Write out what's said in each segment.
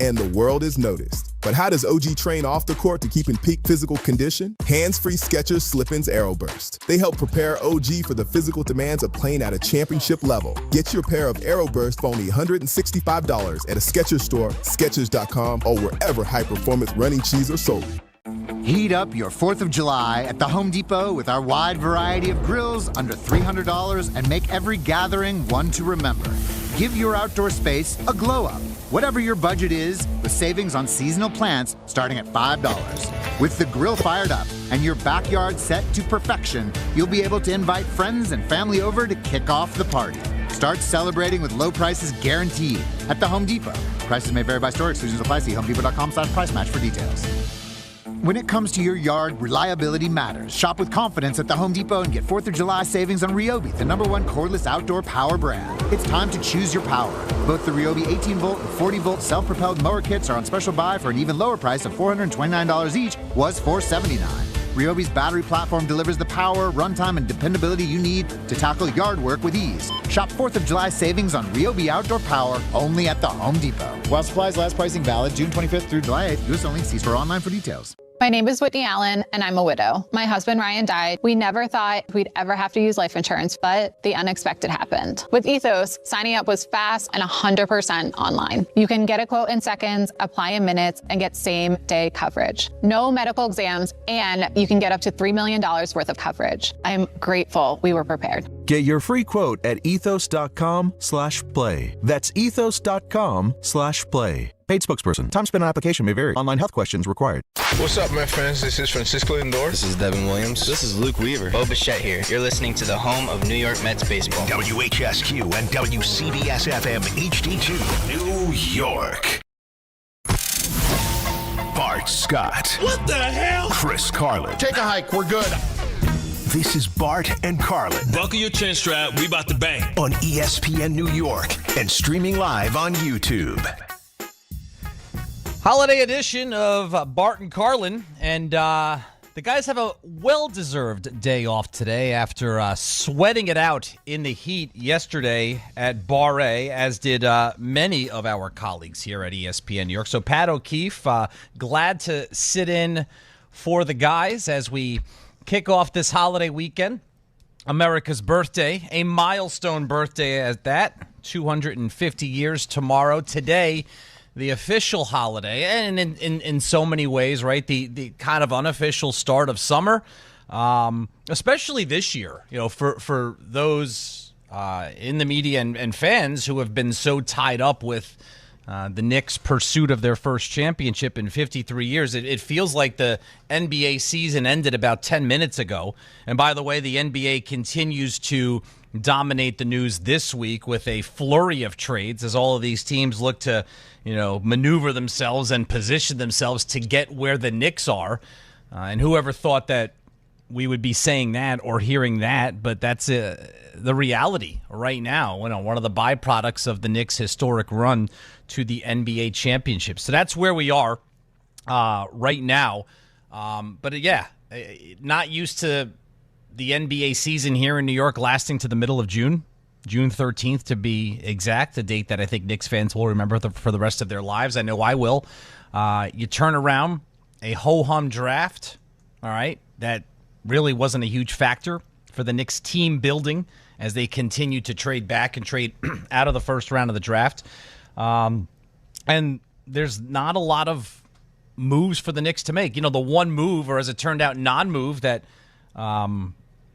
and the world is noticed. But how does OG train off the court to keep in peak physical condition? Hands-free Skechers Slip-ins Aeroburst. They help prepare OG for the physical demands of playing at a championship level. Get your pair of Aeroburst for only $165 at a Skechers store, Skechers.com, or wherever high-performance running shoes are sold. Heat up your 4th of July at the Home Depot with our wide variety of grills under $300 and make every gathering one to remember. Give your outdoor space a glow up. Whatever your budget is, with savings on seasonal plants starting at $5. With the grill fired up and your backyard set to perfection, you'll be able to invite friends and family over to kick off the party. Start celebrating with low prices guaranteed at the Home Depot. Prices may vary by store. Exclusions apply. See HomeDepot.com/price match for details. When it comes to your yard, reliability matters. Shop with confidence at the Home Depot and get 4th of July savings on Ryobi, the #1 cordless outdoor power brand. It's time to choose your power. Both the Ryobi 18-volt and 40-volt self-propelled mower kits are on special buy for an even lower price of $429 each, was $479. Ryobi's battery platform delivers the power, runtime, and dependability you need to tackle yard work with ease. Shop 4th of July savings on Ryobi outdoor power only at the Home Depot. While supplies last, pricing valid June 25th through July 8th. U.S. only. See store online for details. My name is Whitney Allen, and I'm a widow. My husband, Ryan, died. We never thought we'd ever have to use life insurance, but the unexpected happened. With Ethos, signing up was fast and 100% online. You can get a quote in seconds, apply in minutes, and get same-day coverage. No medical exams, and you can get up to $3 million worth of coverage. I'm grateful we were prepared. Get your free quote at ethos.com/play. That's ethos.com/play. Paid spokesperson. Time spent on application may vary. Online health questions required. What's up, my friends? This is Francisco Lindor. This is Devin Williams. This is Luke Weaver. Bo Bichette here. You're listening to the home of New York Mets baseball. WHSQ and WCBS-FM HD2, New York. Bart Scott. What the hell? Chris Carlin. Take a hike. We're good. This is Bart and Carlin. Buckle your chin strap. We about to bang. On ESPN New York and streaming live on YouTube. Holiday edition of Bart and Carlin, and the guys have a well-deserved day off today after sweating it out in the heat yesterday at Bar A, as did many of our colleagues here at ESPN New York. So Pat O'Keefe, glad to sit in for the guys as we kick off this holiday weekend. America's birthday, a milestone birthday at that, 250 years tomorrow. Today, the official holiday, and in so many ways, right, the kind of unofficial start of summer, especially this year, you know, for those in the media and fans who have been so tied up with the Knicks' pursuit of their first championship in 53 years. It feels like the NBA season ended about 10 minutes ago. And by the way, the NBA continues to dominate the news this week with a flurry of trades as all of these teams look to, you know, maneuver themselves and position themselves to get where the Knicks are. And whoever thought that we would be saying that or hearing that, but that's the reality right now. You know, one of the byproducts of the Knicks' historic run to the NBA championship. So that's where we are right now. But yeah, not used to the NBA season here in New York lasting to the middle of June 13th to be exact, a date that I think Knicks fans will remember for the rest of their lives. I know I will. You turn around a ho-hum draft, all right, that really wasn't a huge factor for the Knicks team building as they continue to trade back and trade out of the first round of the draft. And there's not a lot of moves for the Knicks to make. You know, the one move, or as it turned out, non-move that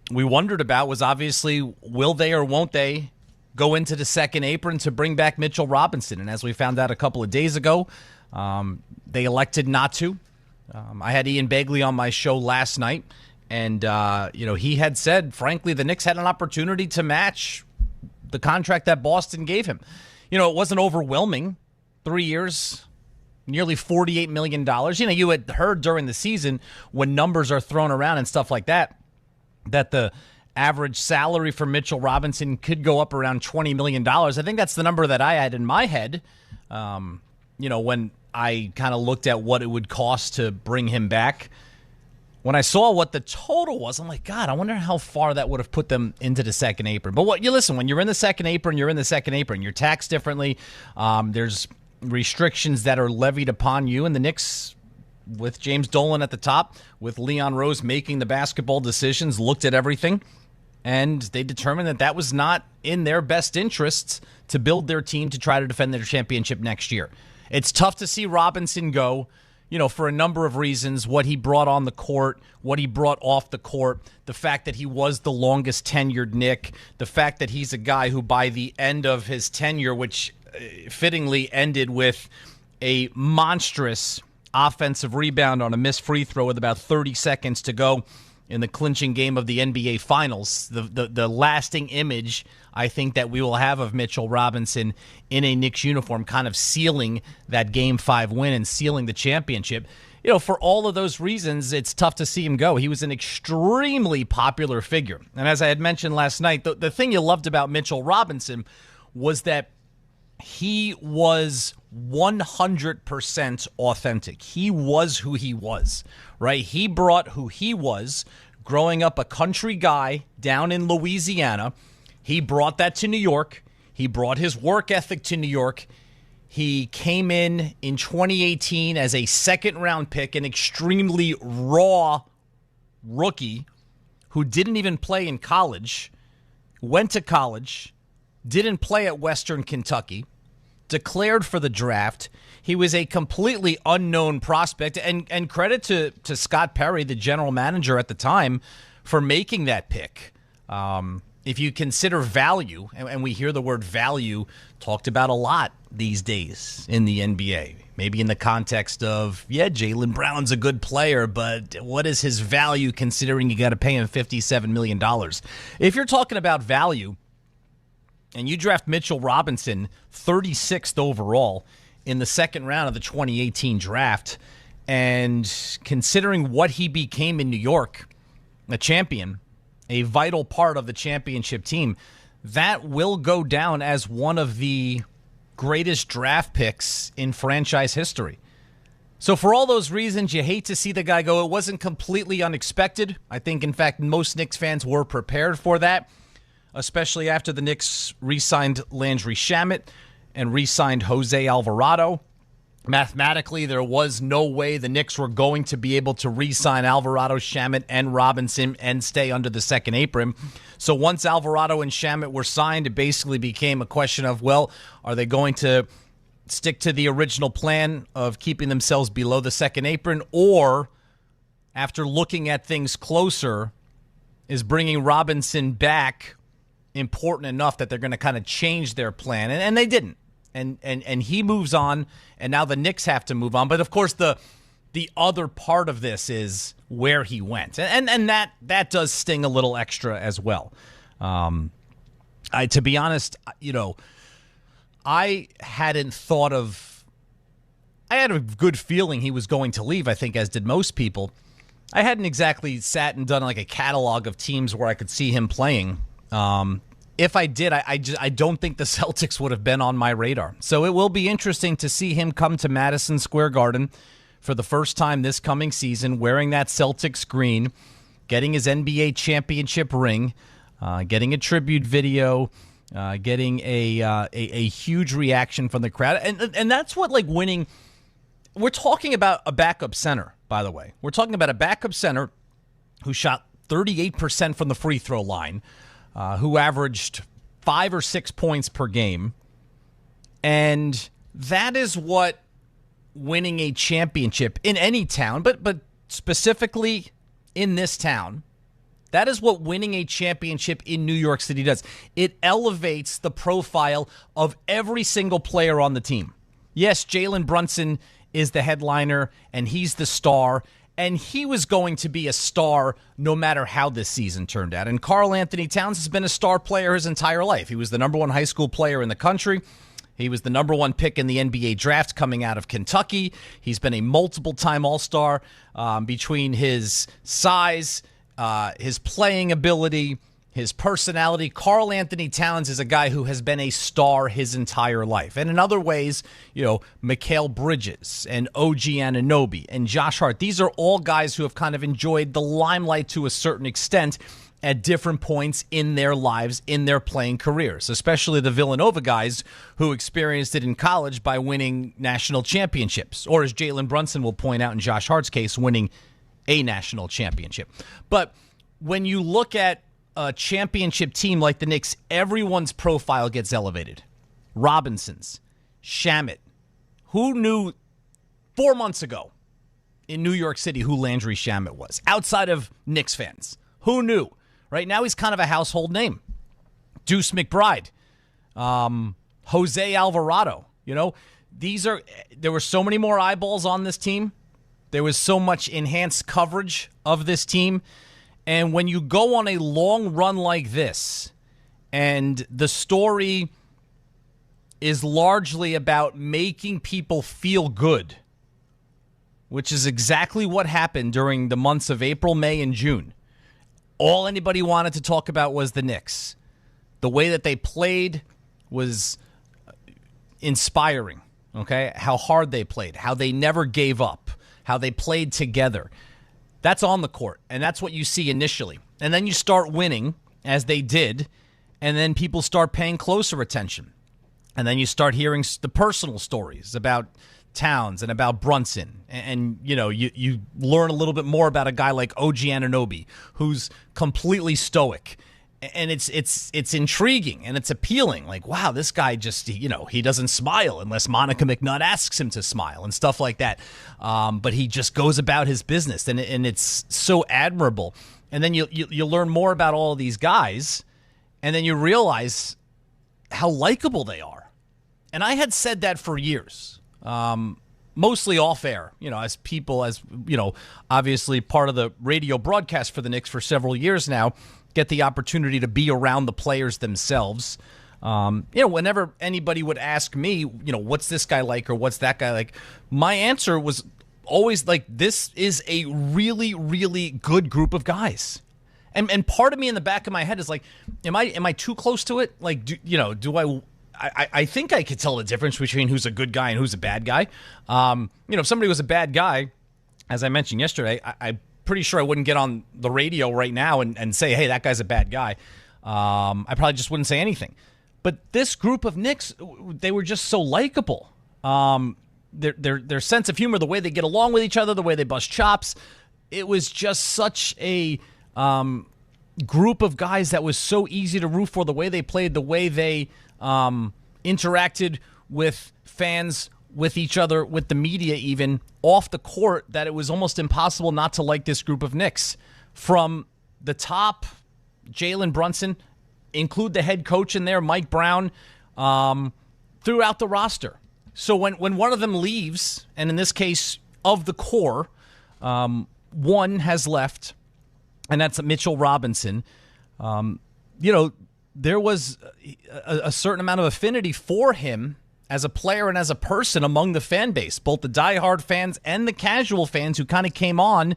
we wondered about was obviously, will they or won't they go into the second apron to bring back Mitchell Robinson? And as we found out a couple of days ago, they elected not to. I had Ian Begley on my show last night, and he had said, frankly, the Knicks had an opportunity to match the contract that Boston gave him. You know, it wasn't overwhelming. 3 years, nearly $48 million. You know, you had heard during the season when numbers are thrown around and stuff like that, that the average salary for Mitchell Robinson could go up around $20 million. I think that's the number that I had in my head, when I kind of looked at what it would cost to bring him back. When I saw what the total was, I'm like, God, I wonder how far that would have put them into the second apron. But when you're in the second apron, you're in the second apron. You're taxed differently. There's restrictions that are levied upon you. And the Knicks, with James Dolan at the top, with Leon Rose making the basketball decisions, looked at everything, and they determined that that was not in their best interests to build their team to try to defend their championship next year. It's tough to see Robinson go, for a number of reasons, what he brought on the court, what he brought off the court, the fact that he was the longest tenured Knick, the fact that he's a guy who by the end of his tenure, which fittingly ended with a monstrous offensive rebound on a missed free throw with about 30 seconds to go in the clinching game of the NBA Finals, the lasting image I think that we will have of Mitchell Robinson in a Knicks uniform, kind of sealing that Game 5 win and sealing the championship. For all of those reasons, it's tough to see him go. He was an extremely popular figure. And as I had mentioned last night, the thing you loved about Mitchell Robinson was that he was 100% authentic. He was who he was, right? He brought who he was growing up, a country guy down in Louisiana. He brought that to New York. He brought his work ethic to New York. He came in 2018 as a second-round pick, an extremely raw rookie who didn't even play in college, went to college, didn't play at Western Kentucky, declared for the draft. He was a completely unknown prospect, and credit to Scott Perry, the general manager at the time, for making that pick. If you consider value, and we hear the word value talked about a lot these days in the NBA, maybe in the context of, Jaylen Brown's a good player, but what is his value considering you got to pay him $57 million? If you're talking about value, and you draft Mitchell Robinson 36th overall in the second round of the 2018 draft, and considering what he became in New York, a champion, a vital part of the championship team, that will go down as one of the greatest draft picks in franchise history. So for all those reasons, you hate to see the guy go. It wasn't completely unexpected. I think, in fact, most Knicks fans were prepared for that, especially after the Knicks re-signed Landry Shamet and re-signed Jose Alvarado. Mathematically, there was no way the Knicks were going to be able to re-sign Alvarado, Shamet, and Robinson and stay under the second apron. So once Alvarado and Shamet were signed, it basically became a question of, are they going to stick to the original plan of keeping themselves below the second apron, or after looking at things closer, is bringing Robinson back important enough that they're going to kind of change their plan? And they didn't. And he moves on, and now the Knicks have to move on. But, of course, the other part of this is where he went. And that does sting a little extra as well. To be honest, I hadn't thought of – I had a good feeling he was going to leave, I think, as did most people. I hadn't exactly sat and done like a catalog of teams where I could see him playing. If I did, I don't think the Celtics would have been on my radar. So it will be interesting to see him come to Madison Square Garden for the first time this coming season, wearing that Celtics green, getting his NBA championship ring, getting a tribute video, getting a huge reaction from the crowd. And that's what, like, winning. We're talking about a backup center, by the way. We're talking about a backup center who shot 38% from the free throw line, who averaged 5 or 6 points per game. And that is what winning a championship in any town, but specifically in this town, that is what winning a championship in New York City does. It elevates the profile of every single player on the team. Yes, Jalen Brunson is the headliner, and he's the star, and he was going to be a star no matter how this season turned out. And Karl Anthony Towns has been a star player his entire life. He was the number one high school player in the country. He was the number one pick in the NBA draft coming out of Kentucky. He's been a multiple-time All-Star. Between his size, his playing ability, his personality, Karl Anthony Towns is a guy who has been a star his entire life. And in other ways, Mikal Bridges and OG Anunoby and Josh Hart, these are all guys who have kind of enjoyed the limelight to a certain extent at different points in their lives, in their playing careers, especially the Villanova guys who experienced it in college by winning national championships, or as Jalen Brunson will point out in Josh Hart's case, winning a national championship. But when you look at a championship team like the Knicks, everyone's profile gets elevated. Robinson's, Shamet. Who knew 4 months ago in New York City who Landry Shamet was, outside of Knicks fans? Who knew? Right now he's kind of a household name. Deuce McBride, Jose Alvarado. There were so many more eyeballs on this team. There was so much enhanced coverage of this team. And when you go on a long run like this, and the story is largely about making people feel good, which is exactly what happened during the months of April, May, and June. All anybody wanted to talk about was the Knicks. The way that they played was inspiring, okay? How hard they played, how they never gave up, how they played together. That's on the court, and that's what you see initially. And then you start winning, as they did, and then people start paying closer attention. And then you start hearing the personal stories about Towns and about Brunson, and you learn a little bit more about a guy like OG Anunoby, who's completely stoic, and it's intriguing and it's appealing. Like, wow, this guy just he doesn't smile unless Monica McNutt asks him to smile and stuff like that. But he just goes about his business, and it's so admirable. And then you learn more about all of these guys, and then you realize how likable they are. And I had said that for years. Mostly off air, as obviously part of the radio broadcast for the Knicks for several years now, get the opportunity to be around the players themselves. Whenever anybody would ask me, what's this guy like or what's that guy like, my answer was always like, this is a really, really good group of guys. And part of me in the back of my head is like, am I too close to it? Like, I think I could tell the difference between who's a good guy and who's a bad guy. If somebody was a bad guy, as I mentioned yesterday, I'm pretty sure I wouldn't get on the radio right now and say, hey, that guy's a bad guy. I probably just wouldn't say anything. But this group of Knicks, they were just so likable. Their sense of humor, the way they get along with each other, the way they bust chops, it was just such a group of guys that was so easy to root for, the way they played, the way they interacted with fans, with each other, with the media even, off the court, that it was almost impossible not to like this group of Knicks. From the top, Jalen Brunson, include the head coach in there, Mike Brown, throughout the roster. So when one of them leaves, and in this case, of the core, one has left, and that's Mitchell Robinson, there was a certain amount of affinity for him as a player and as a person among the fan base, both the diehard fans and the casual fans who kind of came on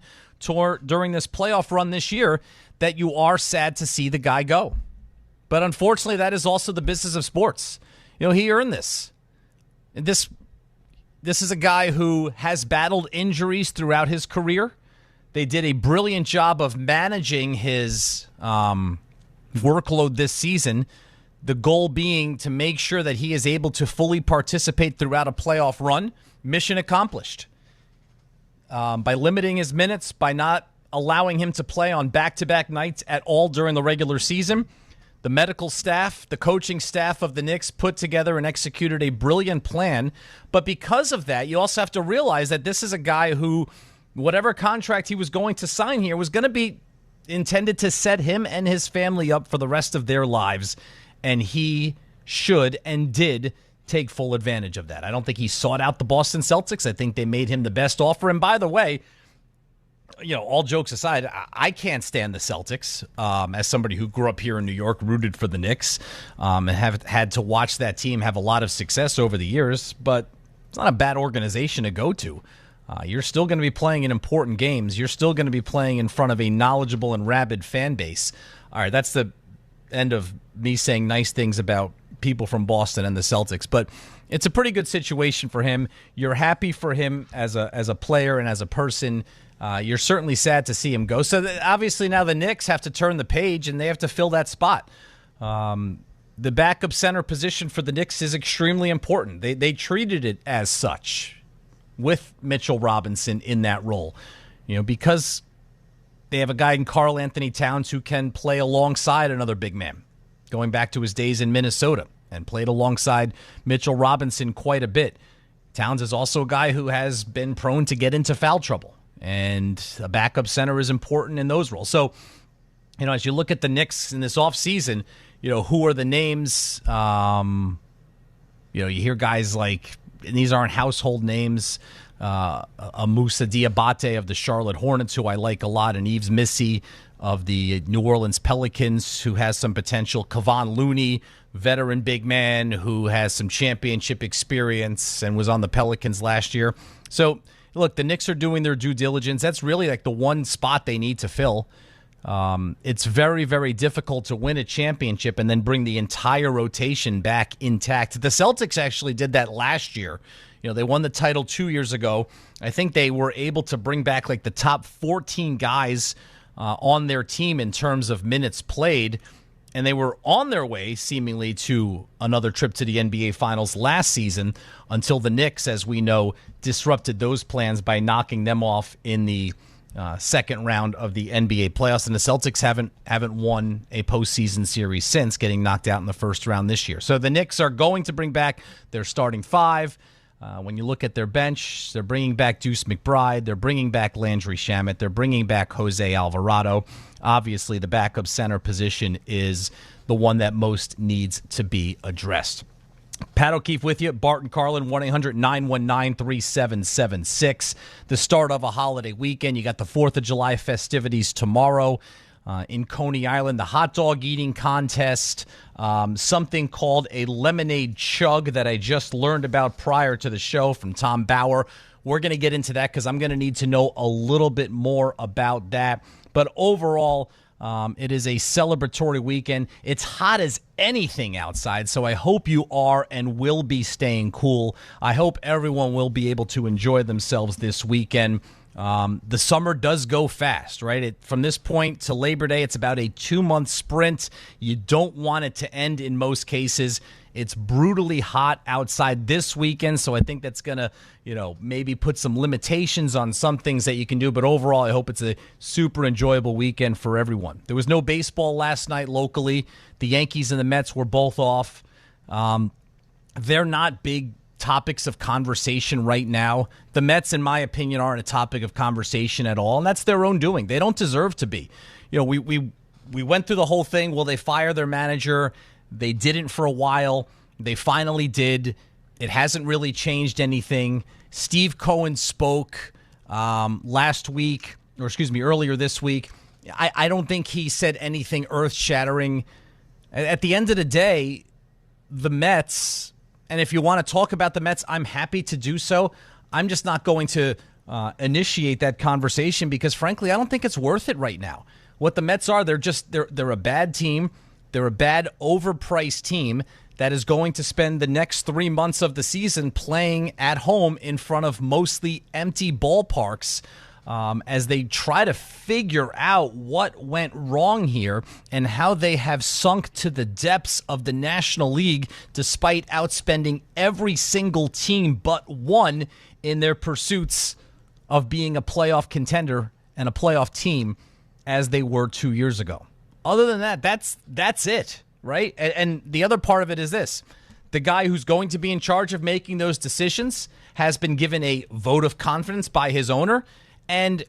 during this playoff run this year, that you are sad to see the guy go. But unfortunately, that is also the business of sports. He earned this. This is a guy who has battled injuries throughout his career. They did a brilliant job of managing his workload this season, the goal being to make sure that he is able to fully participate throughout a playoff run. Mission accomplished. By limiting his minutes, by not allowing him to play on back-to-back nights at all during the regular season, the medical staff, the coaching staff of the Knicks put together and executed a brilliant plan. But because of that, you also have to realize that this is a guy who, whatever contract he was going to sign here, was going to be intended to set him and his family up for the rest of their lives, and he should and did take full advantage of that. I don't think he sought out the Boston Celtics. I think they made him the best offer. And by the way, all jokes aside, I can't stand the Celtics as somebody who grew up here in New York, rooted for the Knicks, and have had to watch that team have a lot of success over the years, but it's not a bad organization to go to. You're still going to be playing in important games. You're still going to be playing in front of a knowledgeable and rabid fan base. All right, that's the end of me saying nice things about people from Boston and the Celtics, but it's a pretty good situation for him. You're happy for him as a player and as a person. you're certainly sad to see him go. So obviously now the Knicks have to turn the page and they have to fill that spot. The backup center position for the Knicks is extremely important. They treated it as such with Mitchell Robinson in that role, because they have a guy in Karl Anthony Towns who can play alongside another big man, going back to his days in Minnesota, and played alongside Mitchell Robinson quite a bit. Towns is also a guy who has been prone to get into foul trouble, and a backup center is important in those roles. So, as you look at the Knicks in this offseason, who are the names? You hear guys like, and these aren't household names, a Moussa Diabate of the Charlotte Hornets, who I like a lot, and Yves Missy of the New Orleans Pelicans, who has some potential. Kevon Looney, veteran big man who has some championship experience and was on the Pelicans last year. So, look, the Knicks are doing their due diligence. That's really like the one spot they need to fill. It's very, very difficult to win a championship and then bring the entire rotation back intact. The Celtics actually did that last year. They won the title 2 years ago. I think they were able to bring back like the top 14 guys on their team in terms of minutes played, and they were on their way seemingly to another trip to the NBA Finals last season until the Knicks, as we know, disrupted those plans by knocking them off in the second round of the NBA playoffs, and the Celtics haven't won a postseason series since, getting knocked out in the first round this year. So the Knicks are going to bring back their starting five. When you look at their bench, they're bringing back Deuce McBride, they're bringing back Landry Shamet, they're bringing back Jose Alvarado. Obviously, the backup center position is the one that most needs to be addressed. Pat O'Keefe with you, Bart Carlin, 1-800-919-3776. The start of a holiday weekend. You got the 4th of July festivities tomorrow in Coney Island, the hot dog eating contest, something called a lemonade chug that I just learned about prior to the show from Tom Bauer. We're going to get into that because I'm going to need to know a little bit more about that. But overall, it is a celebratory weekend. It's hot as anything outside, so I hope you are and will be staying cool. I hope everyone will be able to enjoy themselves this weekend. The summer does go fast, right? From this point to Labor Day, it's about a 2-month sprint. You don't want it to end in most cases. It's brutally hot outside this weekend, so I think that's going to, maybe put some limitations on some things that you can do. But overall, I hope it's a super enjoyable weekend for everyone. There was no baseball last night locally. The Yankees and the Mets were both off. They're not big topics of conversation right now. The Mets, in my opinion, aren't a topic of conversation at all, and that's their own doing. They don't deserve to be. We went through the whole thing. Will they fire their manager? They didn't for a while. They finally did. It hasn't really changed anything. Steve Cohen spoke earlier this week. I don't think he said anything earth-shattering. At the end of the day, the Mets, and if you want to talk about the Mets, I'm happy to do so. I'm just not going to initiate that conversation because, frankly, I don't think it's worth it right now. What the Mets are, they're a bad team. They're a bad, overpriced team that is going to spend the next 3 months of the season playing at home in front of mostly empty ballparks as they try to figure out what went wrong here and how they have sunk to the depths of the National League despite outspending every single team but one in their pursuits of being a playoff contender and a playoff team as they were 2 years ago. Other than that, that's it, right? And the other part of it is this. The guy who's going to be in charge of making those decisions has been given a vote of confidence by his owner, and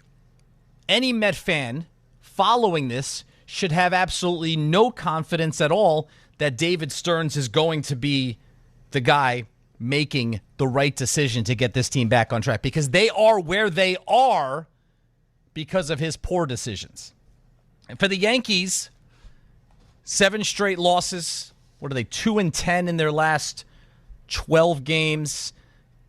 any Met fan following this should have absolutely no confidence at all that David Stearns is going to be the guy making the right decision to get this team back on track, because they are where they are because of his poor decisions. And for the Yankees, 7 straight losses. What are they, 2-10 in their last 12 games?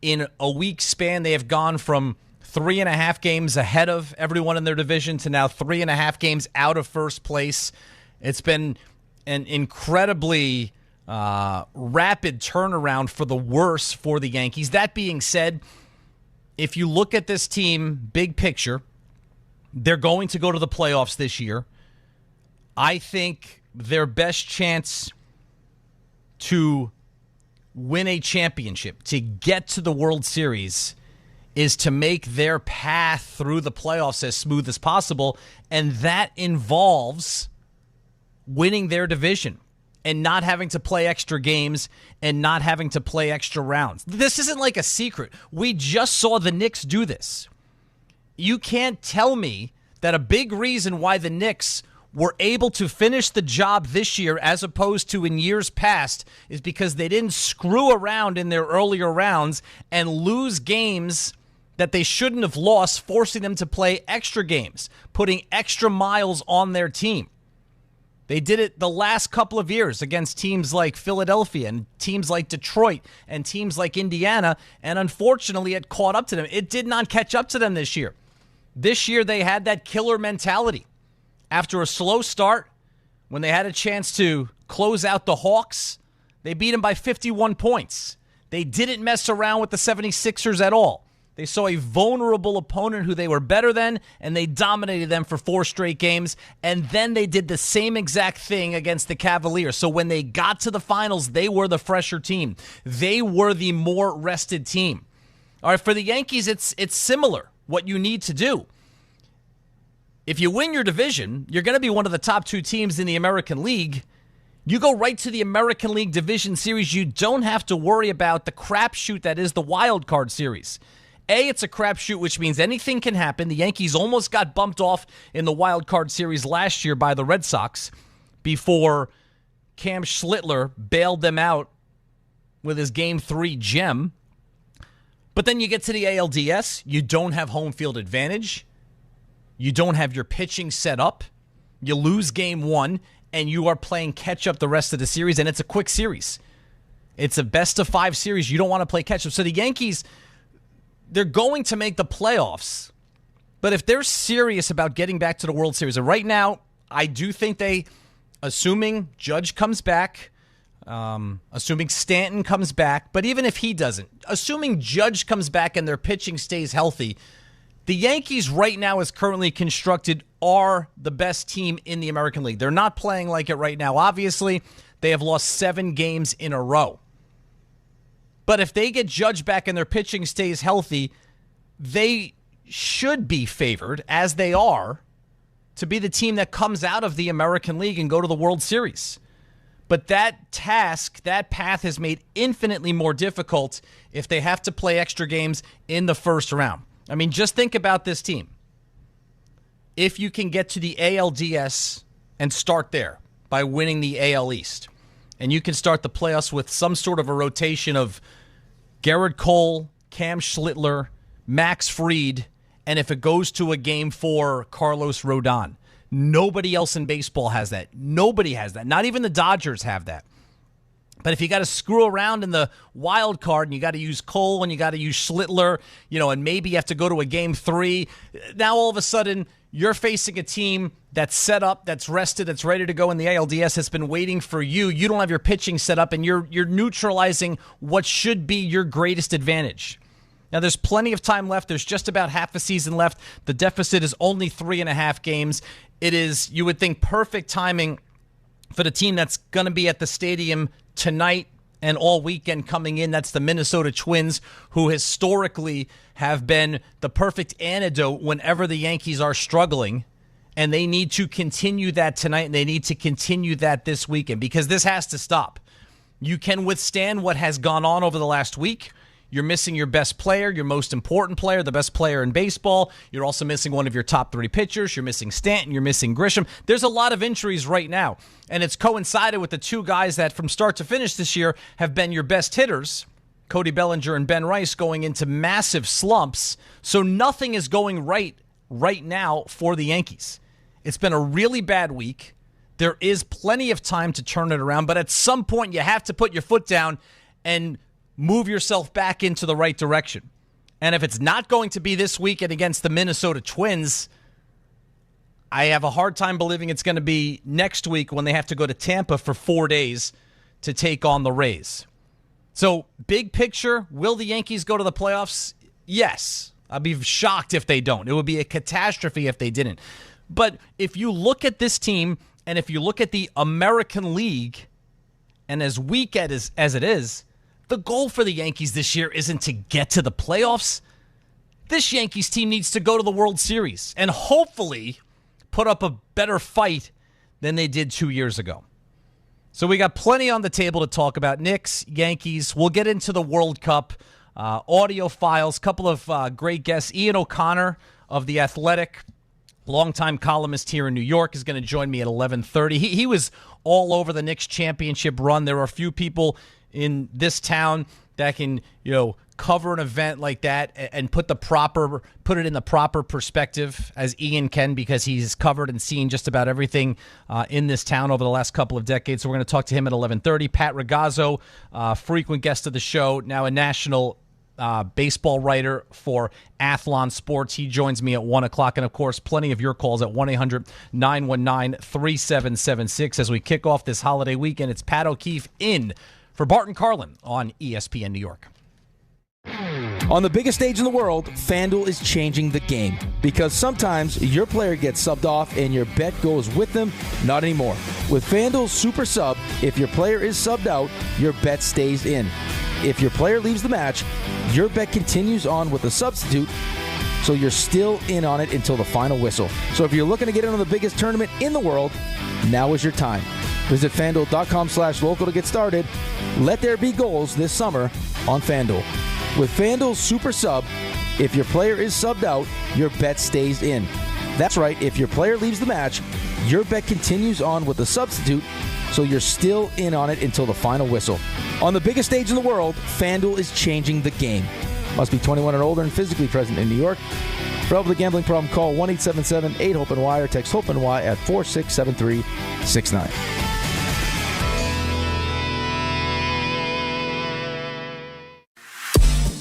In a week span, they have gone from 3.5 games ahead of everyone in their division to now 3.5 games out of first place. It's been an incredibly rapid turnaround for the worse for the Yankees. That being said, if you look at this team, big picture, They're going to go to the playoffs this year. I think their best chance to win a championship, to get to the World Series, is to make their path through the playoffs as smooth as possible, and that involves winning their division and not having to play extra games and not having to play extra rounds. This isn't like a secret. We just saw the Knicks do this. You can't tell me that a big reason why the Knicks were able to finish the job this year as opposed to in years past is because they didn't screw around in their earlier rounds and lose games that they shouldn't have lost, forcing them to play extra games, putting extra miles on their team. They did it the last couple of years against teams like Philadelphia and teams like Detroit and teams like Indiana, and unfortunately it caught up to them. It did not catch up to them this year. This year they had that killer mentality. After a slow start, when they had a chance to close out the Hawks, they beat them by 51 points. They didn't mess around with the 76ers at all. They saw a vulnerable opponent who they were better than, and they dominated them for 4 straight games. And then they did the same exact thing against the Cavaliers. So when they got to the finals, they were the fresher team. They were the more rested team. All right, for the Yankees, it's similar, what you need to do. If you win your division, you're going to be one of the top 2 teams in the American League. You go right to the American League Division Series. You don't have to worry about the crapshoot that is the wild card series. It's a crapshoot, which means anything can happen. The Yankees almost got bumped off in the wild card series last year by the Red Sox before Cam Schlittler bailed them out with his Game 3 gem. But then you get to the ALDS. You don't have home field advantage. You don't have your pitching set up. You lose Game 1, and you are playing catch-up the rest of the series, and it's a quick series. It's a best-of-5 series. You don't want to play catch-up. So the Yankees, they're going to make the playoffs, but if they're serious about getting back to the World Series, and right now, I do think they, assuming Judge comes back, assuming Stanton comes back, but even if he doesn't, assuming Judge comes back and their pitching stays healthy, the Yankees right now, as currently constructed, are the best team in the American League. They're not playing like it right now. Obviously, they have lost 7 games in a row. But if they get Judge back and their pitching stays healthy, they should be favored, as they are, to be the team that comes out of the American League and go to the World Series. But that task, that path is made infinitely more difficult if they have to play extra games in the first round. I mean, just think about this team. If you can get to the ALDS and start there by winning the AL East, and you can start the playoffs with some sort of a rotation of Garrett Cole, Cam Schlittler, Max Fried, and if it goes to a Game 4, Carlos Rodon. Nobody else in baseball has that. Nobody has that. Not even the Dodgers have that. But if you got to screw around in the wild card and you got to use Cole and you got to use Schlittler, and maybe you have to go to a Game 3, now all of a sudden you're facing a team that's set up, that's rested, that's ready to go in the ALDS, has been waiting for you. You don't have your pitching set up, and you're neutralizing what should be your greatest advantage. Now, there's plenty of time left. There's just about half a season left. The deficit is only 3.5 games. It is, you would think, perfect timing for the team that's going to be at the stadium tonight and all weekend coming in. That's the Minnesota Twins, who historically have been the perfect antidote whenever the Yankees are struggling. And they need to continue that tonight, and they need to continue that this weekend, because this has to stop. You can withstand what has gone on over the last week. You're missing your best player, your most important player, the best player in baseball. You're also missing one of your top 3 pitchers. You're missing Stanton. You're missing Grisham. There's a lot of injuries right now, and it's coincided with the 2 guys that from start to finish this year have been your best hitters, Cody Bellinger and Ben Rice, going into massive slumps. So nothing is going right now for the Yankees. It's been a really bad week. There is plenty of time to turn it around, but at some point you have to put your foot down and move yourself back into the right direction. And if it's not going to be this weekend against the Minnesota Twins, I have a hard time believing it's going to be next week when they have to go to Tampa for 4 days to take on the Rays. So, big picture, will the Yankees go to the playoffs? Yes. I'd be shocked if they don't. It would be a catastrophe if they didn't. But if you look at this team, and if you look at the American League, and as weak as it is, the goal for the Yankees this year isn't to get to the playoffs. This Yankees team needs to go to the World Series and hopefully put up a better fight than they did 2 years ago. So we got plenty on the table to talk about. Knicks, Yankees. We'll get into the World Cup, audio files, couple of great guests. Ian O'Connor of The Athletic, longtime columnist here in New York, is going to join me at 11:30. He was all over the Knicks championship run. There are a few people in this town that can, cover an event like that and put it in the proper perspective, as Ian can, because he's covered and seen just about everything in this town over the last couple of decades. So we're going to talk to him at 11:30. Pat Ragazzo, frequent guest of the show, now a national baseball writer for Athlon Sports. He joins me at 1 o'clock. And, of course, plenty of your calls at 1-800-919-3776. As we kick off this holiday weekend, it's Pat O'Keefe in for Bart Carlin on ESPN New York. On the biggest stage in the world, FanDuel is changing the game, because sometimes your player gets subbed off and your bet goes with them. Not anymore. With FanDuel's Super Sub, if your player is subbed out, your bet stays in. If your player leaves the match, your bet continues on with a substitute, so you're still in on it until the final whistle. So if you're looking to get in on the biggest tournament in the world, now is your time. Visit FanDuel.com/local to get started. Let there be goals this summer on FanDuel. With FanDuel's Super Sub, if your player is subbed out, your bet stays in. That's right, if your player leaves the match, your bet continues on with a substitute, so you're still in on it until the final whistle. On the biggest stage in the world, FanDuel is changing the game. Must be 21 or older and physically present in New York. For help with a gambling problem, call 1-877-8-HOPE-NY or text HOPE-NY at 467-369.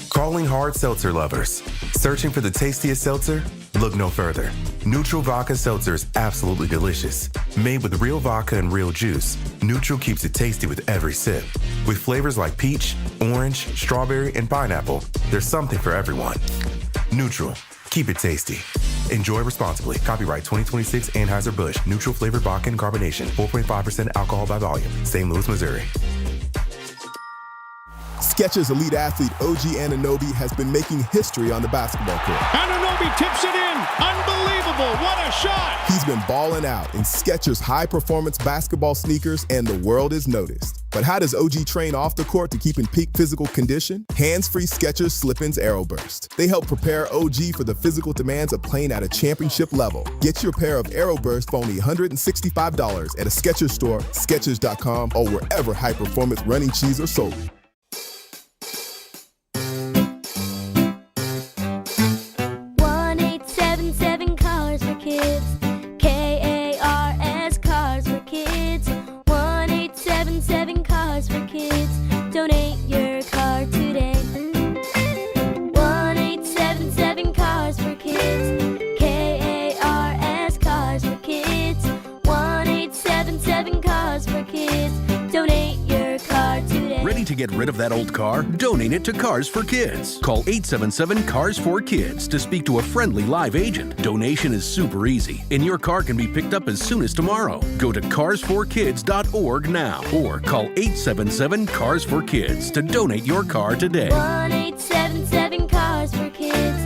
Calling hard seltzer lovers. Searching for the tastiest seltzer? Look no further. Neutral Vodka Seltzer is absolutely delicious. Made with real vodka and real juice, Neutral keeps it tasty with every sip. With flavors like peach, orange, strawberry, and pineapple, there's something for everyone. Neutral. Keep it tasty. Enjoy responsibly. Copyright 2026 Anheuser-Busch. Neutral flavored vodka and carbonation. 4.5% alcohol by volume. St. Louis, Missouri. Skechers elite athlete OG Anunoby has been making history on the basketball court. Anunoby tips it in. Unbelievable. What a shot. He's been balling out in Skechers high-performance basketball sneakers, and the world is noticed. But how does OG train off the court to keep in peak physical condition? Hands-free Skechers Slip-ins Aeroburst. They help prepare OG for the physical demands of playing at a championship level. Get your pair of Aeroburst for only $165 at a Skechers store, Skechers.com, or wherever high-performance running shoes are sold. 1-877 Cars for Kids. KARS Cars for Kids. 1-877 Cars for Kids. Donate your car today. 1-877 Cars for Kids. KARS Cars for Kids. 1-877 Cars for Kids. Donate your car today. Ready to get rid of that old car? Donate it to Cars for Kids. Call 877-CARS-4-KIDS to speak to a friendly live agent. Donation is super easy, and your car can be picked up as soon as tomorrow. Go to carsforkids.org now, or call 877-CARS-4-KIDS to donate your car today. 1-877 Cars for Kids.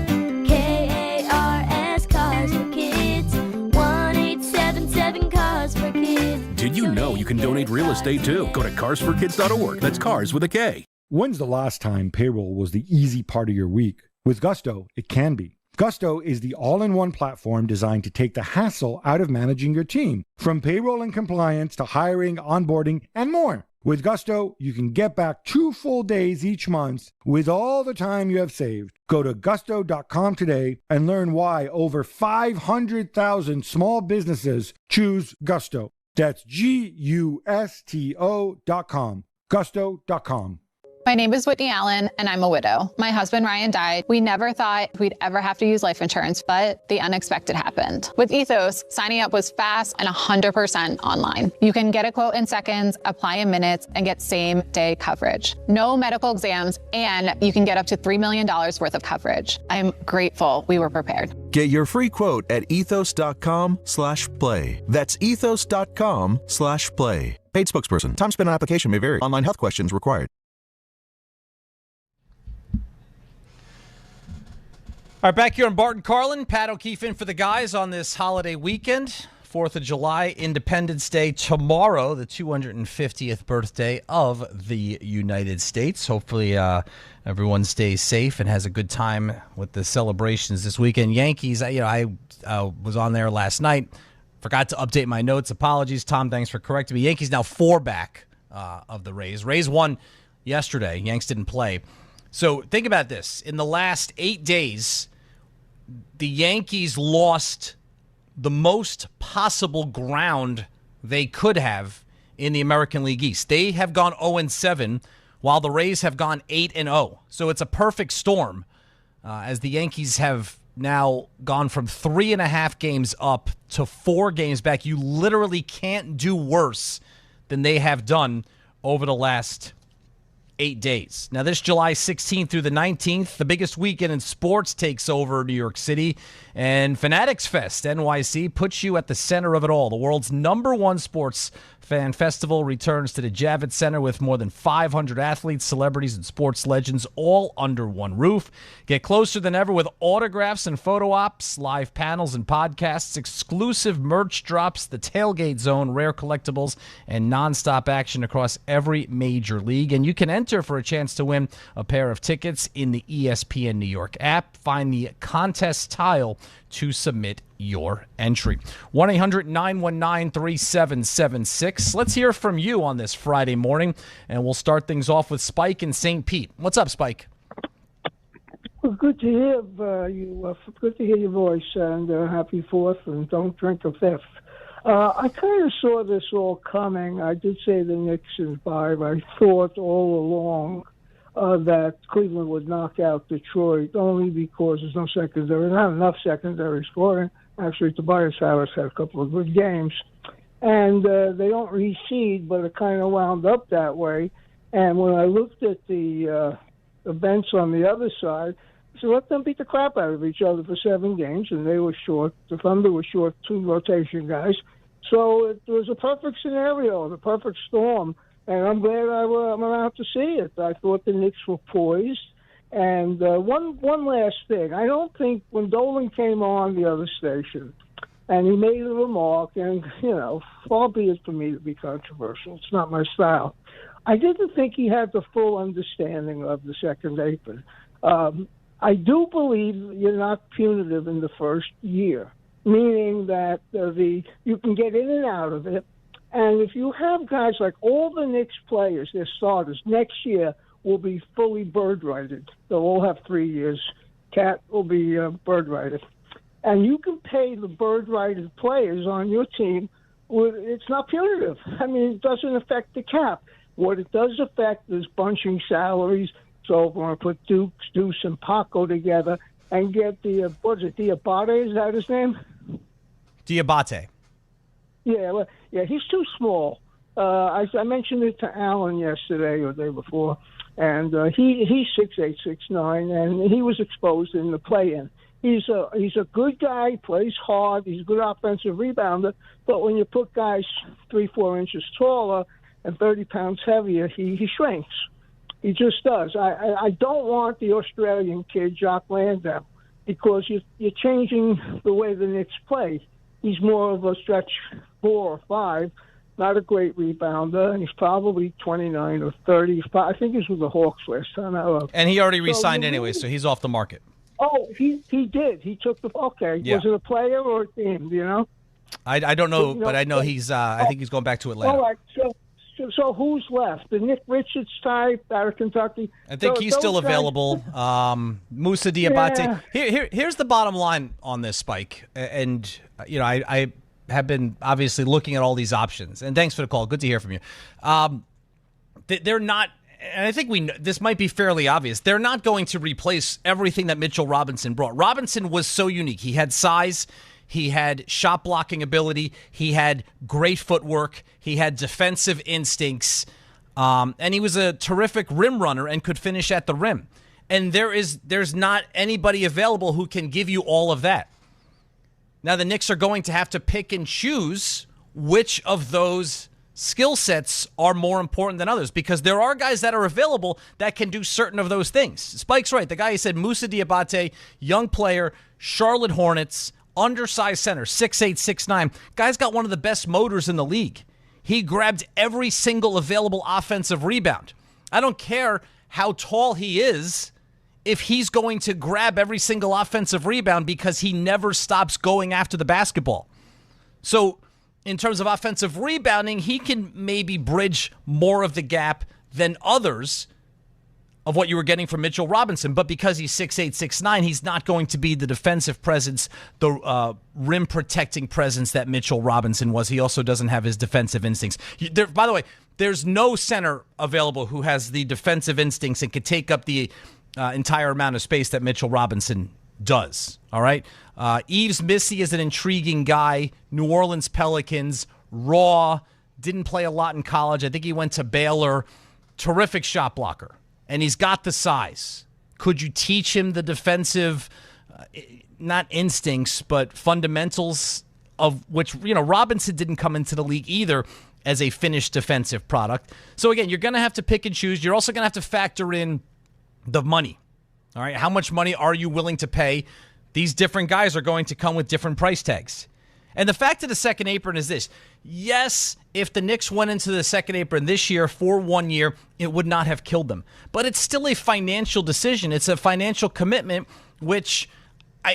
KARS Cars for Kids. 1-877 Cars for Kids. Did you know you can donate real estate too? Go to carsforkids.org. That's cars with a K. When's the last time payroll was the easy part of your week? With Gusto, it can be. Gusto is the all-in-one platform designed to take the hassle out of managing your team, from payroll and compliance to hiring, onboarding, and more. With Gusto, you can get back 2 full days each month with all the time you have saved. Go to gusto.com today and learn why over 500,000 small businesses choose Gusto. That's GUSTO.com. Gusto.com. My name is Whitney Allen, and I'm a widow. My husband, Ryan, died. We never thought we'd ever have to use life insurance, but the unexpected happened. With Ethos, signing up was fast and 100% online. You can get a quote in seconds, apply in minutes, and get same-day coverage. No medical exams, and you can get up to $3 million worth of coverage. I'm grateful we were prepared. Get your free quote at ethos.com/play. That's ethos.com/play. Paid spokesperson. Time spent on application may vary. Online health questions required. All right, back here on Bart Carlin, Pat O'Keefe in for the guys on this holiday weekend. 4th of July, Independence Day tomorrow, the 250th birthday of the United States. Hopefully everyone stays safe and has a good time with the celebrations this weekend. Yankees, I was on there last night. Forgot to update my notes. Apologies, Tom. Thanks for correcting me. Yankees now 4 back of the Rays. Rays won yesterday. Yanks didn't play. So think about this. In the last 8 days, the Yankees lost the most possible ground they could have in the American League East. They have gone 0-7, while the Rays have gone 8-0. So it's a perfect storm, as the Yankees have now gone from 3.5 games up to 4 games back. You literally can't do worse than they have done over the last 8 days. Now, this July 16th through the 19th, the biggest weekend in sports takes over New York City, and Fanatics Fest NYC puts you at the center of it all. The world's #1 sports fan festival returns to the Javits Center with more than 500 athletes, celebrities, and sports legends all under one roof. Get closer than ever with autographs and photo ops, live panels and podcasts, exclusive merch drops, the tailgate zone, rare collectibles, and nonstop action across every major league. And you can enter for a chance to win a pair of tickets in the ESPN New York app. Find the contest tile to submit your entry. 1-800-919-3776. Let's hear from you on this Friday morning, and we'll start things off with Spike in St. Pete. What's up, Spike? Well, good to hear you. Good to hear your voice, and happy 4th, and don't drink a 5th. I kind of saw this all coming. I did say the Knicks in 5. I thought all along that Cleveland would knock out Detroit only because there's no secondary, not enough secondary scoring. Actually, Tobias Harris had a couple of good games. And they don't reseed, but it kind of wound up that way. And when I looked at the bench on the other side, I said, let them beat the crap out of each other for 7 games, and they were short. The Thunder was short 2 rotation guys. So it was a perfect scenario, the perfect storm. And I'm glad I'm around to see it. I thought the Knicks were poised. And one last thing. I don't think when Dolan came on the other station and he made a remark, and, far be it for me to be controversial. It's not my style. I didn't think he had the full understanding of the second apron. I do believe you're not punitive in the first year, meaning that you can get in and out of it. And if you have guys like all the Knicks players, their starters, next year will be fully bird-righted. They'll all have 3 years. Cat will be bird-righted. And you can pay the bird-righted players on your team. It's not punitive. I mean, it doesn't affect the cap. What it does affect is bunching salaries. So if we're going to put Deuce, and Paco together and get Diabate, is that his name? Diabate. Yeah, he's too small. I mentioned it to Alan yesterday or the day before, and he's 6'8", 6'9", and he was exposed in the play-in. He's a good guy, plays hard, he's a good offensive rebounder, but when you put guys 3-4 inches taller and 30 pounds heavier, he shrinks. He just does. I don't want the Australian kid, Jock Landau, because you're changing the way the Knicks play. He's more of a stretch 4 or 5, not a great rebounder, and he's probably 29 or 30. I think he's with the Hawks last time. And he already re-signed anyway, so he's off the market. Oh, he did. He took the okay. Yeah. Was it a player or a team? Do you know? I don't know, but I know he's. I think he's going back to Atlanta. All right. So who's left? The Nick Richards type out of Kentucky. I think he's still available. Moussa Diabate. Yeah. Here's the bottom line on this, Spike. And I have been obviously looking at all these options. And thanks for the call. Good to hear from you. They're not and I think this might be fairly obvious, they're not going to replace everything that Mitchell Robinson brought. Robinson was so unique. He had size. He had shot blocking ability. He had great footwork. He had defensive instincts. And he was a terrific rim runner and could finish at the rim. And there's not anybody available who can give you all of that. Now, the Knicks are going to have to pick and choose which of those skill sets are more important than others, because there are guys that are available that can do certain of those things. Spike's right. The guy he said, Moussa Diabate, young player, Charlotte Hornets, undersized center, 6'8", 6'9". Guy's got one of the best motors in the league. He grabbed every single available offensive rebound. I don't care how tall he is if he's going to grab every single offensive rebound because he never stops going after the basketball. So in terms of offensive rebounding, he can maybe bridge more of the gap than others of what you were getting from Mitchell Robinson. But because he's 6'8", 6'9", he's not going to be the defensive presence, the rim-protecting presence that Mitchell Robinson was. He also doesn't have his defensive instincts. By the way, there's no center available who has the defensive instincts and could take up the entire amount of space that Mitchell Robinson does. All right? Yves Missy is an intriguing guy. New Orleans Pelicans, raw, didn't play a lot in college. I think he went to Baylor. Terrific shot blocker. And he's got the size. Could you teach him the defensive, not instincts, but fundamentals of which, Robinson didn't come into the league either as a finished defensive product. So again, you're going to have to pick and choose. You're also going to have to factor in the money. All right, how much money are you willing to pay? These different guys are going to come with different price tags. And the fact of the second apron is this. Yes, if the Knicks went into the second apron this year for 1 year, it would not have killed them. But it's still a financial decision. It's a financial commitment, which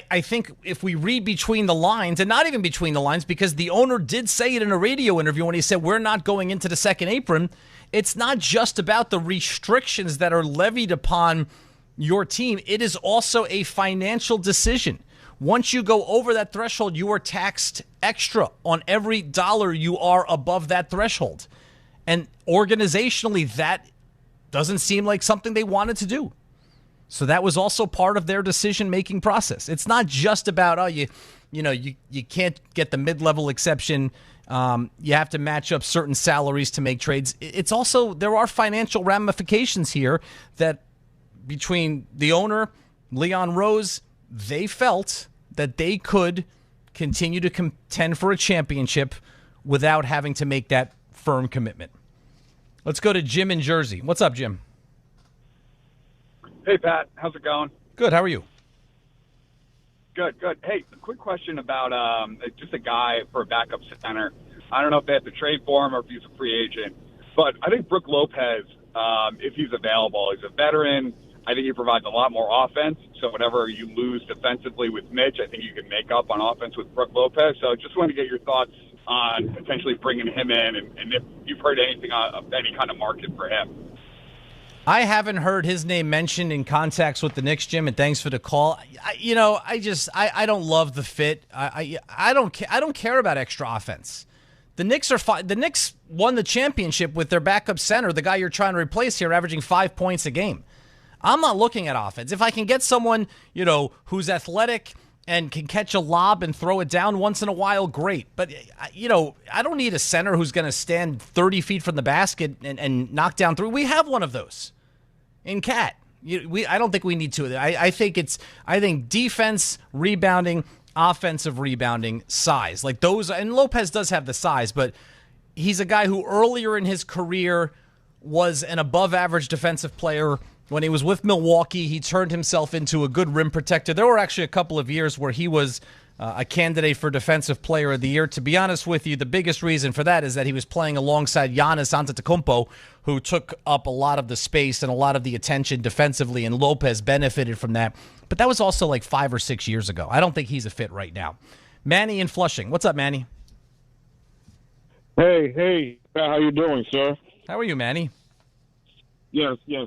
I think if we read between the lines, and not even between the lines, because the owner did say it in a radio interview when he said, we're not going into the second apron. It's not just about the restrictions that are levied upon your team. It is also a financial decision. Once you go over that threshold, you are taxed extra on every dollar you are above that threshold. And organizationally, that doesn't seem like something they wanted to do. So that was also part of their decision-making process. It's not just about, you can't get the mid-level exception. You have to match up certain salaries to make trades. It's also, there are financial ramifications here that between the owner, Leon Rose, they felt that they could continue to contend for a championship without having to make that firm commitment. Let's go to Jim in Jersey. What's up, Jim? Hey, Pat. How's it going? Good. How are you? Good. Hey, a quick question about just a guy for a backup center. I don't know if they have to trade for him or if he's a free agent, but I think Brook Lopez, if he's available, he's a veteran. I think he provides a lot more offense. So whatever you lose defensively with Mitch, I think you can make up on offense with Brook Lopez. So just wanted to get your thoughts on potentially bringing him in and if you've heard anything of any kind of market for him. I haven't heard his name mentioned in contacts with the Knicks, Jim, and thanks for the call. I don't love the fit. I don't care about extra offense. The Knicks are fine. The Knicks won the championship with their backup center, the guy you're trying to replace here, averaging 5 points a game. I'm not looking at offense. If I can get someone, who's athletic and can catch a lob and throw it down once in a while, great. But, I don't need a center who's going to stand 30 feet from the basket and knock down three. We have one of those in Cat. I don't think we need two. I think defense, rebounding, offensive rebounding, size. Like those, and Lopez does have the size, but he's a guy who earlier in his career was an above-average defensive player. When he was with Milwaukee, he turned himself into a good rim protector. There were actually a couple of years where he was a candidate for Defensive Player of the Year. To be honest with you, the biggest reason for that is that he was playing alongside Giannis Antetokounmpo, who took up a lot of the space and a lot of the attention defensively, and Lopez benefited from that. But that was also like 5 or 6 years ago. I don't think he's a fit right now. Manny in Flushing. What's up, Manny? Hey, how you doing, sir? How are you, Manny? Yes. Wish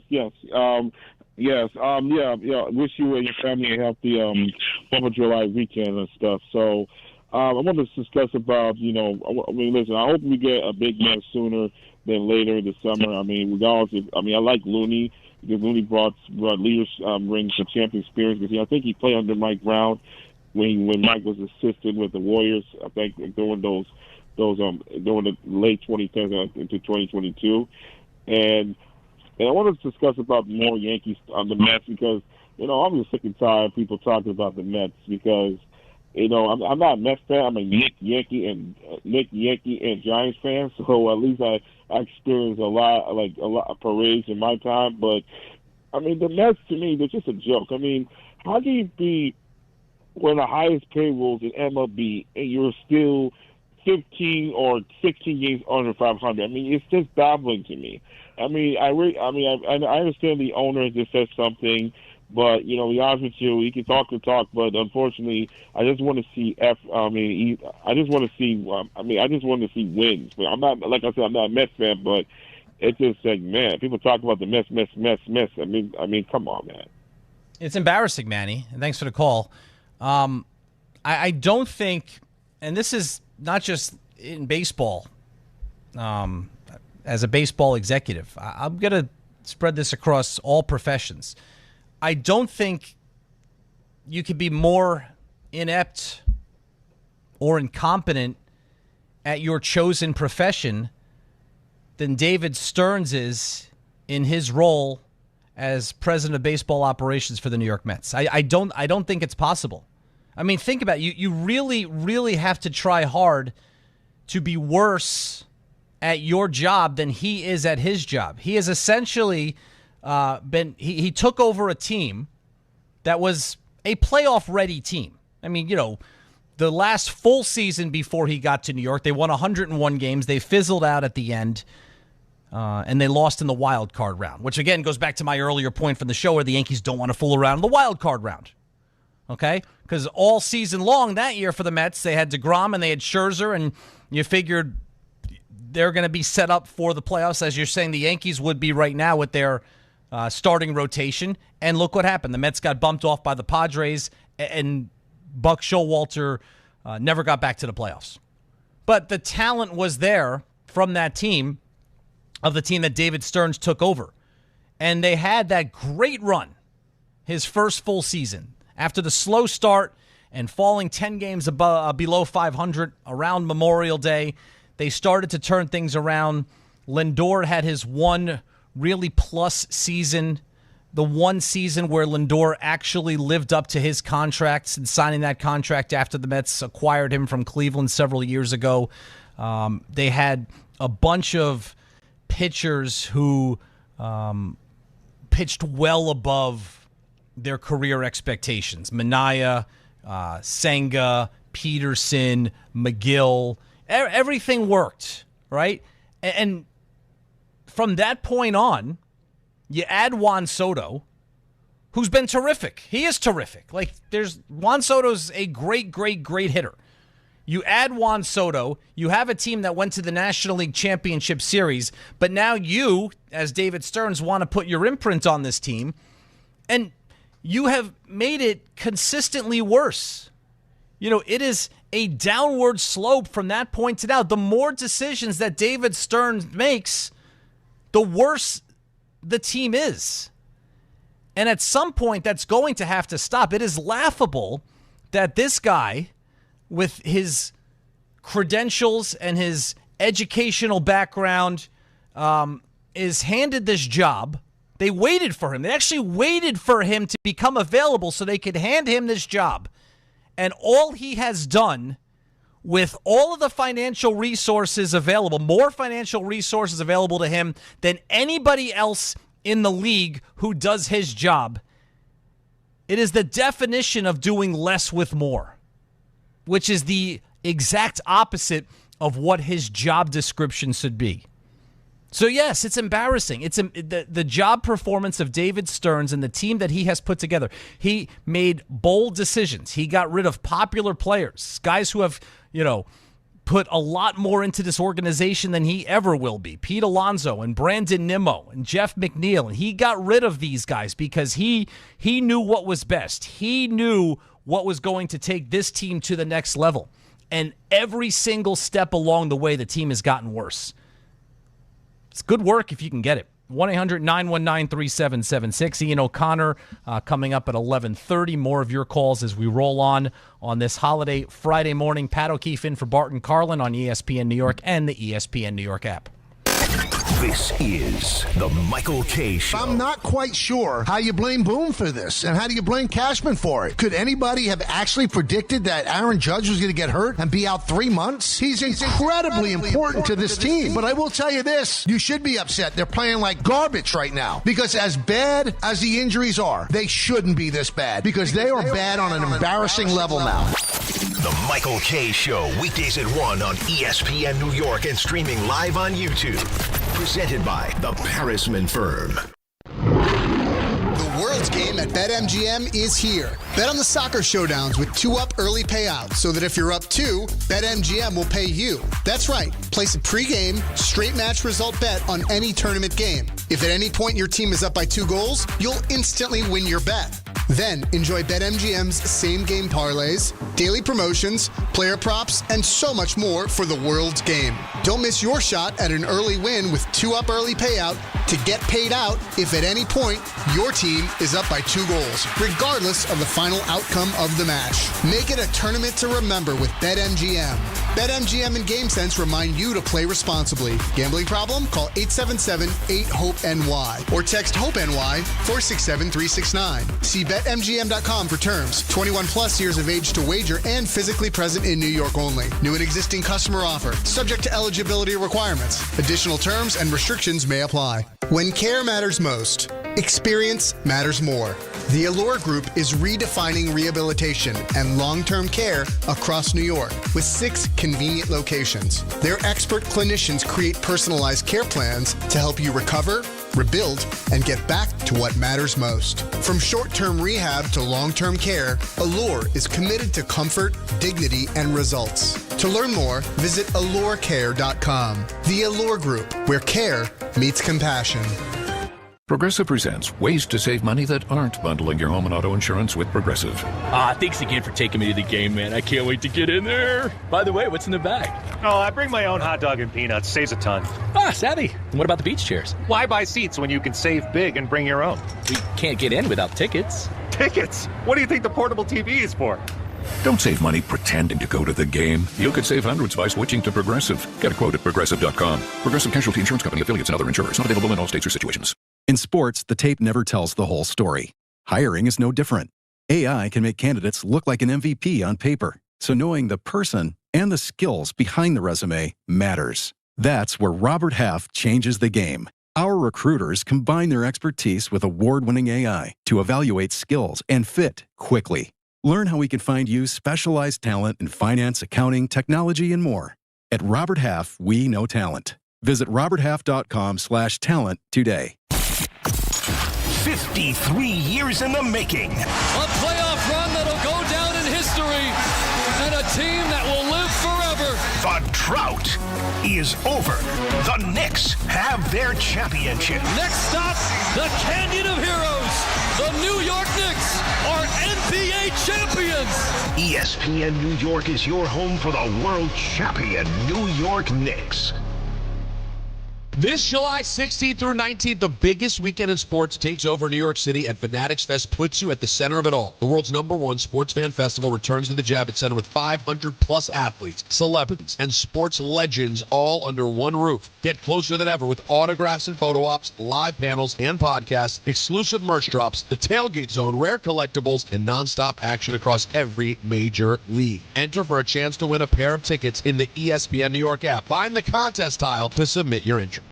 you and your family a healthy 4th of July weekend and stuff. So, I want to discuss about, listen, I hope we get a big man sooner than later this summer. I mean, regardless, I like Looney because Looney brought leaders rings to champion experience. Because I think he played under Mike Brown when Mike was assistant with the Warriors. I think during during the late 2010s into 2022, and I want to discuss about more Yankees on the Mets because I'm just sick and tired of people talking about the Mets because. I'm not a Mets fan. I'm a Knicks Yankee and Giants fan. So at least I experienced a lot of parades in my time. But I mean, the Mets to me, they're just a joke. I mean, how can you be one of the highest payrolls in MLB and you're still 15 or 16 games under 500? I mean, it's just baffling to me. I mean, I understand the owner just said something. But, to be honest with you, he can talk, but unfortunately, I just want to see I just want to see wins. But I'm not, like I said, I'm not a Mets fan, but it's just like, man, people talk about the Mets. I mean, come on, man. It's embarrassing, Manny, and thanks for the call. I don't think, and this is not just in baseball, as a baseball executive, I'm going to spread this across all professions. I don't think you could be more inept or incompetent at your chosen profession than David Stearns is in his role as president of baseball operations for the New York Mets. I don't think it's possible. I mean, think about it. You really, really have to try hard to be worse at your job than he is at his job. He is essentially... he took over a team that was a playoff-ready team. I mean, the last full season before he got to New York, they won 101 games. They fizzled out at the end, and they lost in the wild card round, which, again, goes back to my earlier point from the show where the Yankees don't want to fool around in the wild card round, okay? Because all season long that year for the Mets, they had DeGrom and they had Scherzer, and you figured they're going to be set up for the playoffs, as you're saying the Yankees would be right now with their starting rotation, and look what happened. The Mets got bumped off by the Padres, and Buck Showalter never got back to the playoffs. But the talent was there from that team, of the team that David Stearns took over. And they had that great run, his first full season. After the slow start and falling 10 games below 500 around Memorial Day, they started to turn things around. Lindor had his one really plus season, the one season where Lindor actually lived up to his contracts and signing that contract after the Mets acquired him from Cleveland several years ago. They had a bunch of pitchers who pitched well above their career expectations. Minaya, Senga, Peterson, McGill, everything worked, right? And from that point on, you add Juan Soto, who's been terrific. He is terrific. Juan Soto's a great, great, great hitter. You add Juan Soto, you have a team that went to the National League Championship Series, but now you, as David Stearns, want to put your imprint on this team, and you have made it consistently worse. It is a downward slope from that point to now. The more decisions that David Stearns makes, the worse the team is. And at some point, that's going to have to stop. It is laughable that this guy, with his credentials and his educational background, is handed this job. They waited for him. They actually waited for him to become available so they could hand him this job. And all he has done with all of the financial resources available, more financial resources available to him than anybody else in the league who does his job, it is the definition of doing less with more, which is the exact opposite of what his job description should be. So yes, it's embarrassing. It's the job performance of David Stearns and the team that he has put together. He made bold decisions. He got rid of popular players, guys who have, put a lot more into this organization than he ever will be. Pete Alonso and Brandon Nimmo and Jeff McNeil. And he got rid of these guys because he knew what was best. He knew what was going to take this team to the next level. and every single step along the way, the team has gotten worse. It's good work if you can get it. 1-800-919-3776. Ian O'Connor coming up at 11:30. More of your calls as we roll on this holiday Friday morning. Pat O'Keefe in for Bart Carlin on ESPN New York and the ESPN New York app. This is the Michael K. Show. I'm not quite sure how you blame Boone for this, and how do you blame Cashman for it? Could anybody have actually predicted that Aaron Judge was going to get hurt and be out 3 months? He's incredibly important to this team. But I will tell you this, you should be upset. They're playing like garbage right now, because as bad as the injuries are, they shouldn't be this bad, because they are bad on an embarrassing level now. The Michael K. Show, weekdays at 1 on ESPN New York and streaming live on YouTube. Presented by the Parisman Firm. The World's Game at BetMGM is here. Bet on the soccer showdowns with 2-up early payouts, so that if you're up 2, BetMGM will pay you. That's right. Place a pregame, straight match result bet on any tournament game. If at any point your team is up by 2 goals, you'll instantly win your bet. Then enjoy BetMGM's same-game parlays, daily promotions, player props, and so much more for the World's Game. Don't miss your shot at an early win with 2-up early payout to get paid out if at any point your team is up by 2 goals, regardless of the final outcome of the match. Make it a tournament to remember with BetMGM. BetMGM and GameSense remind you to play responsibly. Gambling problem? Call 877-8-HOPE-NY or text HOPE-NY 467-369. See BetMGM.com for terms. 21 plus years of age to wager and physically present in New York only. New and existing customer offer. Subject to eligibility requirements. Additional terms and restrictions may apply. When care matters most, experience matters more. The Allure Group is redefining rehabilitation and long-term care across New York with 6 convenient locations. Their expert clinicians create personalized care plans to help you recover, rebuild, and get back to what matters most. From short-term rehab to long-term care, Allure is committed to comfort, dignity, and results. To learn more, visit AllureCare.com. The Allure Group, where care meets compassion. Progressive presents ways to save money that aren't bundling your home and auto insurance with Progressive. Thanks again for taking me to the game, man. I can't wait to get in there. By the way, what's in the bag? Oh, I bring my own hot dog and peanuts. Saves a ton. Savvy. And what about the beach chairs? Why buy seats when you can save big and bring your own? We can't get in without tickets. Tickets? What do you think the portable TV is for? Don't save money pretending to go to the game. You could save hundreds by switching to Progressive. Get a quote at Progressive.com. Progressive Casualty Insurance Company, affiliates, and other insurers. Not available in all states or situations. In sports, the tape never tells the whole story. Hiring is no different. AI can make candidates look like an MVP on paper, so knowing the person and the skills behind the resume matters. That's where Robert Half changes the game. Our recruiters combine their expertise with award-winning AI to evaluate skills and fit quickly. Learn how we can find you specialized talent in finance, accounting, technology, and more. At Robert Half, we know talent. Visit roberthalf.com/talent today. 53 years in the making. A playoff run that'll go down in history, and a team that will live forever. The drought is over. The Knicks have their championship. Next stop, the Canyon of Heroes. The New York Knicks are NBA champions. ESPN New York is your home for the world champion New York Knicks. This July 16th through 19th, the biggest weekend in sports takes over New York City, and Fanatics Fest puts you at the center of it all. The world's #1 sports fan festival returns to the Javits Center with 500-plus athletes, celebrities, and sports legends all under one roof. Get closer than ever with autographs and photo ops, live panels and podcasts, exclusive merch drops, the tailgate zone, rare collectibles, and nonstop action across every major league. Enter for a chance to win a pair of tickets in the ESPN New York app. Find the contest tile to submit your entry.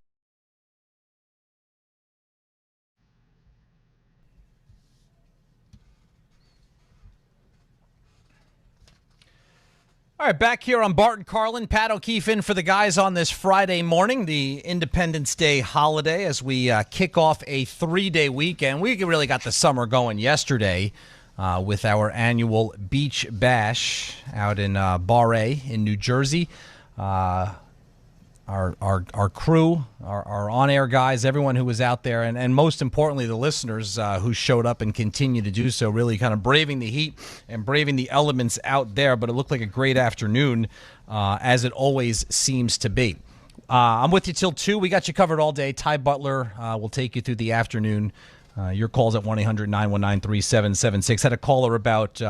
All right, back here on Bart Carlin, Pat O'Keefe in for the guys on this Friday morning, the Independence Day holiday, as we kick off a 3-day weekend. We really got the summer going yesterday with our annual Beach Bash out in Bar A in New Jersey. our crew, our on-air guys, everyone who was out there, and most importantly, the listeners who showed up and continue to do so, really kind of braving the heat and braving the elements out there. But it looked like a great afternoon, as it always seems to be. I'm with you till 2. We got you covered all day. Ty Butler will take you through the afternoon. Your calls at 1-800-919-3776. Had a caller about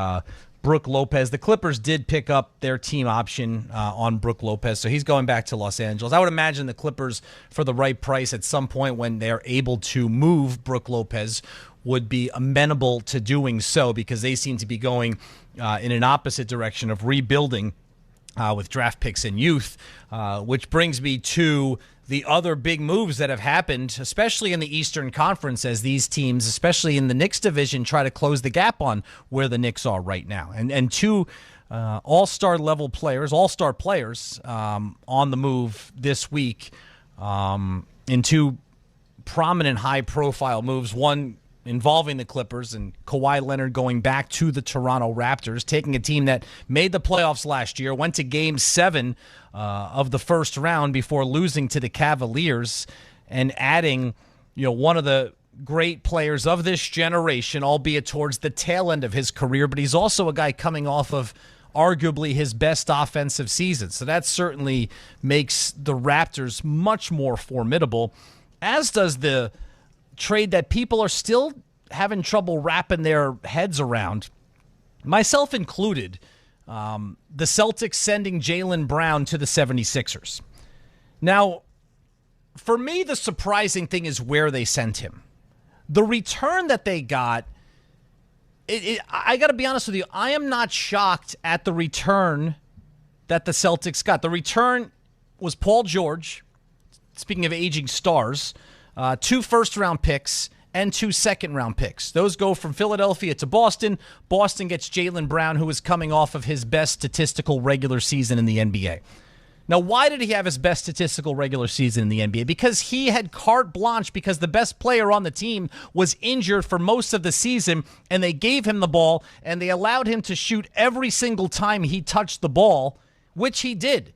Brook Lopez. The Clippers did pick up their team option on Brook Lopez, so he's going back to Los Angeles. I would imagine the Clippers, for the right price at some point when they're able to move Brook Lopez, would be amenable to doing so, because they seem to be going in an opposite direction of rebuilding with draft picks and youth, which brings me to the other big moves that have happened, especially in the Eastern Conference, as these teams, especially in the Knicks division, try to close the gap on where the Knicks are right now. And two all-star players on the move this week in two prominent high-profile moves, one involving the Clippers and Kawhi Leonard going back to the Toronto Raptors, taking a team that made the playoffs last year, went to Game 7 of the first round before losing to the Cavaliers, and adding, one of the great players of this generation, albeit towards the tail end of his career, but he's also a guy coming off of arguably his best offensive season. So that certainly makes the Raptors much more formidable, as does the trade that people are still having trouble wrapping their heads around, myself included. The Celtics sending Jaylen Brown to the 76ers. Now, for me, the surprising thing is where they sent him. The return that they got, I got to be honest with you, I am not shocked at the return that the Celtics got. The return was Paul George, speaking of aging stars, 2 first-round picks and 2 second-round picks. Those go from Philadelphia to Boston. Boston gets Jaylen Brown, who is coming off of his best statistical regular season in the NBA. Now, why did he have his best statistical regular season in the NBA? Because he had carte blanche, because the best player on the team was injured for most of the season, and they gave him the ball, and they allowed him to shoot every single time he touched the ball, which he did.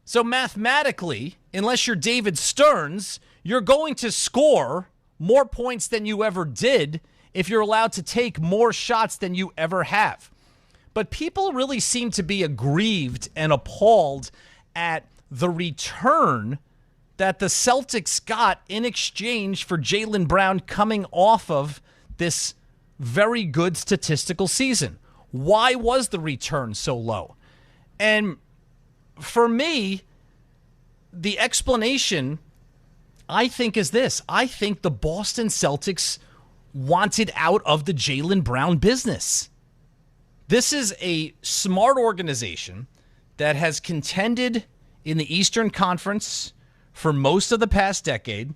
So mathematically, unless you're David Stearns, you're going to score more points than you ever did if you're allowed to take more shots than you ever have. But people really seem to be aggrieved and appalled at the return that the Celtics got in exchange for Jaylen Brown coming off of this very good statistical season. Why was the return so low? And for me, the explanation, I think, is this. I think the Boston Celtics wanted out of the Jaylen Brown business. This is a smart organization that has contended in the Eastern Conference for most of the past decade,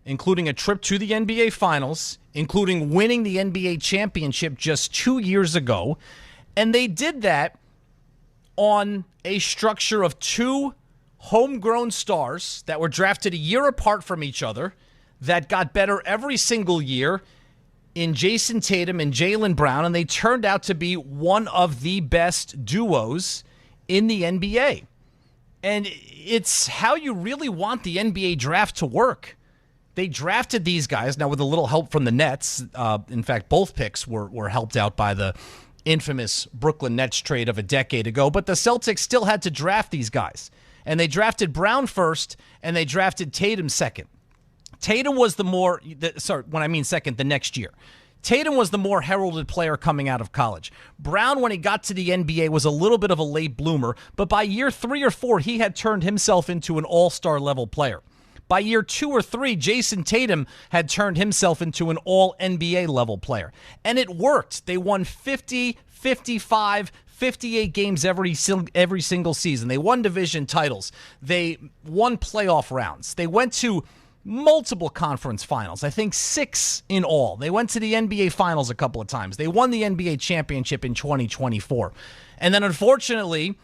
including a trip to the NBA Finals, including winning the NBA championship just 2 years ago. And they did that on a structure of 2 homegrown stars that were drafted a year apart from each other, that got better every single year in Jason Tatum and Jaylen Brown, and they turned out to be one of the best duos in the NBA. And it's how you really want the NBA draft to work. They drafted these guys, now with a little help from the Nets. In fact, both picks were helped out by the infamous Brooklyn Nets trade of a decade ago, but the Celtics still had to draft these guys. And they drafted Brown first, and they drafted Tatum second. Tatum was the next year. Tatum was the more heralded player coming out of college. Brown, when he got to the NBA, was a little bit of a late bloomer, but by year 3 or 4, he had turned himself into an all-star level player. By year 2 or 3, Jason Tatum had turned himself into an all-NBA level player. And it worked. They won 50, 55, 58 games every single season. They won division titles. They won playoff rounds. They went to multiple conference finals, I think 6 in all. They went to the NBA Finals a couple of times. They won the NBA championship in 2024. And then, unfortunately,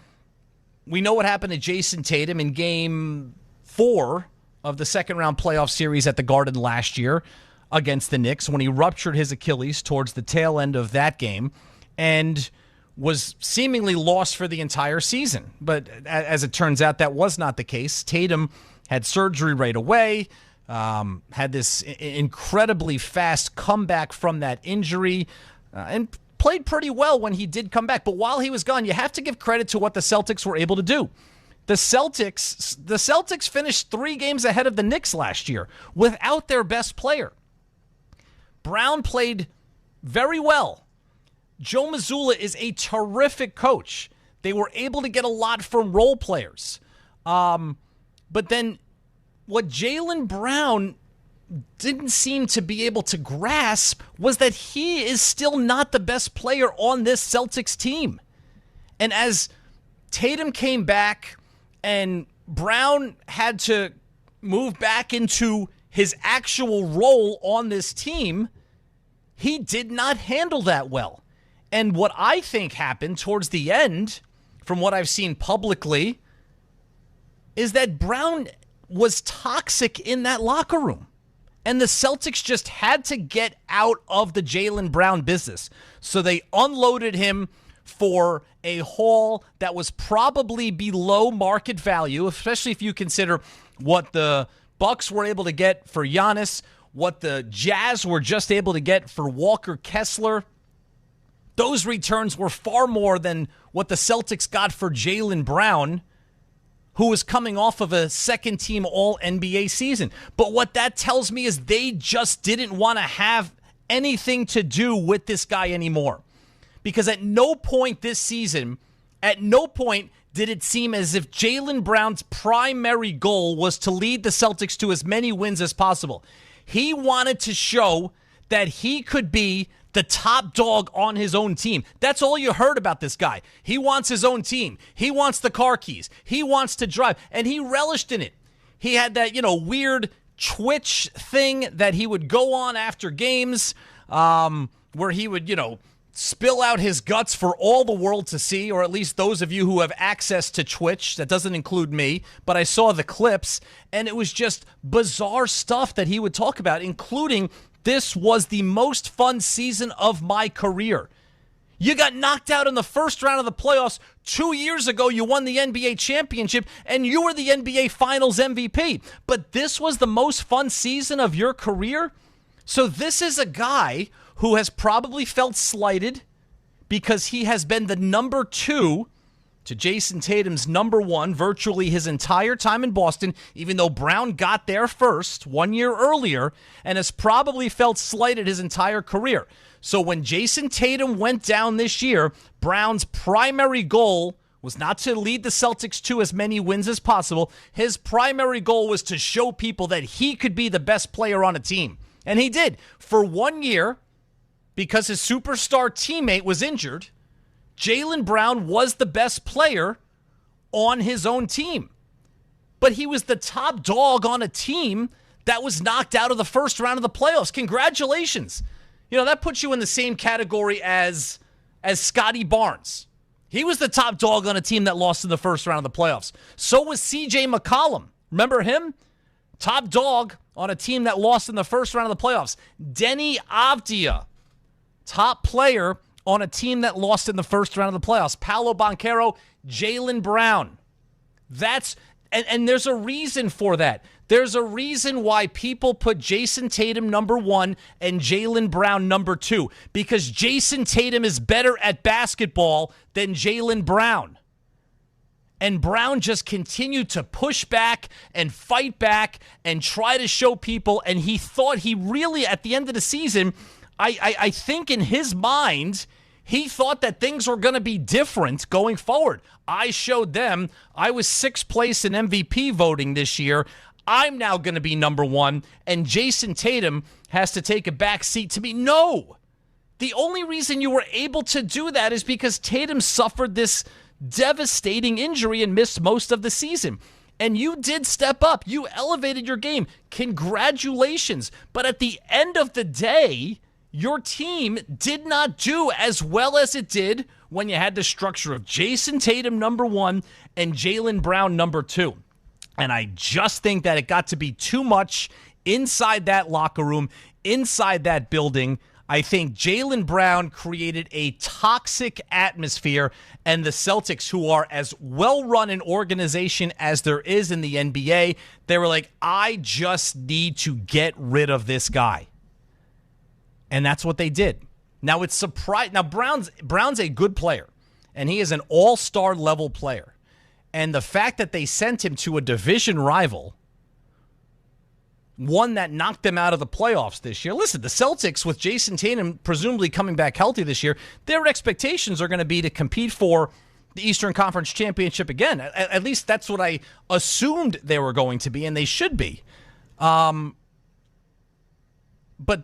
we know what happened to Jason Tatum in Game 4 of the second-round playoff series at the Garden last year against the Knicks, when he ruptured his Achilles towards the tail end of that game. And was seemingly lost for the entire season. But as it turns out, that was not the case. Tatum had surgery right away, had this incredibly fast comeback from that injury, and played pretty well when he did come back. But while he was gone, you have to give credit to what the Celtics were able to do. The Celtics finished 3 games ahead of the Knicks last year without their best player. Brown played very well. Joe Mazzulla is a terrific coach. They were able to get a lot from role players. But then what Jaylen Brown didn't seem to be able to grasp was that he is still not the best player on this Celtics team. And as Tatum came back and Brown had to move back into his actual role on this team, he did not handle that well. And what I think happened towards the end, from what I've seen publicly, is that Brown was toxic in that locker room. And the Celtics just had to get out of the Jaylen Brown business. So they unloaded him for a haul that was probably below market value, especially if you consider what the Bucks were able to get for Giannis, what the Jazz were just able to get for Walker Kessler. Those returns were far more than what the Celtics got for Jaylen Brown, who was coming off of a second-team All-NBA season. But what that tells me is they just didn't want to have anything to do with this guy anymore. Because at no point this season, at no point did it seem as if Jaylen Brown's primary goal was to lead the Celtics to as many wins as possible. He wanted to show that he could be the top dog on his own team. That's all you heard about this guy. He wants his own team. He wants the car keys. He wants to drive, and he relished in it. He had that, weird Twitch thing that he would go on after games, where he would, spill out his guts for all the world to see, or at least those of you who have access to Twitch. That doesn't include me, but I saw the clips, and it was just bizarre stuff that he would talk about, including this was the most fun season of my career. You got knocked out in the first round of the playoffs 2 years ago. You won the NBA championship, and you were the NBA Finals MVP. But this was the most fun season of your career? So this is a guy who has probably felt slighted because he has been the number 2 to Jason Tatum's number 1 virtually his entire time in Boston, even though Brown got there first 1 year earlier, and has probably felt slighted his entire career. So when Jason Tatum went down this year, Brown's primary goal was not to lead the Celtics to as many wins as possible. His primary goal was to show people that he could be the best player on a team. And he did. For 1 year, because his superstar teammate was injured, Jaylen Brown was the best player on his own team. But he was the top dog on a team that was knocked out of the first round of the playoffs. Congratulations. That puts you in the same category as Scotty Barnes. He was the top dog on a team that lost in the first round of the playoffs. So was CJ McCollum. Remember him? Top dog on a team that lost in the first round of the playoffs. Denny Avdia, top player on a team that lost in the first round of the playoffs. Paolo Banchero, Jaylen Brown. And there's a reason for that. There's a reason why people put Jason Tatum number 1 and Jaylen Brown number 2. Because Jason Tatum is better at basketball than Jaylen Brown. And Brown just continued to push back and fight back and try to show people. And he thought he really, at the end of the season, I think in his mind, he thought that things were going to be different going forward. I showed them I was 6th place in MVP voting this year. I'm now going to be number 1, and Jason Tatum has to take a back seat to me. No! The only reason you were able to do that is because Tatum suffered this devastating injury and missed most of the season. And you did step up. You elevated your game. Congratulations. But at the end of the day, your team did not do as well as it did when you had the structure of Jason Tatum number 1 and Jaylen Brown number 2. And I just think that it got to be too much inside that locker room, inside that building. I think Jaylen Brown created a toxic atmosphere, and the Celtics, who are as well-run an organization as there is in the NBA, they were like, I just need to get rid of this guy. And that's what they did. Now, it's surprising. Now, Brown's a good player, and he is an all-star level player. And the fact that they sent him to a division rival, one that knocked them out of the playoffs this year. Listen, the Celtics, with Jason Tatum presumably coming back healthy this year, their expectations are going to be to compete for the Eastern Conference Championship again. At least that's what I assumed they were going to be, and they should be. But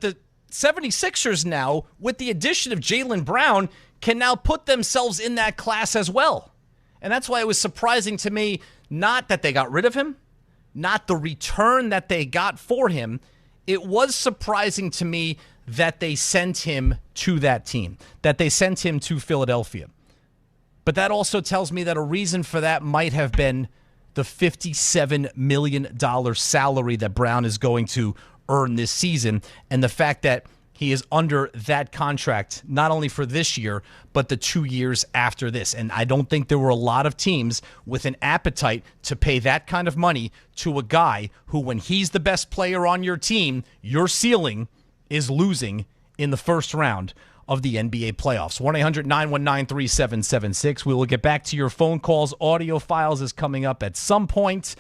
the 76ers now, with the addition of Jaylen Brown, can now put themselves in that class as well. And that's why it was surprising to me, not that they got rid of him, not the return that they got for him. It was surprising to me that they sent him to that team, that they sent him to Philadelphia. But that also tells me that a reason for that might have been the $57 million salary that Brown is going to earn this season, and the fact that he is under that contract not only for this year, but the 2 years after this. And I don't think there were a lot of teams with an appetite to pay that kind of money to a guy who, when he's the best player on your team, your ceiling is losing in the first round of the NBA playoffs. 1-800-919-3776. We will get back to your phone calls. Audio files is coming up at some point.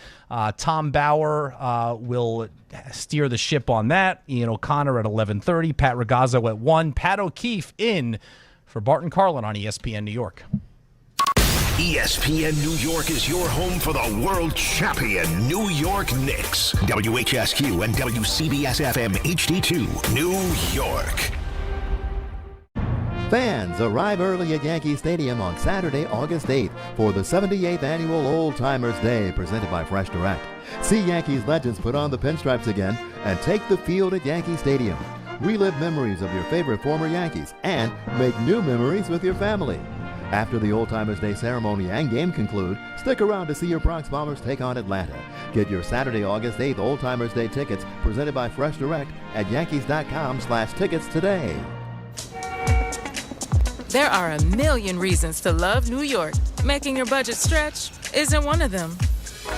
Tom Bauer will steer the ship on that. Ian O'Connor at 11:30. Pat Ragazzo at 1. Pat O'Keefe in for Bart Carlin on ESPN New York. ESPN New York is your home for the world champion New York Knicks. WHSQ and WCBS-FM HD2, New York. Fans arrive early at Yankee Stadium on Saturday, August 8th for the 78th Annual Old Timers Day presented by Fresh Direct. See Yankees legends put on the pinstripes again and take the field at Yankee Stadium. Relive memories of your favorite former Yankees and make new memories with your family. After the Old Timers Day ceremony and game conclude, stick around to see your Bronx Bombers take on Atlanta. Get your Saturday, August 8th Old Timers Day tickets presented by Fresh Direct at Yankees.com/tickets today. There are a million reasons to love New York. Making your budget stretch isn't one of them.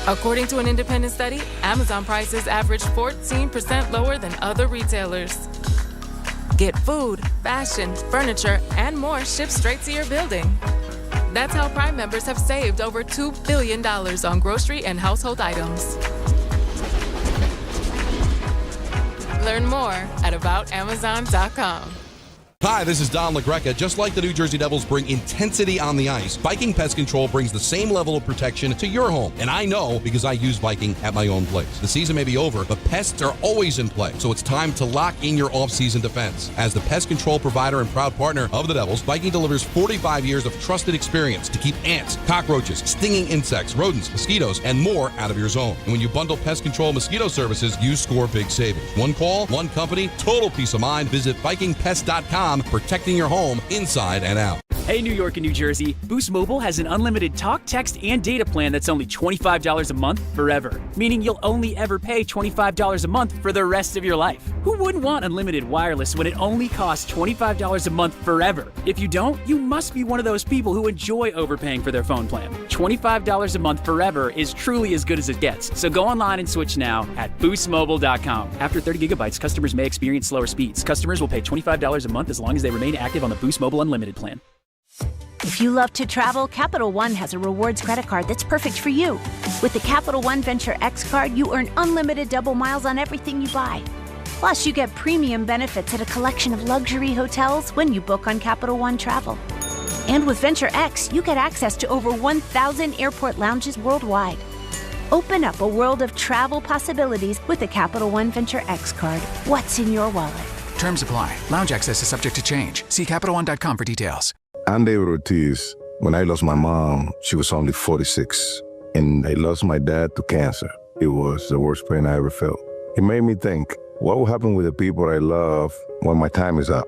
According to an independent study, Amazon prices average 14% lower than other retailers. Get food, fashion, furniture, and more shipped straight to your building. That's how Prime members have saved over $2 billion on grocery and household items. Learn more at aboutamazon.com. Hi, this is Don LaGreca. Just like the New Jersey Devils bring intensity on the ice, Viking Pest Control brings the same level of protection to your home. And I know because I use Viking at my own place. The season may be over, but pests are always in play. So it's time to lock in your off-season defense. As the pest control provider and proud partner of the Devils, Viking delivers 45 years of trusted experience to keep ants, cockroaches, stinging insects, rodents, mosquitoes, and more out of your zone. And when you bundle pest control mosquito services, you score big savings. One call, one company, total peace of mind. Visit VikingPest.com. Protecting your home inside and out. Hey, New York and New Jersey, Boost Mobile has an unlimited talk, text, and data plan that's only $25 a month forever, meaning you'll only ever pay $25 a month for the rest of your life. Who wouldn't want unlimited wireless when it only costs $25 a month forever? If you don't, you must be one of those people who enjoy overpaying for their phone plan. $25 a month forever is truly as good as it gets, so go online and switch now at boostmobile.com. After 30 gigabytes, customers may experience slower speeds. Customers will pay $25 a month as long as they remain active on the Boost Mobile Unlimited plan. If you love to travel, Capital One has a rewards credit card that's perfect for you. With the Capital One Venture X card, you earn unlimited double miles on everything you buy. Plus, you get premium benefits at a collection of luxury hotels when you book on Capital One Travel. And with Venture X, you get access to over 1,000 airport lounges worldwide. Open up a world of travel possibilities with the Capital One Venture X card. What's in your wallet? Terms apply. Lounge access is subject to change. See CapitalOne.com for details. I'm David Ortiz. When I lost my mom, she was only 46. And I lost my dad to cancer. It was the worst pain I ever felt. It made me think, what will happen with the people I love when my time is up?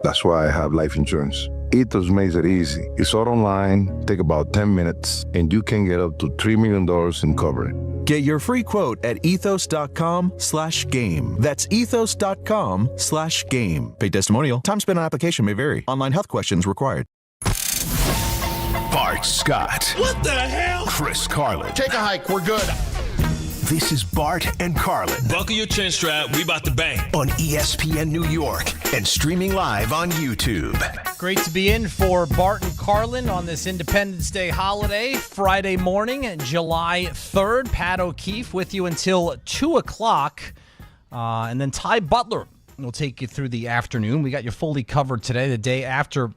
That's why I have life insurance. Ethos makes it easy. It's all online, take about 10 minutes, and you can get up to $3 million in coverage. Get your free quote at ethos.com/game. That's ethos.com/game. Paid testimonial. Time spent on application may vary. Online health questions required. Bart Scott. What the hell? Chris Carlin. Take a hike. We're good. This is Bart and Carlin. Buckle your chin strap. We about to bang. On ESPN New York and streaming live on YouTube. Great to be in for Bart and Carlin on this Independence Day holiday, Friday morning, July 3rd. Pat O'Keefe with you until 2 o'clock. And then Ty Butler will take you through the afternoon. We got you fully covered today, the day after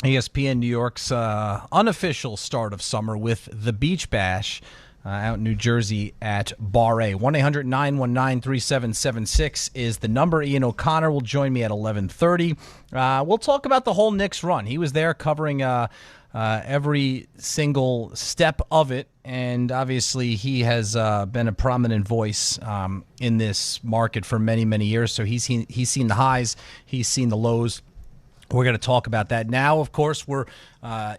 ESPN New York's unofficial start of summer with the Beach Bash. Out in New Jersey at Bar A. 1-800-919-3776 is the number. Ian O'Connor will join me at 11:30. We'll talk about the whole Knicks run. He was there covering every single step of it, and obviously he has been a prominent voice in this market for many, many years. So he's seen the highs, he's seen the lows. We're going to talk about that. Now, of course, we're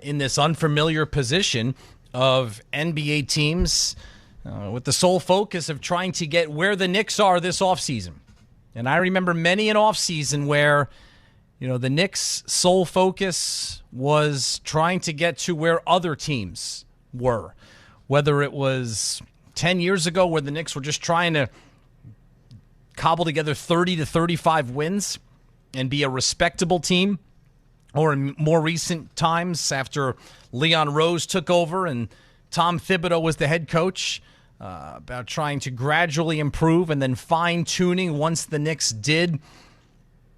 in this unfamiliar position of NBA teams with the sole focus of trying to get where the Knicks are this offseason. And I remember many an offseason where, the Knicks' sole focus was trying to get to where other teams were. Whether it was 10 years ago where the Knicks were just trying to cobble together 30 to 35 wins and be a respectable team, or in more recent times after Leon Rose took over and Tom Thibodeau was the head coach, about trying to gradually improve and then fine-tuning once the Knicks did,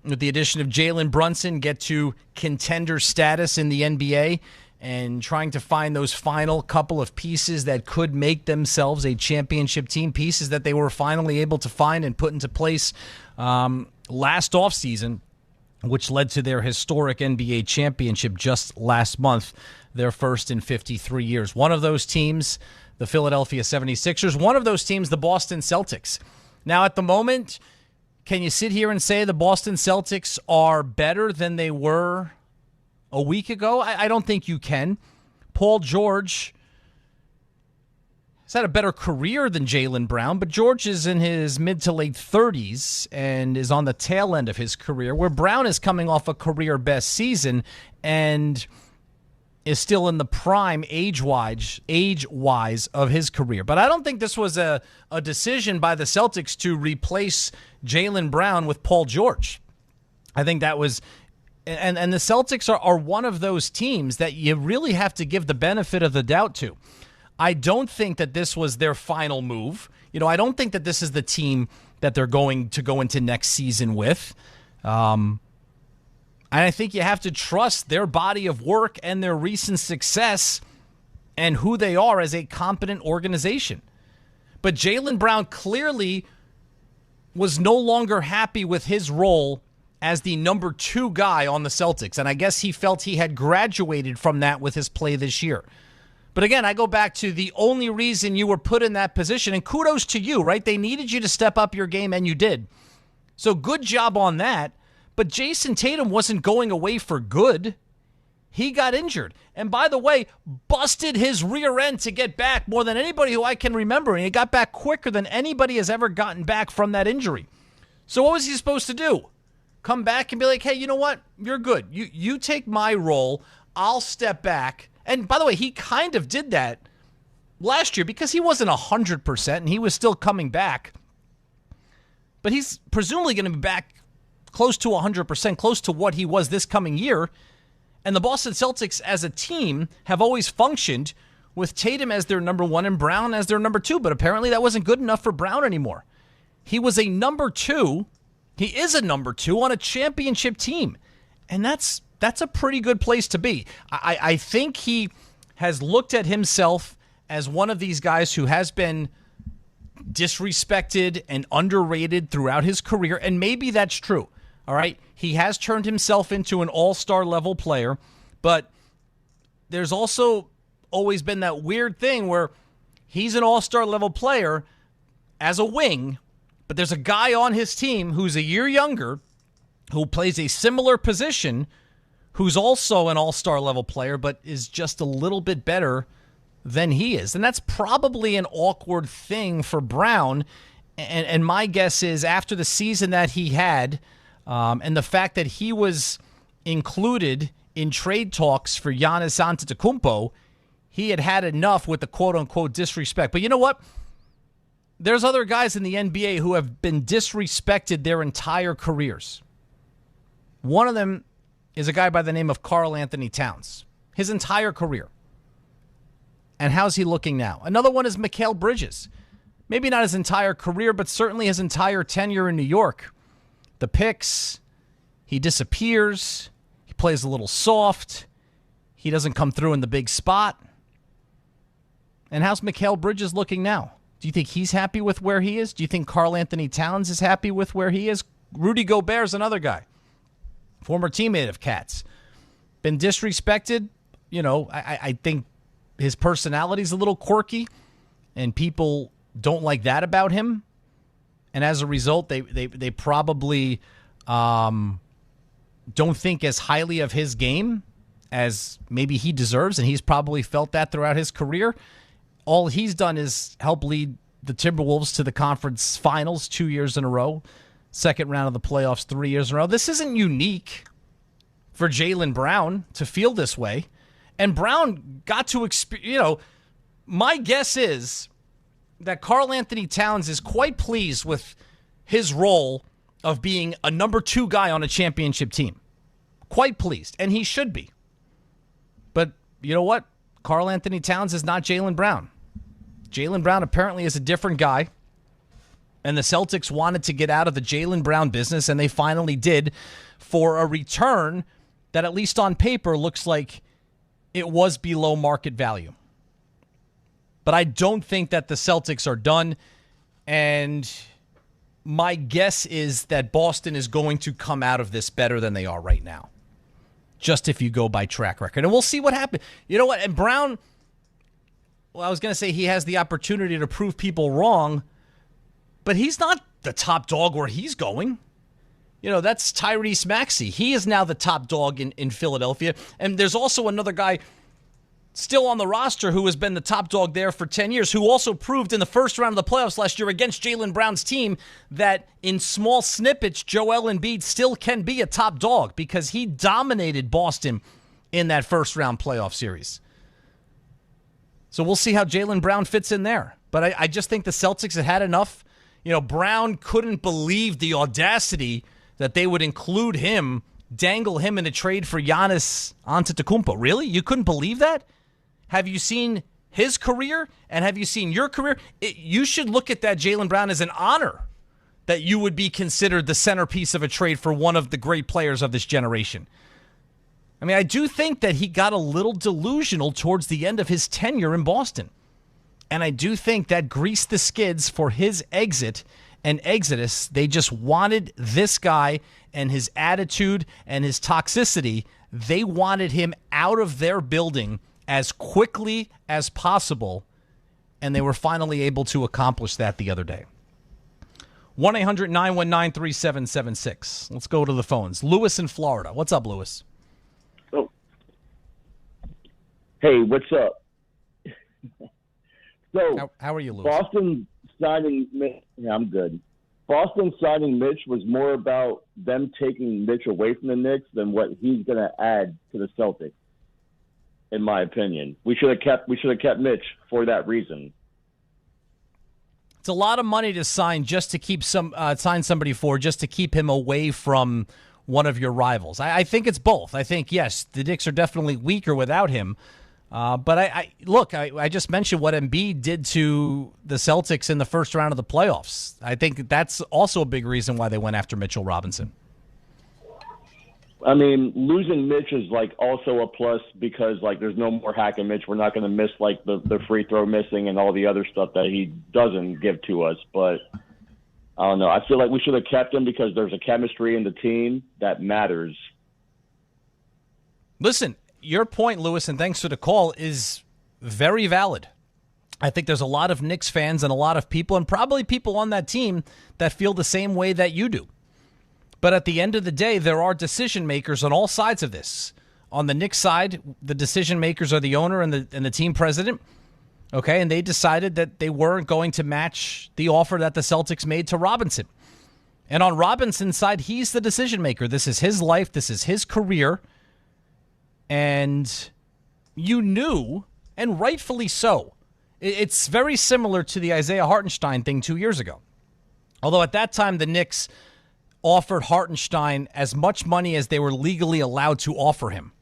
with the addition of Jaylen Brunson, get to contender status in the NBA and trying to find those final couple of pieces that could make themselves a championship team, pieces that they were finally able to find and put into place last offseason, which led to their historic NBA championship just last month, their first in 53 years. One of those teams, the Philadelphia 76ers. One of those teams, the Boston Celtics. Now, at the moment, can you sit here and say the Boston Celtics are better than they were a week ago? I don't think you can. Paul George has had a better career than Jaylen Brown, but George is in his mid to late 30s and is on the tail end of his career, where Brown is coming off a career-best season and is still in the prime age-wise of his career. But I don't think this was a decision by the Celtics to replace Jaylen Brown with Paul George. I think that was... And the Celtics are one of those teams that you really have to give the benefit of the doubt to. I don't think that this was their final move. I don't think that this is the team that they're going to go into next season with. And I think you have to trust their body of work and their recent success and who they are as a competent organization. But Jaylen Brown clearly was no longer happy with his role as the number 2 guy on the Celtics. And I guess he felt he had graduated from that with his play this year. But again, I go back to the only reason you were put in that position, and kudos to you, right? They needed you to step up your game, and you did. So good job on that. But Jason Tatum wasn't going away for good. He got injured. And by the way, busted his rear end to get back more than anybody who I can remember. And he got back quicker than anybody has ever gotten back from that injury. So what was he supposed to do? Come back and be like, hey, you know what? You're good. You take my role. I'll step back. And by the way, he kind of did that last year because he wasn't 100% and he was still coming back. But he's presumably going to be back close to 100%, close to what he was this coming year. And the Boston Celtics as a team have always functioned with Tatum as their number 1 and Brown as their number 2. But apparently that wasn't good enough for Brown anymore. He was a number 2. He is a number 2 on a championship team. And that's a pretty good place to be. I think he has looked at himself as one of these guys who has been disrespected and underrated throughout his career, and maybe that's true. All right? He has turned himself into an all-star level player, but there's also always been that weird thing where he's an all-star level player as a wing, but there's a guy on his team who's a year younger who plays a similar position, who's also an all-star level player, but is just a little bit better than he is. And that's probably an awkward thing for Brown. And my guess is after the season that he had, and the fact that he was included in trade talks for Giannis Antetokounmpo, he had enough with the quote-unquote disrespect. But you know what? There's other guys in the NBA who have been disrespected their entire careers. One of them is a guy by the name of Karl Anthony Towns. His entire career. And how's he looking now? Another one is Mikal Bridges. Maybe not his entire career, but certainly his entire tenure in New York. The picks, he disappears, he plays a little soft, he doesn't come through in the big spot. And how's Mikal Bridges looking now? Do you think he's happy with where he is? Do you think Karl Anthony Towns is happy with where he is? Rudy Gobert's another guy. Former teammate of Cat's. Been disrespected. You know, I think his personality's a little quirky, and people don't like that about him. And as a result, they probably don't think as highly of his game as maybe he deserves, and he's probably felt that throughout his career. All he's done is help lead the Timberwolves to the conference finals 2 years in a row, second round of the playoffs 3 years in a row. This isn't unique for Jaylen Brown to feel this way. And Brown got to experience, my guess is that Karl Anthony Towns is quite pleased with his role of being a number 2 guy on a championship team. Quite pleased, and he should be. But you know what? Karl Anthony Towns is not Jaylen Brown. Jaylen Brown apparently is a different guy, and the Celtics wanted to get out of the Jaylen Brown business, and they finally did for a return that, at least on paper, looks like it was below market value. But I don't think that the Celtics are done, and my guess is that Boston is going to come out of this better than they are right now, just if you go by track record. And we'll see what happens. You know what? And Brown, well, I was going to say he has the opportunity to prove people wrong, but he's not the top dog where he's going. You know, that's Tyrese Maxey. He is now the top dog in Philadelphia. And there's also another guy still on the roster who has been the top dog there for 10 years, who also proved in the first round of the playoffs last year against Jaylen Brown's team that in small snippets, Joel Embiid still can be a top dog because he dominated Boston in that first round playoff series. So we'll see how Jaylen Brown fits in there. But I just think the Celtics had enough. You know, Brown couldn't believe the audacity that they would include him, dangle him in a trade for Giannis Antetokounmpo. Really? You couldn't believe that? Have you seen his career and have you seen your career? You should look at that, Jaylen Brown, as an honor that you would be considered the centerpiece of a trade for one of the great players of this generation. I mean, I do think that he got a little delusional towards the end of his tenure in Boston. And I do think that greased the skids for his exit and exodus. They just wanted this guy and his attitude and his toxicity. They wanted him out of their building as quickly as possible, and they were finally able to accomplish that the other day. 1-800-919-3776. Let's go to the phones. Lewis in Florida. What's up, Lewis? Oh. Hey, what's up? So, how are you, Lewis? Boston signing Mitch. Yeah, I'm good. Boston signing Mitch was more about them taking Mitch away from the Knicks than what he's going to add to the Celtics. In my opinion, we should have kept Mitch for that reason. It's a lot of money to sign just to keep sign somebody for just to keep him away from one of your rivals. I think it's both. I think yes, the Knicks are definitely weaker without him. But I just mentioned what Embiid did to the Celtics in the first round of the playoffs. I think that's also a big reason why they went after Mitchell Robinson. I mean, losing Mitch is like also a plus because like there's no more hacking Mitch. We're not going to miss like the free throw missing and all the other stuff that he doesn't give to us. But I don't know. I feel like we should have kept him because there's a chemistry in the team that matters. Listen, your point, Lewis, and thanks for the call, is very valid. I think there's a lot of Knicks fans and a lot of people, and probably people on that team, that feel the same way that you do. But at the end of the day, there are decision makers on all sides of this. On the Knicks side, the decision makers are the owner and the team president. Okay, and they decided that they weren't going to match the offer that the Celtics made to Robinson. And on Robinson's side, he's the decision maker. This is his life. This is his career. And you knew, and rightfully so, it's very similar to the Isaiah Hartenstein thing 2 years ago. Although at that time, the Knicks offered Hartenstein as much money as they were legally allowed to offer him.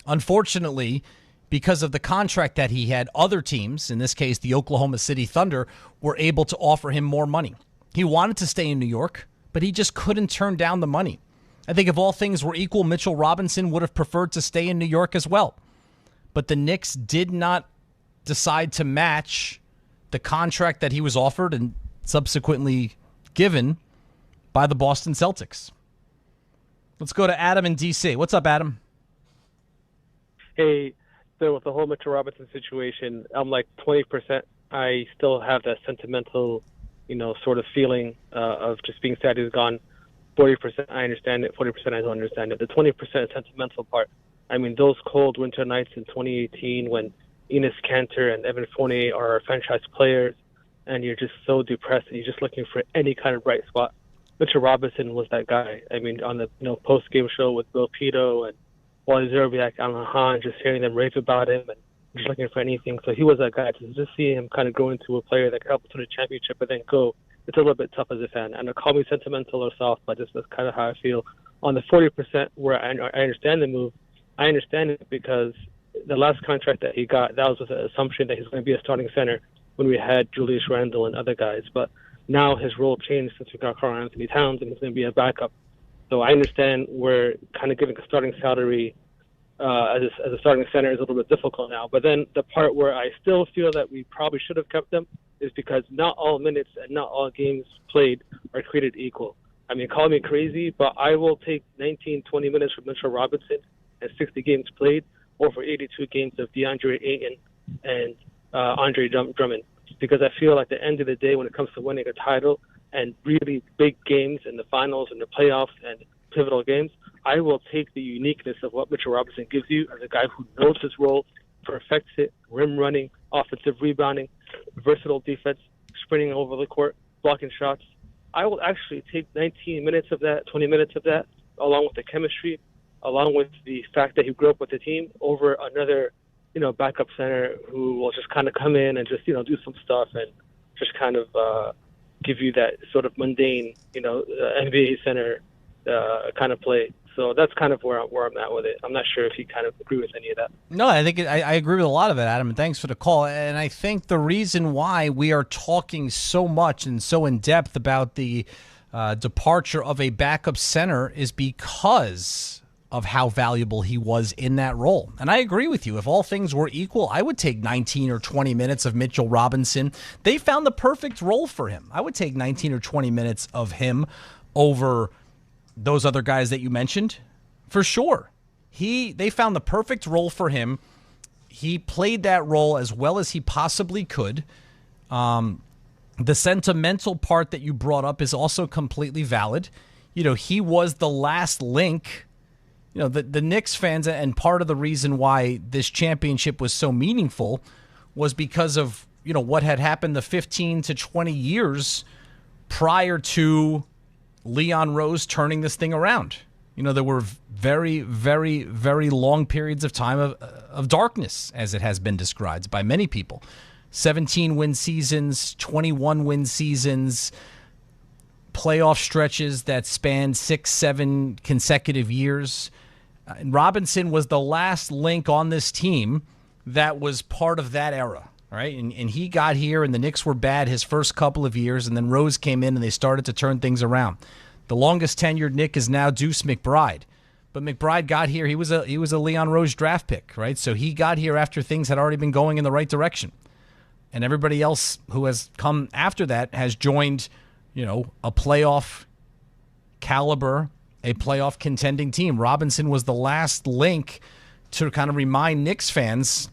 Unfortunately, because of the contract that he had, other teams, in this case the Oklahoma City Thunder, were able to offer him more money. He wanted to stay in New York, but he just couldn't turn down the money. I think if all things were equal, Mitchell Robinson would have preferred to stay in New York as well. But the Knicks did not decide to match the contract that he was offered and subsequently given by the Boston Celtics. Let's go to Adam in D.C. What's up, Adam? Hey, so with the whole Mitchell Robinson situation, I'm like 20%. I still have that sentimental, sort of feeling of just being sad he's gone. 40%, I understand it. 40%, I don't understand it. The 20% sentimental part. I mean, those cold winter nights in 2018 when Enes Kanter and Evan Fournier are our franchise players, and you're just so depressed and you're just looking for any kind of bright spot. Mitchell Robinson was that guy. I mean, on the post-game show with Bill Pito and Wally Zerbiak, Alan Hahn, just hearing them rave about him and just looking for anything. So he was that guy. To just see him kind of grow into a player that could help us win a championship and then go, it's a little bit tough as a fan. And call me sentimental or soft, but that's kind of how I feel. On the 40% where I understand the move, I understand it because the last contract that he got, that was with the assumption that he's going to be a starting center when we had Julius Randle and other guys. But now his role changed since we got Karl Anthony Towns, and he's going to be a backup. So I understand we're kind of giving a starting salary as a starting center is a little bit difficult now. But then the part where I still feel that we probably should have kept him is because not all minutes and not all games played are created equal. I mean, call me crazy, but I will take 19, 20 minutes from Mitchell Robinson and 60 games played over 82 games of DeAndre Ayton and Andre Drummond, because I feel like at the end of the day, when it comes to winning a title and really big games in the finals and the playoffs and pivotal games, I will take the uniqueness of what Mitchell Robinson gives you as a guy who knows his role, perfects it, rim running, offensive rebounding, versatile defense, sprinting over the court, blocking shots. I will actually take 19 minutes of that, 20 minutes of that, along with the chemistry, along with the fact that he grew up with the team, over another, backup center who will just kind of come in and just, do some stuff and just kind of give you that sort of mundane, NBA center kind of play. So that's kind of where I'm at with it. I'm not sure if you kind of agree with any of that. No, I think I agree with a lot of it, Adam, and thanks for the call. And I think the reason why we are talking so much and so in depth about the departure of a backup center is because of how valuable he was in that role. And I agree with you. If all things were equal, I would take 19 or 20 minutes of Mitchell Robinson. They found the perfect role for him. I would take 19 or 20 minutes of him over those other guys that you mentioned, for sure. They found the perfect role for him. He played that role as well as he possibly could. The sentimental part that you brought up is also completely valid. He was the last link. The Knicks fans, and part of the reason why this championship was so meaningful was because of, what had happened the 15 to 20 years prior to Leon Rose turning this thing around. There were very, very, very long periods of time of darkness, as it has been described by many people. 17-win seasons, 21-win seasons, playoff stretches that spanned 6-7 consecutive years. And Robinson was the last link on this team that was part of that era, right? And he got here, and the Knicks were bad his first couple of years, and then Rose came in, and they started to turn things around. The longest tenured Knick is now Deuce McBride. But McBride got here. He was a Leon Rose draft pick, right? So he got here after things had already been going in the right direction. And everybody else who has come after that has joined, a playoff caliber, a playoff contending team. Robinson was the last link to kind of remind Knicks fans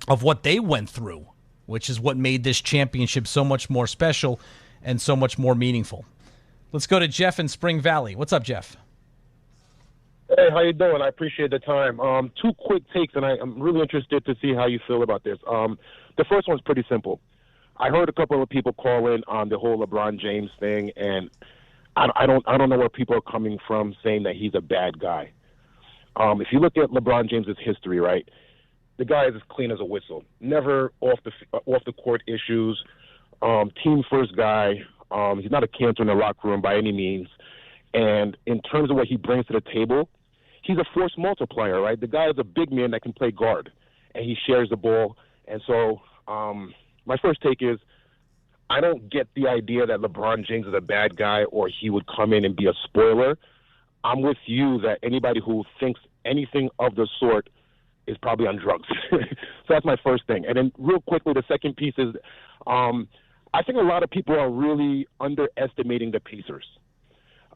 of what they went through, which is what made this championship so much more special and so much more meaningful. Let's go to Jeff in Spring Valley. What's up, Jeff? Hey, how you doing? I appreciate the time. Two quick takes, and I'm really interested to see how you feel about this. The first one's pretty simple. I heard a couple of people call in on the whole LeBron James thing, and I don't know where people are coming from saying that he's a bad guy. If you look at LeBron James's history, right, the guy is as clean as a whistle. Never off the court issues. Team first guy. He's not a cancer in the locker room by any means. And in terms of what he brings to the table, he's a force multiplier, right? The guy is a big man that can play guard, and he shares the ball. And so my first take is I don't get the idea that LeBron James is a bad guy or he would come in and be a spoiler. I'm with you that anybody who thinks anything of the sort is probably on drugs. So that's my first thing. And then real quickly, the second piece is I think a lot of people are really underestimating the Pacers.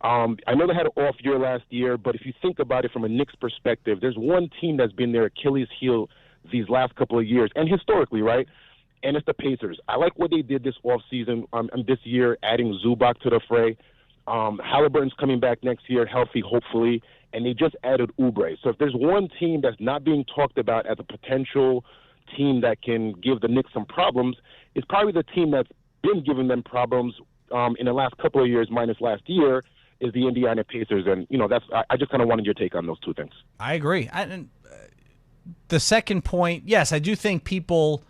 I know they had an off year last year, but if you think about it from a Knicks perspective, there's one team that's been their Achilles heel these last couple of years, and historically, right? And it's the Pacers. I like what they did this offseason, this year, adding Zubac to the fray. Halliburton's coming back next year, healthy, hopefully, and they just added Oubre. So if there's one team that's not being talked about as a potential team that can give the Knicks some problems, it's probably the team that's been giving them problems in the last couple of years, minus last year, is the Indiana Pacers. And, I just kind of wanted your take on those two things. I agree. The second point, yes, I do think people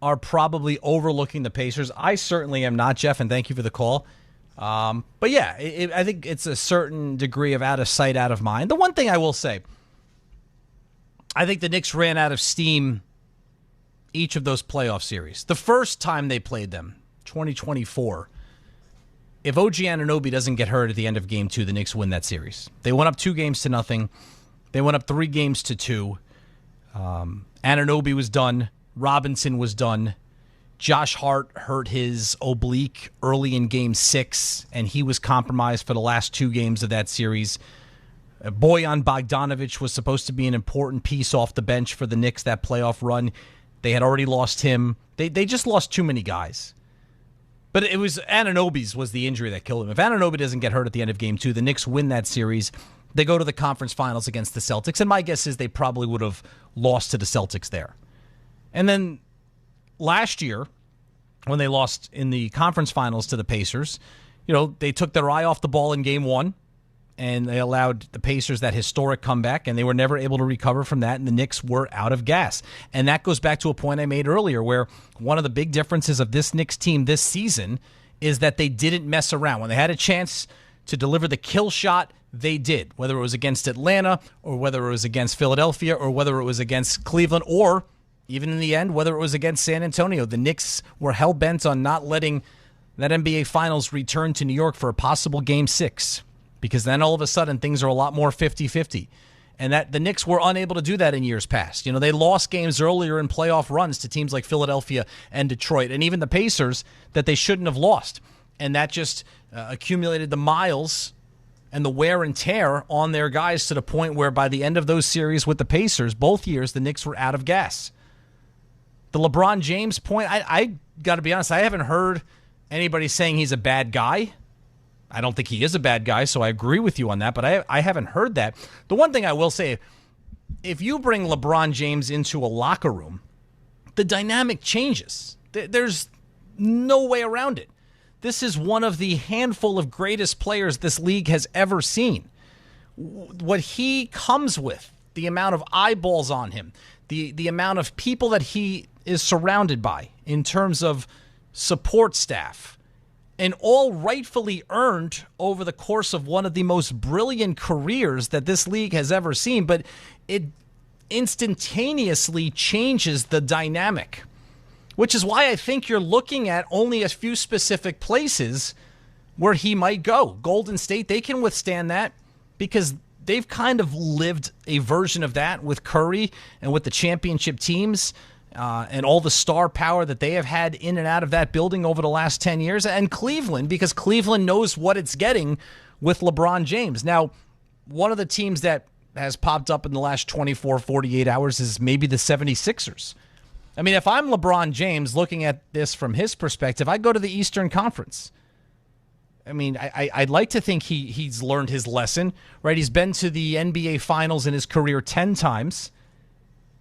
are probably overlooking the Pacers. I certainly am not, Jeff, and thank you for the call. But yeah, I think it's a certain degree of out of sight, out of mind. The one thing I will say, I think the Knicks ran out of steam each of those playoff series. The first time they played them, 2024, if OG Anunoby doesn't get hurt at the end of Game 2, the Knicks win that series. They went up 2-0. They went up 3-2. Anunoby was done. Robinson was done. Josh Hart hurt his oblique early in Game 6, and he was compromised for the last 2 games of that series. Bojan Bogdanovic was supposed to be an important piece off the bench for the Knicks that playoff run. They had already lost him. They just lost too many guys. But it was Anunoby's was the injury that killed him. If Anunoby doesn't get hurt at the end of Game 2, the Knicks win that series. They go to the conference finals against the Celtics, and my guess is they probably would have lost to the Celtics there. And then last year, when they lost in the conference finals to the Pacers, they took their eye off the ball in Game 1, and they allowed the Pacers that historic comeback, and they were never able to recover from that, and the Knicks were out of gas. And that goes back to a point I made earlier, where one of the big differences of this Knicks team this season is that they didn't mess around. When they had a chance to deliver the kill shot, they did, whether it was against Atlanta or whether it was against Philadelphia or whether it was against Cleveland or even in the end, whether it was against San Antonio. The Knicks were hell-bent on not letting that NBA Finals return to New York for a possible Game 6, because then all of a sudden things are a lot more 50-50. And that the Knicks were unable to do that in years past. They lost games earlier in playoff runs to teams like Philadelphia and Detroit, and even the Pacers that they shouldn't have lost. And that just accumulated the miles and the wear and tear on their guys to the point where by the end of those series with the Pacers, both years, the Knicks were out of gas. The LeBron James point, I got to be honest, I haven't heard anybody saying he's a bad guy. I don't think he is a bad guy, so I agree with you on that, but I haven't heard that. The one thing I will say, if you bring LeBron James into a locker room, the dynamic changes. There's no way around it. This is one of the handful of greatest players this league has ever seen. What he comes with, the amount of eyeballs on him, the amount of people that he is surrounded by in terms of support staff, and all rightfully earned over the course of one of the most brilliant careers that this league has ever seen, but it instantaneously changes the dynamic, which is why I think you're looking at only a few specific places where he might go. Golden State, they can withstand that because they've kind of lived a version of that with Curry and with the championship teams and all the star power that they have had in and out of that building over the last 10 years. And Cleveland, because Cleveland knows what it's getting with LeBron James. Now, one of the teams that has popped up in the last 24, 48 hours is maybe the 76ers. I mean, if I'm LeBron James looking at this from his perspective, I go to the Eastern Conference. I mean, I'd like to think he's learned his lesson, right? He's been to the NBA Finals in his career 10 times.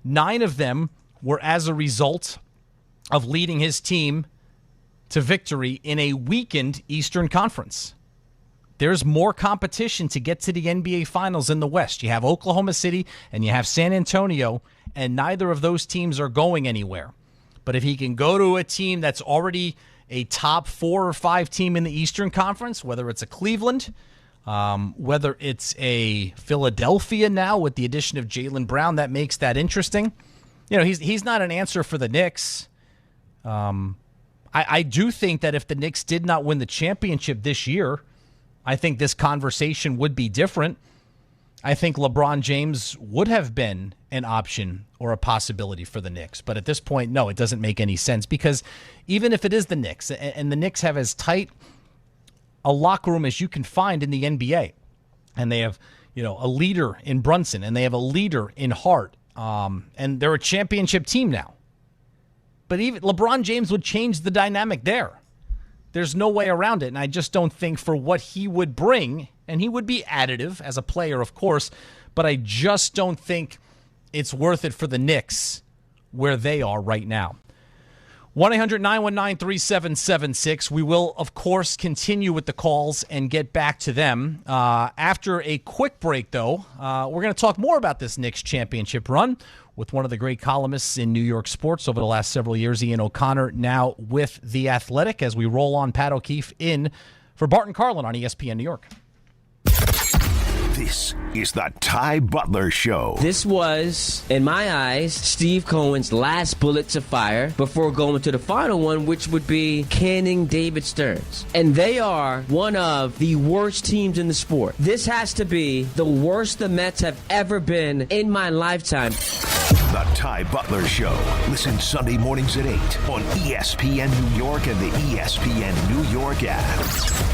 9 of them were as a result of leading his team to victory in a weakened Eastern Conference. There's more competition to get to the NBA Finals in the West. You have Oklahoma City and you have San Antonio, and neither of those teams are going anywhere. But if he can go to a team that's already a top 4 or 5 team in the Eastern Conference, whether it's a Cleveland, whether it's a Philadelphia now with the addition of Jaylen Brown, that makes that interesting. You know, he's not an answer for the Knicks. I do think that if the Knicks did not win the championship this year, I think this conversation would be different. I think LeBron James would have been an option or a possibility for the Knicks. But at this point, no, it doesn't make any sense, because even if it is the Knicks, and the Knicks have as tight a locker room as you can find in the NBA, and they have, you know, a leader in Brunson, and they have a leader in Hart, and they're a championship team now. But even LeBron James would change the dynamic there. There's no way around it, and I just don't think for what he would bring, and he would be additive as a player, of course, but I just don't think it's worth it for the Knicks where they are right now. 1-800-919-3776. We will, of course, continue with the calls and get back to them. After a quick break, though, we're going to talk more about this Knicks championship run with one of the great columnists in New York sports over the last several years, Ian O'Connor, now with The Athletic, as we roll on Pat O'Keefe in for Bart Carlin on ESPN New York. This is the Ty Butler Show. This was, in my eyes, Steve Cohen's last bullet to fire before going to the final one, which would be canning David Stearns. And they are one of the worst teams in the sport. This has to be the worst the Mets have ever been in my lifetime. The Ty Butler Show. Listen Sunday mornings at 8 on ESPN New York and the ESPN New York app.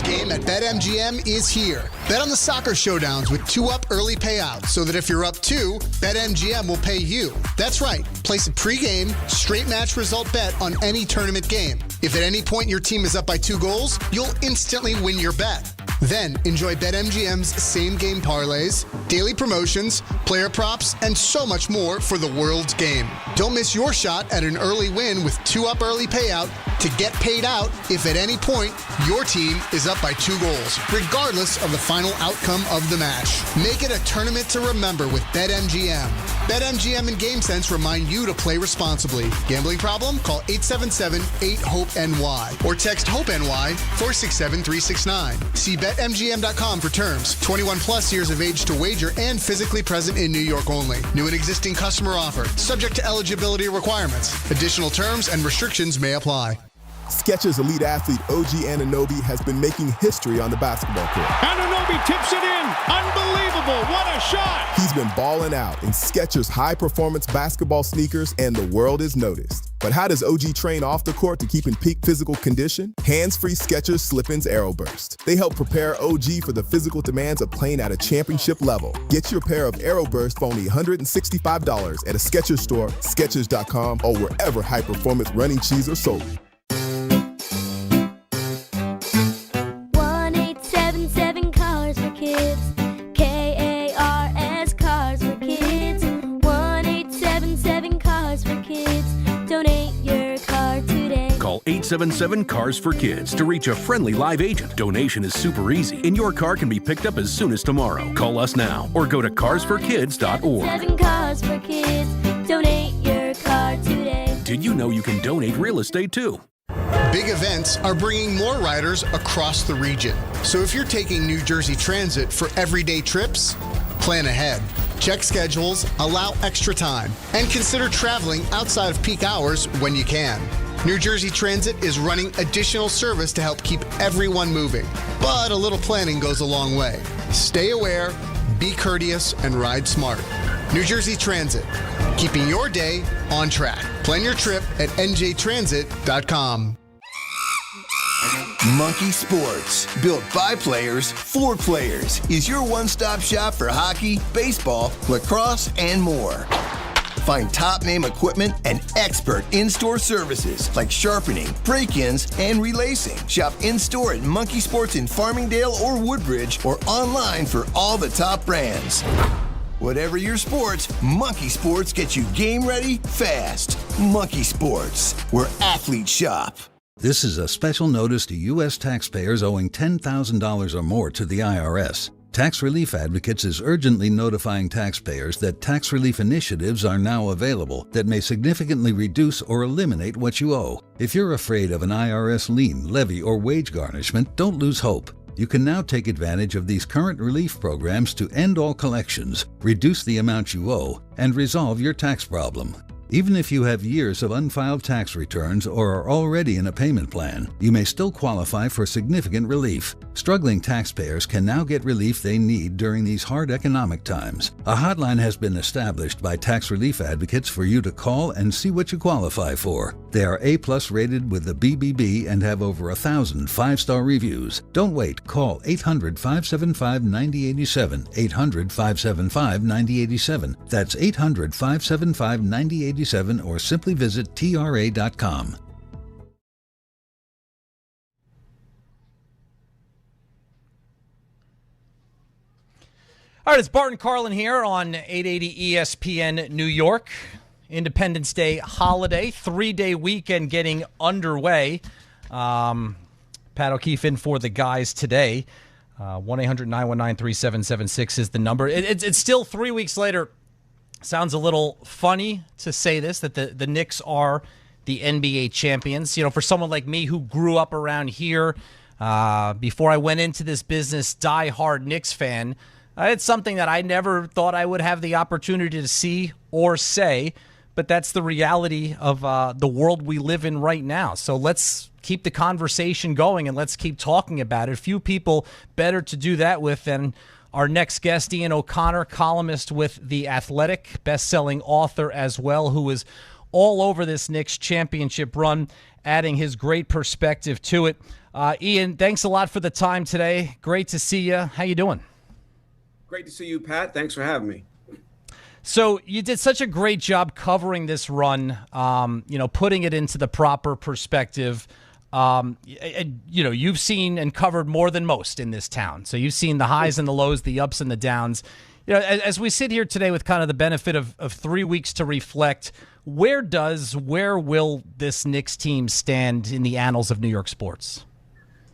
Game at BetMGM is here. Bet on the soccer showdowns with 2-up early payouts so that if you're up 2, BetMGM will pay you. That's right. Place a pregame, straight match result bet on any tournament game. If at any point your team is up by 2 goals, you'll instantly win your bet. Then enjoy BetMGM's same-game parlays, daily promotions, player props, and so much more for the world's game. Don't miss your shot at an early win with 2-up early payout to get paid out if at any point your team is up by 2 goals, regardless of the final outcome of the match. Make it a tournament to remember with BetMGM. BetMGM and GameSense remind you to play responsibly. Gambling problem? Call 877-8-HOPE-NY or text HOPE-NY 467-369. See BetMGM.com for terms. 21 plus years of age to wager and physically present in New York only. New and existing customer offer. Subject to eligibility requirements. Additional terms and restrictions may apply. Skechers elite athlete OG Anunoby has been making history on the basketball court. Anunoby tips it in. Unbelievable. What a shot. He's been balling out in Skechers high-performance basketball sneakers, and the world is noticed. But how does OG train off the court to keep in peak physical condition? Hands-free Skechers Slip-ins Aeroburst. They help prepare OG for the physical demands of playing at a championship level. Get your pair of Aeroburst for only $165 at a Skechers store, Skechers.com, or wherever high-performance running shoes are sold. 1-877 Cars for Kids. KARS Cars for Kids. 1-877 Cars for Kids. Donate your car today. Call 877-CARS-FOR-KIDS to reach a friendly live agent. Donation is super easy, and your car can be picked up as soon as tomorrow. Call us now or go to carsforkids.org. 7 Cars for Kids. Donate your car today. Did you know you can donate real estate too? Big events are bringing more riders across the region. So if you're taking New Jersey Transit for everyday trips, plan ahead. Check schedules, allow extra time, and consider traveling outside of peak hours when you can. New Jersey Transit is running additional service to help keep everyone moving. But a little planning goes a long way. Stay aware, be courteous, and ride smart. New Jersey Transit, keeping your day on track. Plan your trip at njtransit.com. Monkey Sports, built by players for players, is your one-stop shop for hockey, baseball, lacrosse, and more. Find top-name equipment and expert in-store services like sharpening, break-ins, and relacing. Shop in-store at Monkey Sports in Farmingdale or Woodbridge or online for all the top brands. Whatever your sports, Monkey Sports gets you game ready fast. Monkey Sports, where athletes shop. This is a special notice to U.S. taxpayers owing $10,000 or more to the IRS. Tax Relief Advocates is urgently notifying taxpayers that tax relief initiatives are now available that may significantly reduce or eliminate what you owe. If you're afraid of an IRS lien, levy, or wage garnishment, don't lose hope. You can now take advantage of these current relief programs to end all collections, reduce the amount you owe, and resolve your tax problem. Even if you have years of unfiled tax returns or are already in a payment plan, you may still qualify for significant relief. Struggling taxpayers can now get relief they need during these hard economic times. A hotline has been established by Tax Relief Advocates for you to call and see what you qualify for. They are A+ rated with the BBB and have over 1,000 5-star reviews. Don't wait. Call 800-575-9087, 800-575-9087. That's 800-575-9087. Or simply visit TRA.com. All right, it's Bart Carlin here on 880 ESPN New York. Independence Day holiday, 3-day weekend getting underway. Pat O'Keefe in for the guys today. 1-800-919-3776 is the number. It's still 3 weeks later. Sounds a little funny to say this, that the Knicks are the NBA champions. You know, for someone like me who grew up around here, before I went into this business, die-hard Knicks fan, it's something that I never thought I would have the opportunity to see or say, but that's the reality of the world we live in right now. So let's keep the conversation going and let's keep talking about it. Few people better to do that with than our next guest, Ian O'Connor, columnist with The Athletic, best-selling author as well, who is all over this Knicks championship run, adding his great perspective to it. Ian, thanks a lot for the time today. Great to see you. How you doing? Great to see you, Pat. Thanks for having me. So you did such a great job covering this run, putting it into the proper perspective. You've seen and covered more than most in this town. So you've seen the highs and the lows, the ups and the downs. You know, as we sit here today with kind of the benefit of 3 weeks to reflect, where will this Knicks team stand in the annals of New York sports?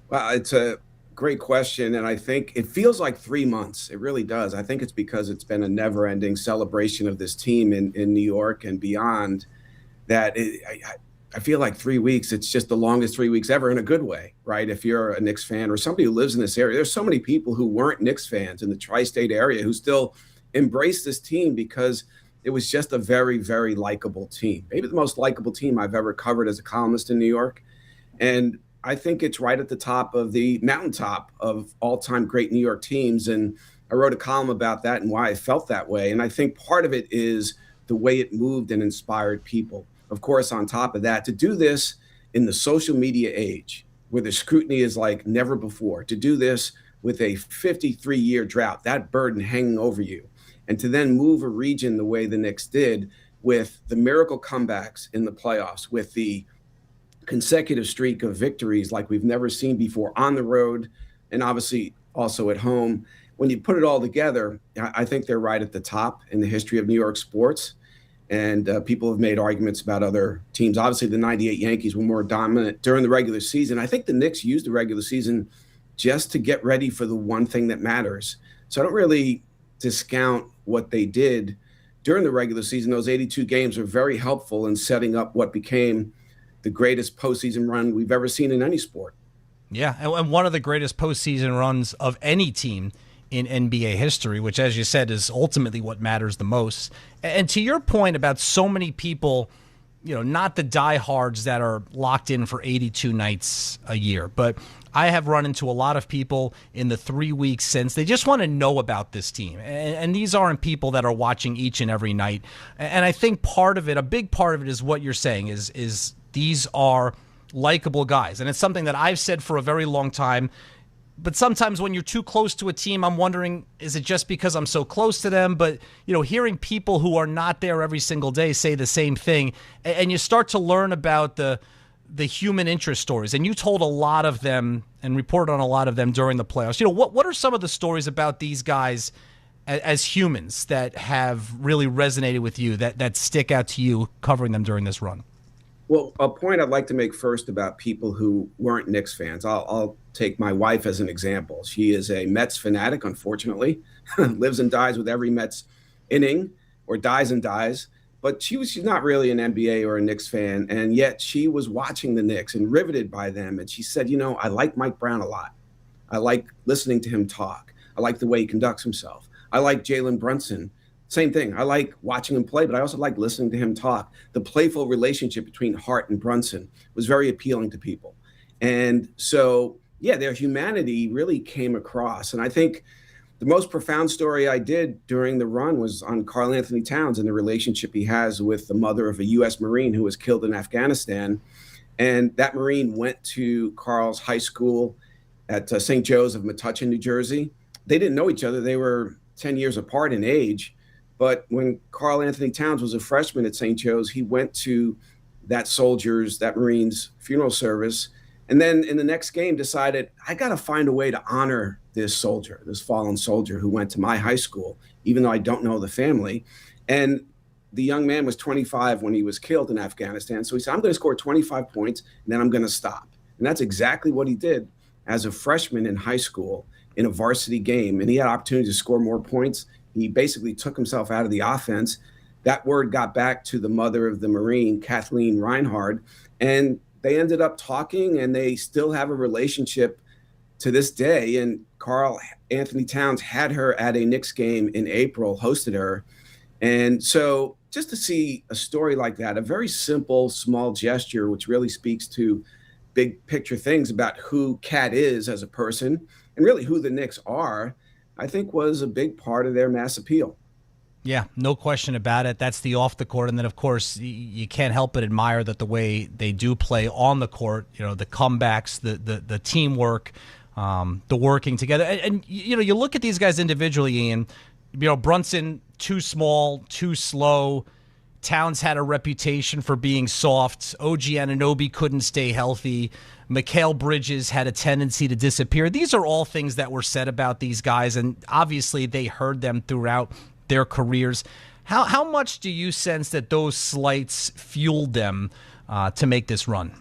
Well, it's a great question, and I think it feels like 3 months. It really does. I think it's because it's been a never-ending celebration of this team in New York and beyond that I feel like 3 weeks, it's just the longest 3 weeks ever in a good way, right? If you're a Knicks fan or somebody who lives in this area, there's so many people who weren't Knicks fans in the tri-state area who still embrace this team because it was just a very, very likable team. Maybe the most likable team I've ever covered as a columnist in New York. And I think it's right at the top of the mountaintop of all-time great New York teams. And I wrote a column about that and why I felt that way. And I think part of it is the way it moved and inspired people. Of course, on top of that, to do this in the social media age where the scrutiny is like never before, to do this with a 53-year drought, that burden hanging over you, and to then move a region the way the Knicks did with the miracle comebacks in the playoffs, with the consecutive streak of victories like we've never seen before on the road and obviously also at home. When you put it all together, I think they're right at the top in the history of New York sports. And people have made arguments about other teams. Obviously, the 98 Yankees were more dominant during the regular season. I think the Knicks used the regular season just to get ready for the one thing that matters. So I don't really discount what they did during the regular season. Those 82 games were very helpful in setting up what became the greatest postseason run we've ever seen in any sport. Yeah, and one of the greatest postseason runs of any team in NBA history, which, as you said, is ultimately what matters the most. And to your point about so many people, not the diehards that are locked in for 82 nights a year, but I have run into a lot of people in the 3 weeks since. They just want to know about this team. And these aren't people that are watching each and every night. And I think a big part of it is what you're saying is these are likable guys. And it's something that I've said for a very long time. But sometimes when you're too close to a team, I'm wondering, is it just because I'm so close to them? But, hearing people who are not there every single day say the same thing, and you start to learn about the human interest stories. And you told a lot of them and reported on a lot of them during the playoffs. What are some of the stories about these guys as humans that have really resonated with you, that stick out to you covering them during this run? Well, a point I'd like to make first about people who weren't Knicks fans. I'll take my wife as an example. She is a Mets fanatic, unfortunately, lives and dies with every Mets inning, or dies and dies. But she's not really an NBA or a Knicks fan, and yet she was watching the Knicks and riveted by them. And she said, I like Mike Brown a lot. I like listening to him talk. I like the way he conducts himself. I like Jalen Brunson. Same thing. I like watching him play, but I also like listening to him talk. The playful relationship between Hart and Brunson was very appealing to people. And so, their humanity really came across. And I think the most profound story I did during the run was on Karl Anthony Towns and the relationship he has with the mother of a U.S. Marine who was killed in Afghanistan. And that Marine went to Karl's high school at St. Joe's of Metuchen, New Jersey. They didn't know each other. They were 10 years apart in age. But when Karl Anthony Towns was a freshman at St. Joe's, he went to that Marine's funeral service. And then in the next game decided, I got to find a way to honor this fallen soldier who went to my high school, even though I don't know the family. And the young man was 25 when he was killed in Afghanistan. So he said, I'm going to score 25 points, and then I'm going to stop. And that's exactly what he did as a freshman in high school in a varsity game. And he had opportunity to score more points. He basically took himself out of the offense. That word got back to the mother of the Marine, Kathleen Reinhard, and they ended up talking, and they still have a relationship to this day. And Karl Anthony Towns had her at a Knicks game in April, hosted her. And so just to see a story like that, a very simple, small gesture, which really speaks to big picture things about who Cat is as a person and really who the Knicks are, I think was a big part of their mass appeal. Yeah, no question about it. That's the off the court. And then, of course, you can't help but admire that the way they do play on the court, the comebacks, the teamwork, the working together. And you look at these guys individually, Ian, Brunson, too small, too slow. Towns had a reputation for being soft. OG Anunoby couldn't stay healthy. Mikal Bridges had a tendency to disappear. These are all things that were said about these guys, and obviously they heard them throughout their careers. How much do you sense that those slights fueled them to make this run?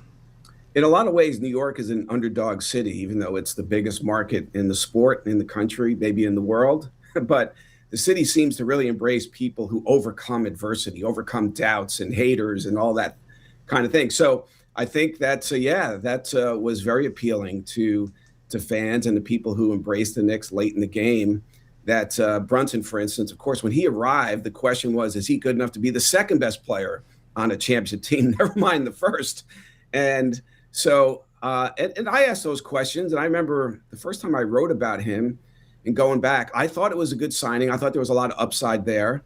In a lot of ways, New York is an underdog city, even though it's the biggest market in the sport, in the country, maybe in the world. But the city seems to really embrace people who overcome adversity, overcome doubts and haters and all that kind of thing. So I think that was very appealing to fans and the people who embraced the Knicks late in the game. That Brunson, for instance, of course, when he arrived, the question was, is he good enough to be the second best player on a championship team? Never mind the first. And so and I asked those questions. And I remember the first time I wrote about him and going back, I thought it was a good signing. I thought there was a lot of upside there.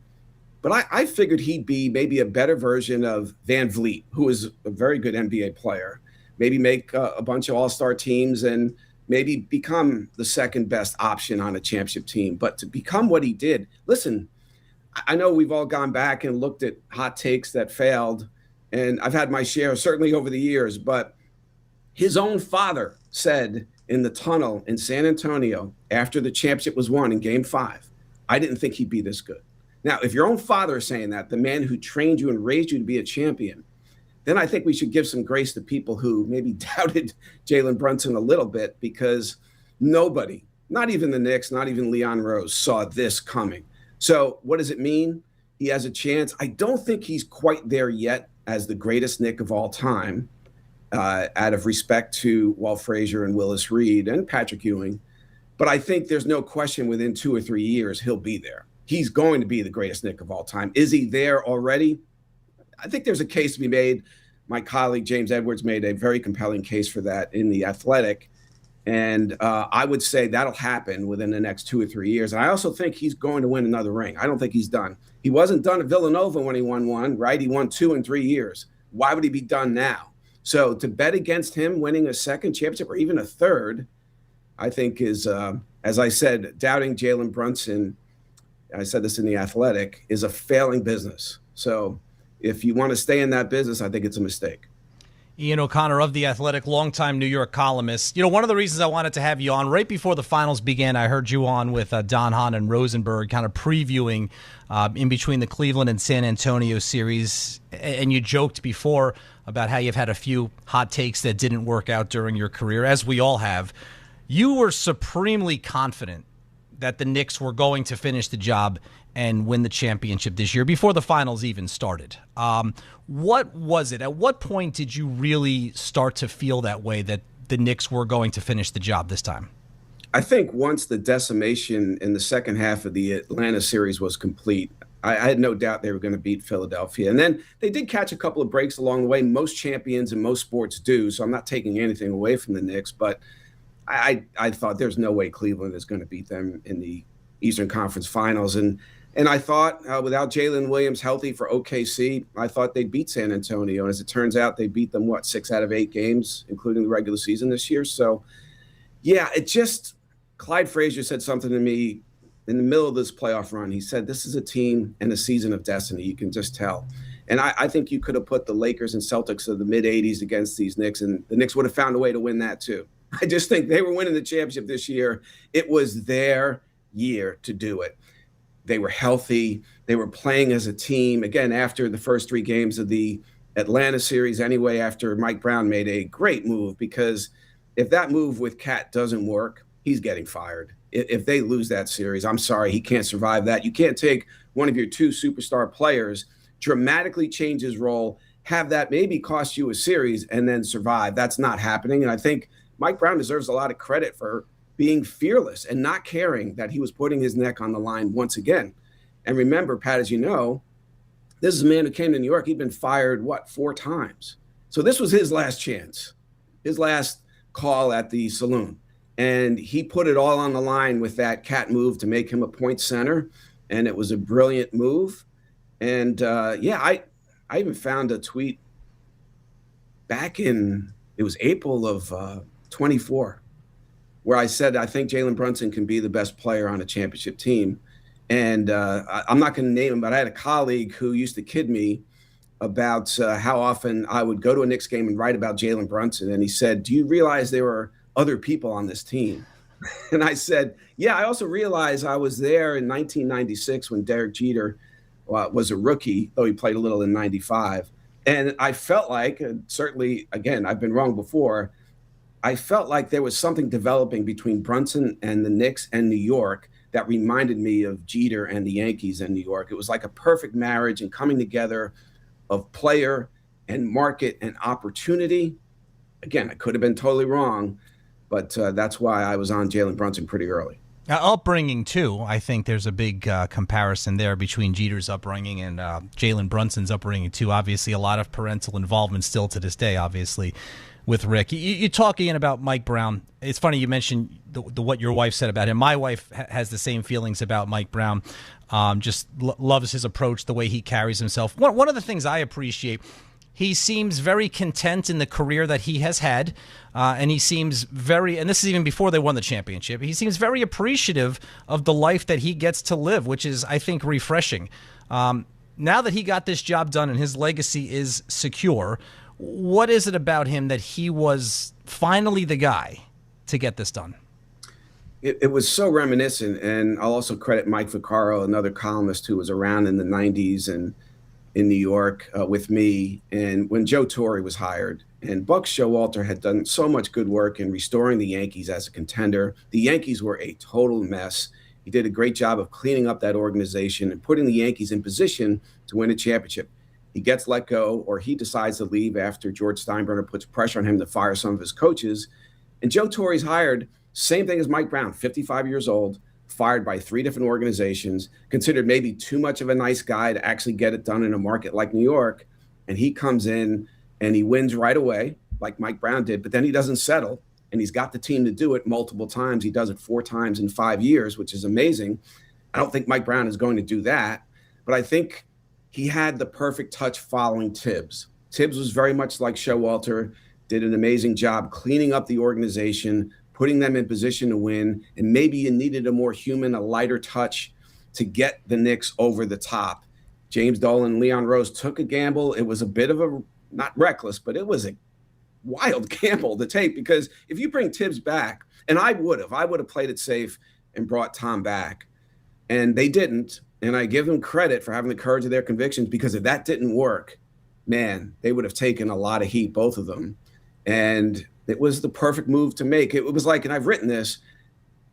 But I figured he'd be maybe a better version of Van Vliet, who is a very good NBA player, maybe make a bunch of all-star teams and maybe become the second best option on a championship team. But to become what he did, listen, I know we've all gone back and looked at hot takes that failed, and I've had my share certainly over the years, but his own father said in the tunnel in San Antonio after the championship was won in Game 5, I didn't think he'd be this good. Now, if your own father is saying that, the man who trained you and raised you to be a champion, then I think we should give some grace to people who maybe doubted Jalen Brunson a little bit, because nobody, not even the Knicks, not even Leon Rose, saw this coming. So what does it mean? He has a chance. I don't think he's quite there yet as the greatest Knick of all time, out of respect to Walt Frazier and Willis Reed and Patrick Ewing. But I think there's no question within 2 or 3 years he'll be there. He's going to be the greatest Knick of all time. Is he there already? I think there's a case to be made. My colleague James Edwards made a very compelling case for that in The Athletic. And I would say that'll happen within the next 2 or 3 years. And I also think he's going to win another ring. I don't think he's done. He wasn't done at Villanova when he won one, right? He won 2 in 3 years. Why would he be done now? So to bet against him winning a second championship or even a third, I think is, as I said, doubting Jalen Brunson, I said this in The Athletic, is a failing business. So if you want to stay in that business, I think it's a mistake. Ian O'Connor of The Athletic, longtime New York columnist. One of the reasons I wanted to have you on, right before the finals began, I heard you on with Don Hahn and Rosenberg, kind of previewing in between the Cleveland and San Antonio series. And you joked before about how you've had a few hot takes that didn't work out during your career, as we all have. You were supremely confident that the Knicks were going to finish the job and win the championship this year before the finals even started. What was it? At what point did you really start to feel that way, that the Knicks were going to finish the job this time? I think once the decimation in the second half of the Atlanta series was complete, I had no doubt they were going to beat Philadelphia. And then they did catch a couple of breaks along the way. Most champions in most sports do, so I'm not taking anything away from the Knicks, but I thought there's no way Cleveland is going to beat them in the Eastern Conference Finals. And I thought without Jalen Williams healthy for OKC, I thought they'd beat San Antonio. And as it turns out, they beat them, 6 out of 8 games, including the regular season this year. So, yeah, Clyde Frazier said something to me in the middle of this playoff run. He said, this is a team and a season of destiny. You can just tell. And I think you could have put the Lakers and Celtics of the mid-'80s against these Knicks, and the Knicks would have found a way to win that too. I just think they were winning the championship this year. It was their year to do it. They were healthy. They were playing as a team. Again, after the first 3 games of the Atlanta series anyway, after Mike Brown made a great move, because if that move with Cat doesn't work, he's getting fired. If they lose that series, I'm sorry, he can't survive that. You can't take one of your 2 superstar players, dramatically change his role, have that maybe cost you a series, and then survive. That's not happening. And I think Mike Brown deserves a lot of credit for being fearless and not caring that he was putting his neck on the line once again. And remember, Pat, as you know, this is a man who came to New York. He'd been fired, 4 times. So this was his last chance, his last call at the saloon. And he put it all on the line with that Cat move to make him a point center. And it was a brilliant move. And I even found a tweet back in, it was April of 24, where I said, I think Jalen Brunson can be the best player on a championship team. And I'm not going to name him, but I had a colleague who used to kid me about how often I would go to a Knicks game and write about Jalen Brunson. And he said, do you realize there were other people on this team? And I said, yeah, I also realized I was there in 1996 when Derek Jeter was a rookie, though he played a little in 95. And I felt like, certainly, again, I've been wrong before, I felt like there was something developing between Brunson and the Knicks and New York that reminded me of Jeter and the Yankees in New York. It was like a perfect marriage and coming together of player and market and opportunity. Again, I could have been totally wrong, but that's why I was on Jalen Brunson pretty early. Upbringing, too. I think there's a big comparison there between Jeter's upbringing and Jalen Brunson's upbringing, too. Obviously, a lot of parental involvement still to this day, obviously, with Rick. You talk, Ian, about Mike Brown. It's funny you mentioned what your wife said about him. My wife has the same feelings about Mike Brown. Just loves his approach, the way he carries himself. One of the things I appreciate, he seems very content in the career that he has had, and he seems very, and this is even before they won the championship, he seems very appreciative of the life that he gets to live, which is, I think, refreshing. Now that he got this job done and his legacy is secure, what is it about him that he was finally the guy to get this done? It was so reminiscent, and I'll also credit Mike Vaccaro, another columnist who was around in the 90s and in New York with me, and when Joe Torre was hired. And Buck Showalter had done so much good work in restoring the Yankees as a contender. The Yankees were a total mess. He did a great job of cleaning up that organization and putting the Yankees in position to win a championship. He gets let go, or he decides to leave after George Steinbrenner puts pressure on him to fire some of his coaches. And Joe Torre's hired, same thing as Mike Brown, 55 years old, fired by 3 different organizations, considered maybe too much of a nice guy to actually get it done in a market like New York. And he comes in and he wins right away, like Mike Brown did, but then he doesn't settle, and he's got the team to do it multiple times. He does it 4 times in 5 years, which is amazing. I don't think Mike Brown is going to do that, but I think he had the perfect touch following Tibbs. Tibbs was very much like Showalter, did an amazing job cleaning up the organization, putting them in position to win, and maybe you needed a more human, a lighter touch to get the Knicks over the top. James Dolan and Leon Rose took a gamble. It was a bit of a, not reckless, but it was a wild gamble to take, because if you bring Tibbs back, and I would have played it safe and brought Tom back, and they didn't. And I give them credit for having the courage of their convictions, because if that didn't work, man, they would have taken a lot of heat, both of them. And it was the perfect move to make. It was like, and I've written this,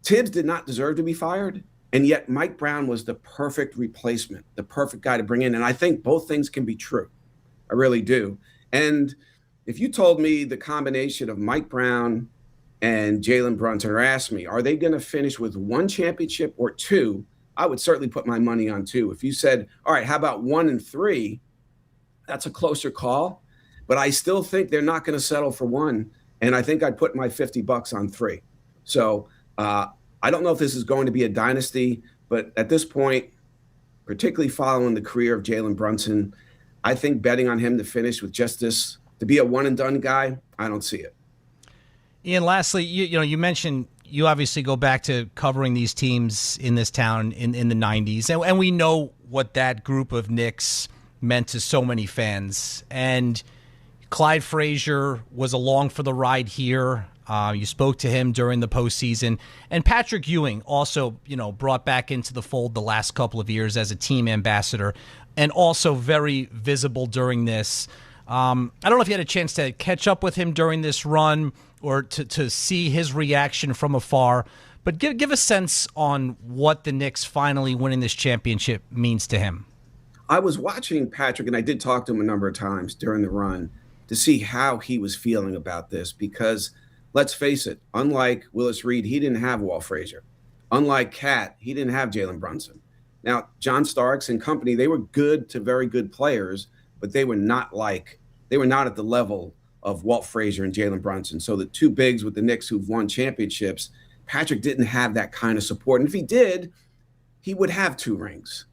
Tibbs did not deserve to be fired, and yet Mike Brown was the perfect replacement, the perfect guy to bring in. And I think both things can be true. I really do. And if you told me the combination of Mike Brown and Jaylen Brunson, or asked me, are they going to finish with 1 championship or 2? I would certainly put my money on 2. If you said, all right, how about 1 and 3? That's a closer call. But I still think they're not going to settle for 1. And I think I'd put my $50 on 3. So I don't know if this is going to be a dynasty, but at this point, particularly following the career of Jaylen Brunson, I think betting on him to finish with just this, to be a one-and-done guy, I don't see it. Ian, lastly, you mentioned you obviously go back to covering these teams in this town in the 90s, and we know what that group of Knicks meant to so many fans. And Clyde Frazier was along for the ride here. You spoke to him during the postseason. And Patrick Ewing also, brought back into the fold the last couple of years as a team ambassador, and also very visible during this. I don't know if you had a chance to catch up with him during this run or to see his reaction from afar, but give a sense on what the Knicks finally winning this championship means to him. I was watching Patrick, and I did talk to him a number of times during the run to see how he was feeling about this, because let's face it, unlike Willis Reed, he didn't have Walt Frazier. Unlike Cat, he didn't have Jaylen Brunson. Now, John Starks and company, they were good to very good players, but they were not at the level of Walt Frazier and Jaylen Brunson. So the two bigs with the Knicks who've won championships, Patrick didn't have that kind of support. And if he did, he would have 2 rings.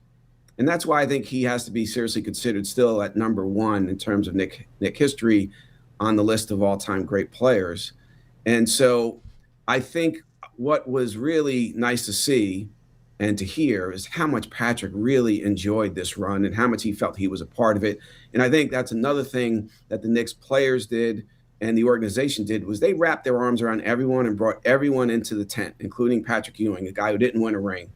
And that's why I think he has to be seriously considered still at number 1 in terms of Knick history on the list of all-time great players. And so I think what was really nice to see and to hear is how much Patrick really enjoyed this run and how much he felt he was a part of it. And I think that's another thing that the Knicks players did and the organization did, was they wrapped their arms around everyone and brought everyone into the tent, including Patrick Ewing, a guy who didn't win a ring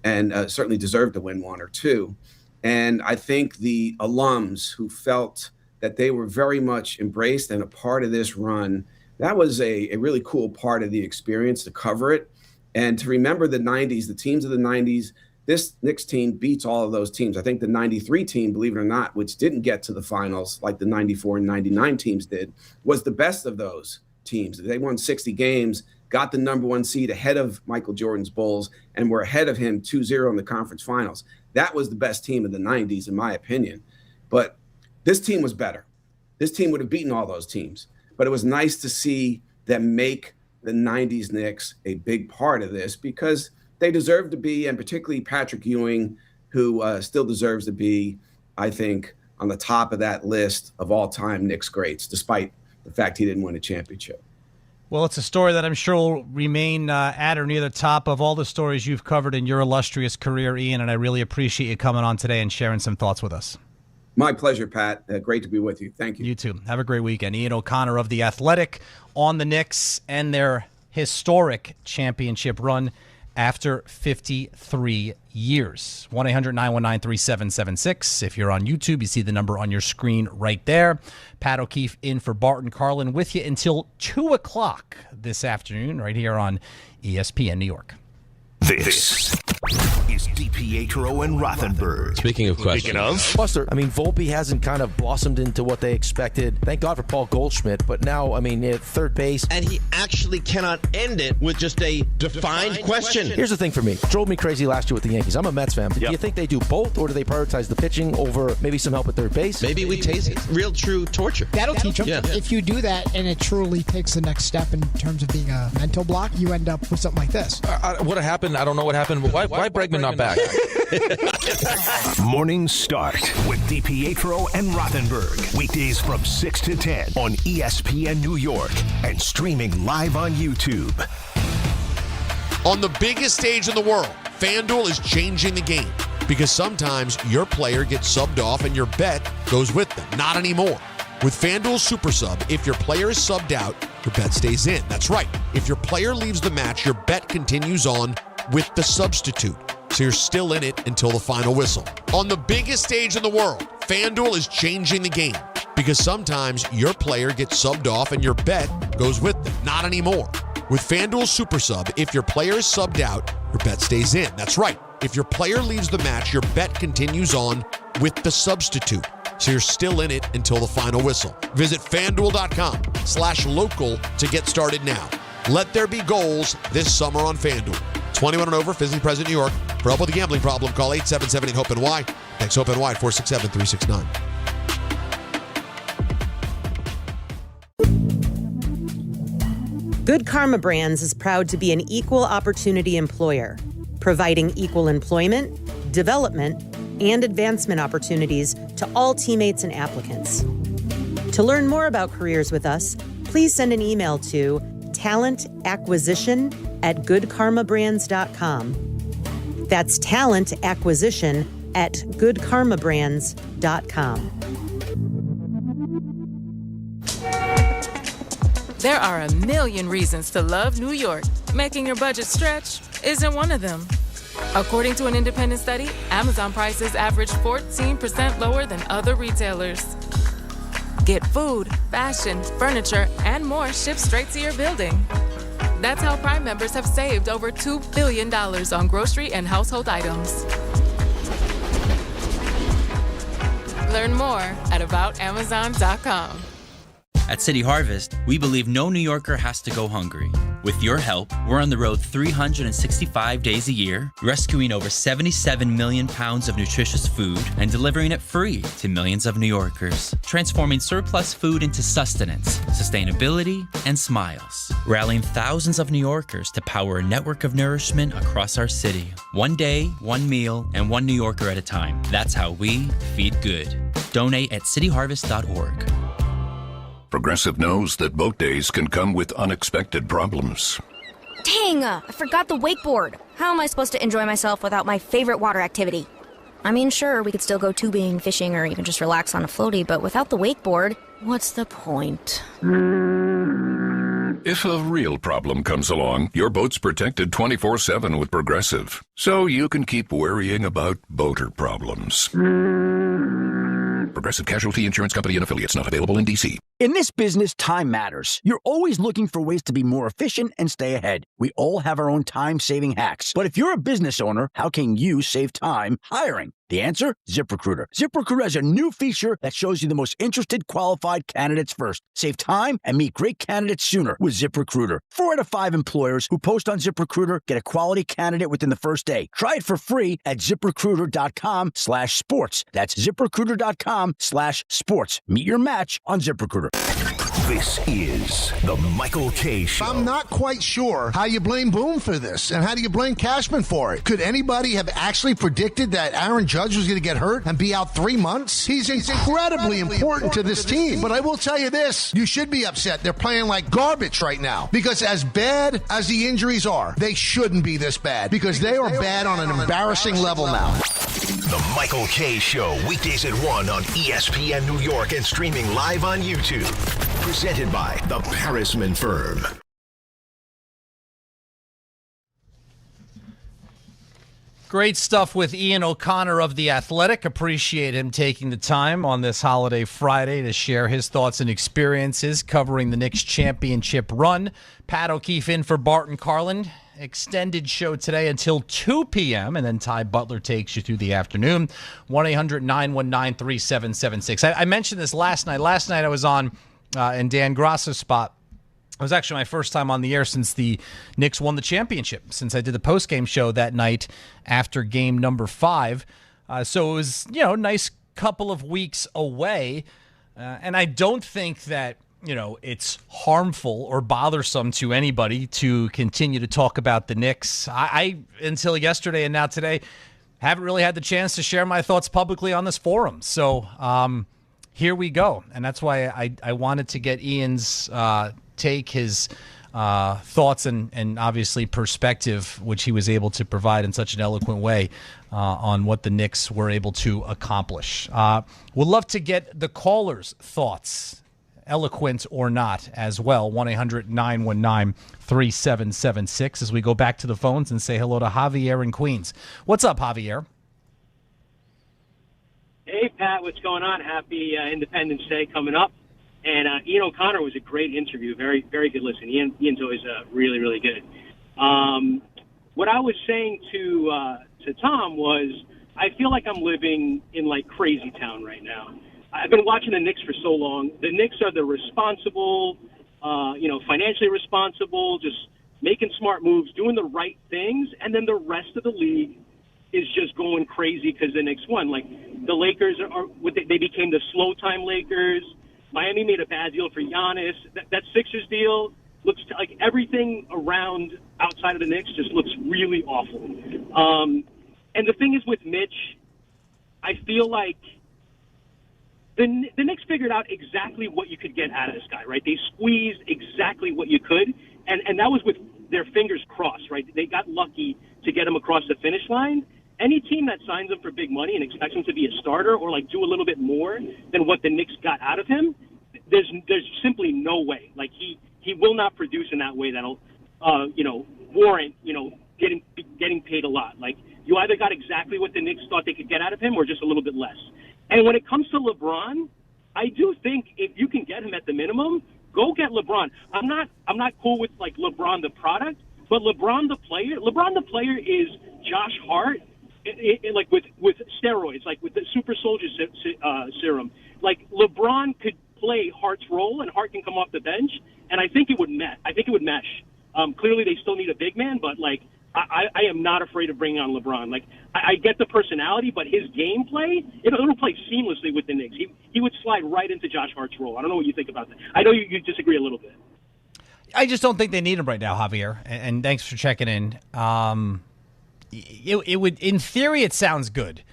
and certainly deserved to win 1 or 2. And I think the alums who felt that they were very much embraced and a part of this run, that was a really cool part of the experience to cover it. And to remember the 90s, the teams of the 90s, this Knicks team beats all of those teams. I think the 93 team, believe it or not, which didn't get to the finals like the 94 and 99 teams did, was the best of those teams. They won 60 games, got the number 1 seed ahead of Michael Jordan's Bulls, and were ahead of him 2-0 in the conference finals. That was the best team of the 90s, in my opinion. But this team was better. This team would have beaten all those teams. But it was nice to see them make the 90s Knicks a big part of this, because they deserve to be, and particularly Patrick Ewing, who still deserves to be, I think, on the top of that list of all-time Knicks greats, despite the fact he didn't win a championship. Well, it's a story that I'm sure will remain at or near the top of all the stories you've covered in your illustrious career, Ian, and I really appreciate you coming on today and sharing some thoughts with us. My pleasure, Pat. Great to be with you. Thank you. You too. Have a great weekend. Ian O'Connor of The Athletic on the Knicks and their historic championship run after 53 years. 1-800-919-3776. If you're on YouTube, you see the number on your screen right there. Pat O'Keefe in for Bart Carlin with you until 2 o'clock this afternoon right here on ESPN New York. This is DiPietro and Rothenberg. Speaking of questions. Buster, Volpe hasn't kind of blossomed into what they expected. Thank God for Paul Goldschmidt, but now, at third base. And he actually cannot end it with just a defined question. Here's the thing for me. Drove me crazy last year with the Yankees. I'm a Mets fan. Do you think they do both, or do they prioritize the pitching over maybe some help at third base? Maybe we taste real true torture. That'll teach them. Yeah. If you do that and it truly takes the next step in terms of being a mental block, you end up with something like this. What happened? I don't know what happened. Why Bregman not not back. Morning Start with DiPietro and Rothenberg. Weekdays from 6 to 10 on ESPN New York and streaming live on YouTube. On the biggest stage in the world, FanDuel is changing the game because sometimes your player gets subbed off and your bet goes with them. Not anymore. With FanDuel Super Sub, if your player is subbed out, your bet stays in. That's right. If your player leaves the match, your bet continues on with the substitute. So you're still in it until the final whistle. On the biggest stage in the world, FanDuel is changing the game because sometimes your player gets subbed off and your bet goes with them. Not anymore. With FanDuel Super Sub, if your player is subbed out, your bet stays in. That's right. If your player leaves the match, your bet continues on with the substitute. So you're still in it until the final whistle. Visit FanDuel.com/local to get started now. Let there be goals this summer on FanDuel. 21 and over, physically present in New York. For help with a gambling problem, call 877-HOPE-NY. Thanks, HOPE-NY, 467-369. Good Karma Brands is proud to be an equal opportunity employer, providing equal employment, development, and advancement opportunities to all teammates and applicants. To learn more about careers with us, please send an email to talentacquisition@goodkarmabrands.com. That's talentacquisition@goodkarmabrands.com. There are a million reasons to love New York. Making your budget stretch isn't one of them. According to an independent study, Amazon prices average 14% lower than other retailers. Get food, fashion, furniture, and more shipped straight to your building. That's how Prime members have saved over $2 billion on grocery and household items. Learn more at aboutamazon.com. At City Harvest, we believe no New Yorker has to go hungry. With your help, we're on the road 365 days a year, rescuing over 77 million pounds of nutritious food and delivering it free to millions of New Yorkers, transforming surplus food into sustenance, sustainability, and smiles, rallying thousands of New Yorkers to power a network of nourishment across our city. One day, one meal, and one New Yorker at a time. That's how we feed good. Donate at cityharvest.org. Progressive knows that boat days can come with unexpected problems. Dang, I forgot the wakeboard. How am I supposed to enjoy myself without my favorite water activity? I mean, sure, we could still go tubing, fishing, or even just relax on a floaty, but without the wakeboard, what's the point? If a real problem comes along, your boat's protected 24/7 with Progressive. So you can keep worrying about boater problems. Progressive Casualty Insurance Company and Affiliates, not available in D.C. In this business, time matters. You're always looking for ways to be more efficient and stay ahead. We all have our own time-saving hacks. But if you're a business owner, how can you save time hiring? The answer? ZipRecruiter. ZipRecruiter has a new feature that shows you the most interested, qualified candidates first. Save time and meet great candidates sooner with ZipRecruiter. 4 out of 5 employers who post on ZipRecruiter get a quality candidate within the first day. Try it for free at ZipRecruiter.com/sports. That's ZipRecruiter.com/sports. Meet your match on ZipRecruiter. This is the Michael K. Show. I'm not quite sure how you blame Boone for this, and how do you blame Cashman for it? Could anybody have actually predicted that Aaron Judge was going to get hurt and be out 3 months? He's incredibly important to this team. But I will tell you this, you should be upset. They're playing like garbage right now. Because as bad as the injuries are, they shouldn't be this bad. Because they are bad on an embarrassing level now. The Michael K. Show, weekdays at 1 on ESPN New York and streaming live on YouTube. Presented by the Parisman Firm. Great stuff with Ian O'Connor of The Athletic. Appreciate him taking the time on this holiday Friday to share his thoughts and experiences covering the Knicks championship run. Pat O'Keefe in for Bart Carlin. Extended show today until 2 p.m., and then Ty Butler takes you through the afternoon. 1-800-919-3776. I mentioned this last night. Last night I was on in Dan Grasso's spot. It was actually my first time on the air since the Knicks won the championship, since I did the postgame show that night after game number 5. So it was, nice couple of weeks away. And I don't think that it's harmful or bothersome to anybody to continue to talk about the Knicks. I until yesterday and now today, haven't really had the chance to share my thoughts publicly on this forum. So here we go. And that's why I wanted to get Ian's take, his thoughts and obviously perspective, which he was able to provide in such an eloquent way on what the Knicks were able to accomplish. We'd love to get the callers' thoughts, eloquent or not, as well. 1-800-919-3776 as we go back to the phones and say hello to Javier in Queens. What's up, Javier? Hey, Pat, what's going on? Happy Independence Day coming up. And Ian O'Connor was a great interview. Very, very good listen. Ian's always really, really good. What I was saying to Tom was I feel like I'm living in, like, crazy town right now. I've been watching the Knicks for so long. The Knicks are the responsible, financially responsible, just making smart moves, doing the right things, and then the rest of the league is just going crazy because the Knicks won. Like, the Lakers they became the slow time Lakers. Miami made a bad deal for Giannis. That Sixers deal looks like everything around outside of the Knicks just looks really awful. And the thing is with Mitch, I feel like the Knicks figured out exactly what you could get out of this guy, right? They squeezed exactly what you could, and that was with their fingers crossed, right? They got lucky to get him across the finish line. Any team that signs him for big money and expects him to be a starter or, like, do a little bit more than what the Knicks got out of him, there's simply no way. Like, he will not produce in that way that'll, warrant, getting paid a lot. Like, you either got exactly what the Knicks thought they could get out of him or just a little bit less. And when it comes to LeBron, I do think if you can get him at the minimum, go get LeBron. I'm not cool with, like, LeBron the product, but LeBron the player is Josh Hart, like with steroids, like with the super soldier serum. Like, LeBron could play Hart's role, and Hart can come off the bench, and I think it would mesh. Clearly, they still need a big man, but, like, I am not afraid of bringing on LeBron. Like, I get the personality, but his gameplay, it'll play seamlessly with the Knicks. He would slide right into Josh Hart's role. I don't know what you think about that. I know you disagree a little bit. I just don't think they need him right now, Javier. And thanks for checking in. It would, in theory, it sounds good.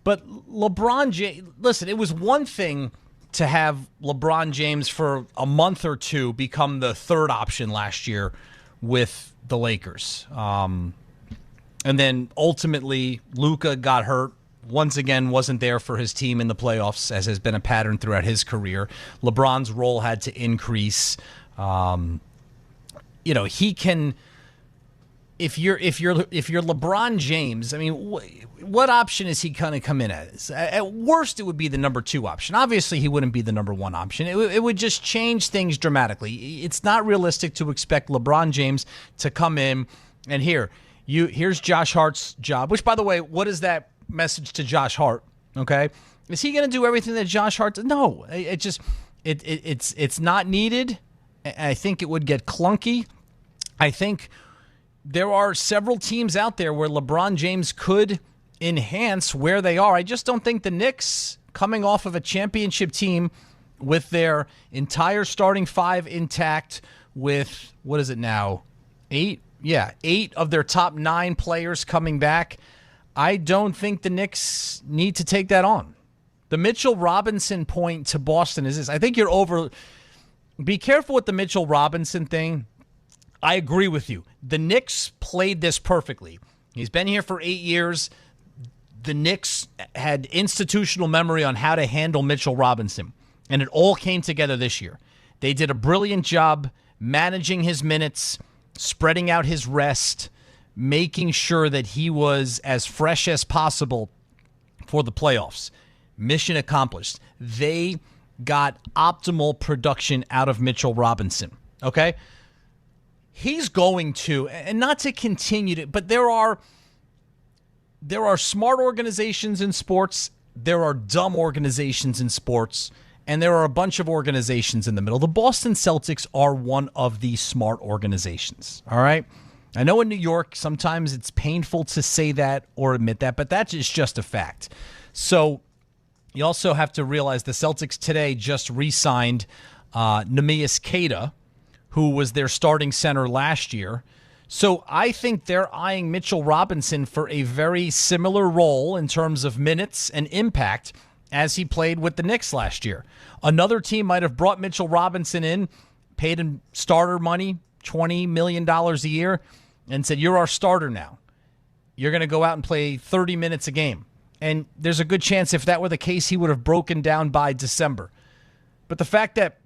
But LeBron James, listen, it was one thing to have LeBron James for a month or two become the third option last year with the Lakers. And then ultimately, Luka got hurt. Once again, wasn't there for his team in the playoffs, as has been a pattern throughout his career. LeBron's role had to increase. He can. If you're LeBron James, I mean, what option is he going to come in as? At worst, it would be the number 2 option. Obviously, he wouldn't be the number 1 option. It would just change things dramatically. It's not realistic to expect LeBron James to come in and here's Josh Hart's job. Which, by the way, what is that message to Josh Hart? Okay, is he going to do everything that Josh Hart does? No, it's not needed. I think it would get clunky. I think there are several teams out there where LeBron James could enhance where they are. I just don't think the Knicks, coming off of a championship team with their entire starting 5 intact, with, what is it now, 8? Yeah, 8 of their top 9 players coming back. I don't think the Knicks need to take that on. The Mitchell Robinson point to Boston is this. I think be careful with the Mitchell Robinson thing. I agree with you. The Knicks played this perfectly. He's been here for 8 years. The Knicks had institutional memory on how to handle Mitchell Robinson, and it all came together this year. They did a brilliant job managing his minutes, spreading out his rest, making sure that he was as fresh as possible for the playoffs. Mission accomplished. They got optimal production out of Mitchell Robinson, okay? He's going to, and not to continue to, but there are smart organizations in sports, there are dumb organizations in sports, and there are a bunch of organizations in the middle. The Boston Celtics are one of these smart organizations, all right? I know in New York, sometimes it's painful to say that or admit that, but that is just a fact. So you also have to realize the Celtics today just re-signed Neemias Queta, who was their starting center last year. So I think they're eyeing Mitchell Robinson for a very similar role in terms of minutes and impact as he played with the Knicks last year. Another team might have brought Mitchell Robinson in, paid him starter money, $20 million a year, and said, you're our starter now. You're going to go out and play 30 minutes a game. And there's a good chance if that were the case, he would have broken down by December. But the fact that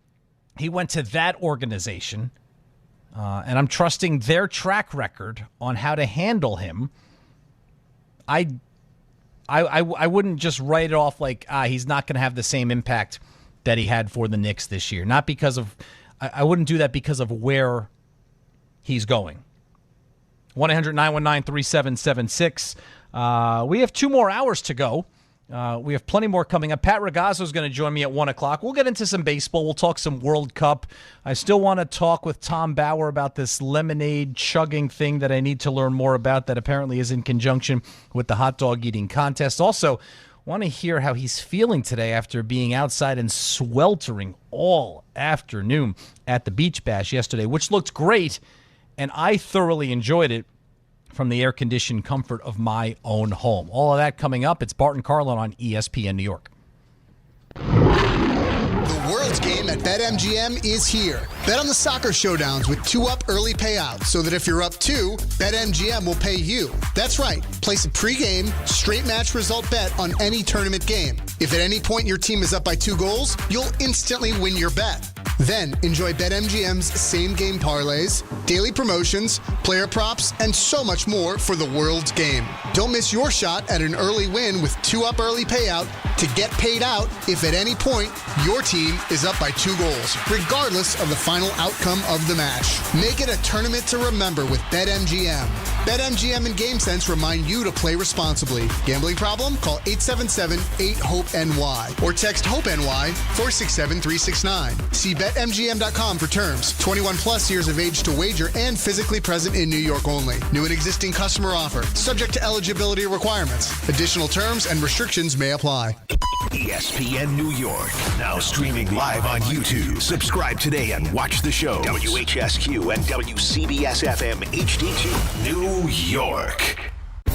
he went to that organization, and I'm trusting their track record on how to handle him, I wouldn't just write it off like he's not going to have the same impact that he had for the Knicks this year. Not because of, I wouldn't do that because of where he's going. 1-800-919-3776. We have 2 more hours to go. We have plenty more coming up. Pat Ragazzo is going to join me at 1 o'clock. We'll get into some baseball. We'll talk some World Cup. I still want to talk with Tom Bauer about this lemonade chugging thing that I need to learn more about that apparently is in conjunction with the hot dog eating contest. Also, want to hear how he's feeling today after being outside and sweltering all afternoon at the Beach Bash yesterday, which looked great, and I thoroughly enjoyed it from the air-conditioned comfort of my own home. All of that coming up. It's Bart Carlin on ESPN New York. The World's Game at BetMGM is here. Bet on the soccer showdowns with 2-up early payouts so that if you're up 2, BetMGM will pay you. That's right. Place a pregame, straight match result bet on any tournament game. If at any point your team is up by 2 goals, you'll instantly win your bet. Then enjoy BetMGM's same-game parlays, daily promotions, player props, and so much more for the World's Game. Don't miss your shot at an early win with 2-up early payout to get paid out if at any point your team is up by 2 goals, regardless of the final outcome of the match. Make it a tournament to remember with BetMGM. BetMGM and GameSense remind you to play responsibly. Gambling problem? Call 877-8-HOPE-NY or text HOPE-NY 467-369. See BetMGM.com for terms. 21 plus years of age to wager and physically present in New York only. New and existing customer offer. Subject to eligibility requirements. Additional terms and restrictions may apply. ESPN New York. Now streaming live on YouTube. Subscribe today and watch the show. WHSQ and WCBS-FM HD2 New York.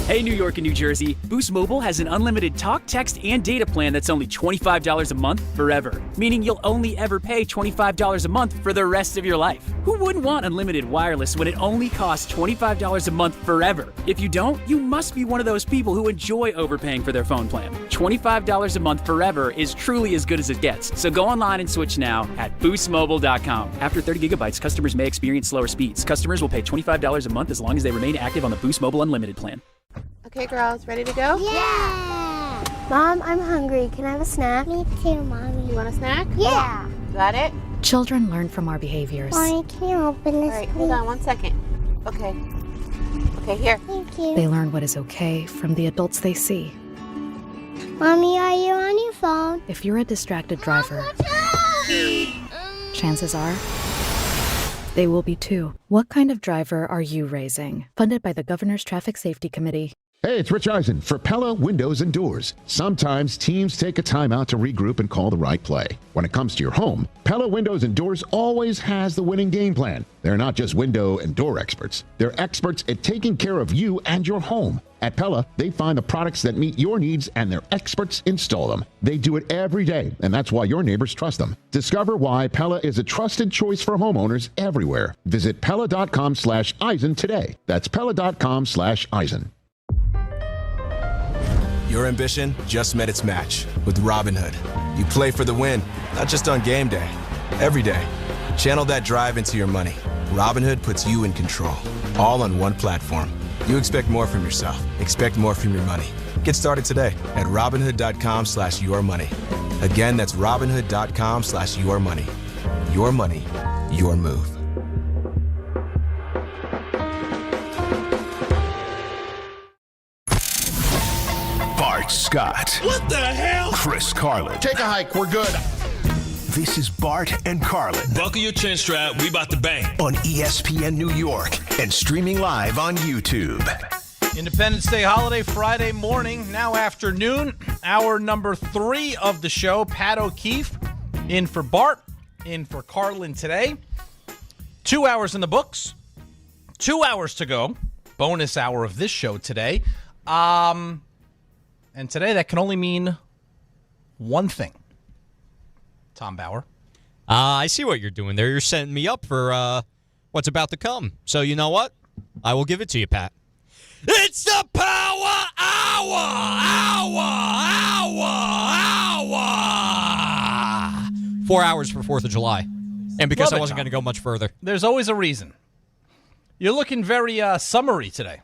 Hey, New York and New Jersey, Boost Mobile has an unlimited talk, text, and data plan that's only $25 a month forever, meaning you'll only ever pay $25 a month for the rest of your life. Who wouldn't want unlimited wireless when it only costs $25 a month forever? If you don't, you must be one of those people who enjoy overpaying for their phone plan. $25 a month forever is truly as good as it gets, so go online and switch now at boostmobile.com. After 30 gigabytes, customers may experience slower speeds. Customers will pay $25 a month as long as they remain active on the Boost Mobile Unlimited plan. Okay, girls, ready to go? Yeah! Mom, I'm hungry. Can I have a snack? Me too, Mommy. You want a snack? Yeah! Got it? Children learn from our behaviors. Mommy, can you open this, All right, hold on 1 second. Okay. Okay, here. Thank you. They learn what is okay from the adults they see. Mommy, are you on your phone? If you're a distracted driver, chances are they will be too. What kind of driver are you raising? Funded by the Governor's Traffic Safety Committee. Hey, it's Rich Eisen for Pella Windows and Doors. Sometimes teams take a timeout to regroup and call the right play. When it comes to your home, Pella Windows and Doors always has the winning game plan. They're not just window and door experts. They're experts at taking care of you and your home. At Pella, they find the products that meet your needs and their experts install them. They do it every day, and that's why your neighbors trust them. Discover why Pella is a trusted choice for homeowners everywhere. Visit Pella.com/Eisen today. That's Pella.com/Eisen. Your ambition just met its match with Robinhood. You play for the win, not just on game day, every day. Channel that drive into your money. Robinhood puts you in control, all on one platform. You expect more from yourself. Expect more from your money. Get started today at Robinhood.com/yourmoney. Again, that's Robinhood.com/yourmoney. Your money, your move. Bart Scott. What the hell? Chris Carlin. Take a hike. We're good. This is Bart and Carlin. Buckle your chin strap. We about to bang. On ESPN New York and streaming live on YouTube. Independence Day holiday Friday morning, now afternoon. Hour number 3 of the show. Pat O'Keefe in for Bart. in for Carlin today. 2 hours in the books. 2 hours to go. Bonus hour of this show today. And today that can only mean one thing. Tom Bauer. I see what you're doing there. You're setting me up for what's about to come. So you know what? I will give it to you, Pat. It's the Power Hour! 4 hours for 4th of July. And because I wasn't going to go much further. There's always a reason. You're looking very summery today.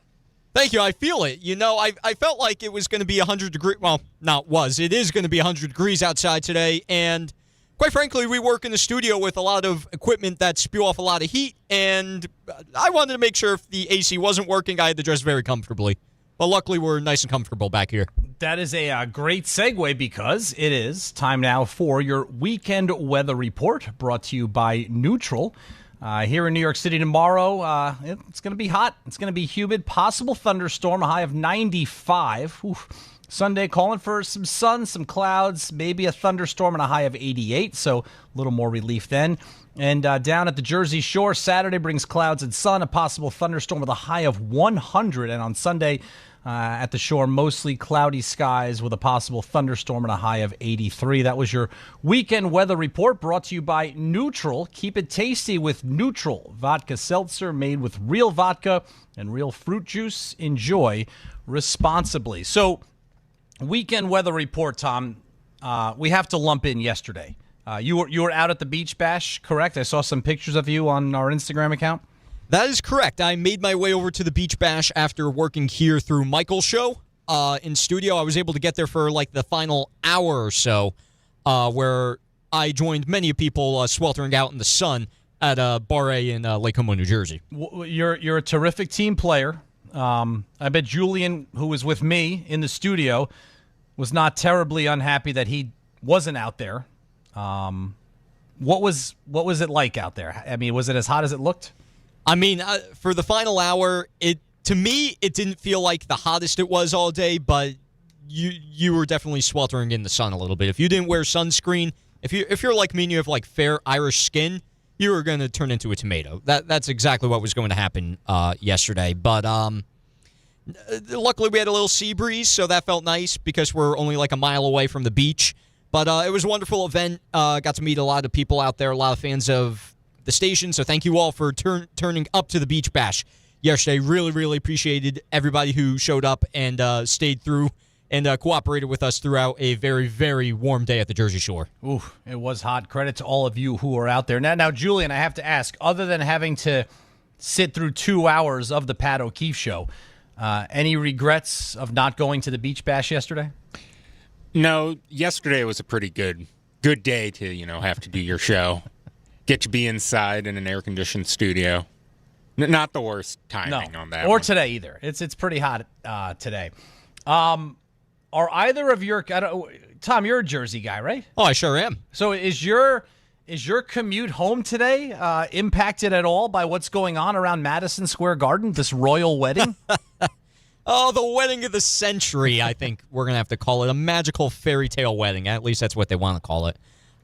Thank you. I feel it. You know, I felt like it was going to be 100 degrees. Well, not was. It is going to be 100 degrees outside today. And quite frankly, we work in the studio with a lot of equipment that spew off a lot of heat. And I wanted to make sure if the AC wasn't working, I had to dress very comfortably. But luckily, we're nice and comfortable back here. That is a great segue because it is time now for your weekend weather report brought to you by Neutral. Here in New York City tomorrow, it's going to be hot. It's going to be humid. Possible thunderstorm, a high of 95. Oof. Sunday calling for some sun, some clouds, maybe a thunderstorm and a high of 88. So a little more relief then. And down at the Jersey Shore, Saturday brings clouds and sun, a possible thunderstorm with a high of 100. And on Sunday at the shore, mostly cloudy skies with a possible thunderstorm and a high of 83. That was your weekend weather report brought to you by Neutral. Keep it tasty with Neutral Vodka Seltzer made with real vodka and real fruit juice. Enjoy responsibly. So, weekend weather report, Tom. We have to lump in yesterday. You were out at the Beach Bash, correct? I saw some pictures of you on our Instagram account. That is correct. I made my way over to the Beach Bash after working here through Michael's show in studio. I was able to get there for like the final hour or so, where I joined many people sweltering out in the sun at Bar A in Lake Como, New Jersey. You're a terrific team player. I bet Julian, who was with me in the studio, was not terribly unhappy that he wasn't out there. What was it like out there? I mean, was it as hot as it looked? I mean, for the final hour, to me, it didn't feel like the hottest it was all day, but you were definitely sweltering in the sun a little bit. If you didn't wear sunscreen, if you're like me and you have like fair Irish skin, you were going to turn into a tomato. That's exactly what was going to happen yesterday. But luckily we had a little sea breeze, so that felt nice because we're only like a mile away from the beach. But it was a wonderful event. Got to meet a lot of people out there, a lot of fans of the station. So thank you all for turning up to the Beach Bash yesterday. Really, really appreciated everybody who showed up and stayed through and cooperated with us throughout a very, very warm day at the Jersey Shore. Ooh, it was hot. Credit to all of you who were out there. Now, Julian, I have to ask, other than having to sit through 2 hours of the Pat O'Keefe show, any regrets of not going to the Beach Bash yesterday? No, yesterday was a pretty good day to, have to do your show. Get to be inside in an air-conditioned studio. Not the worst timing on that. Or one. Today either. It's pretty hot today. Are either of your Tom? You're a Jersey guy, right? Oh, I sure am. So is your commute home today impacted at all by what's going on around Madison Square Garden? This royal wedding. Oh, the wedding of the century, I think we're going to have to call it. A magical fairy tale wedding. At least that's what they want to call it.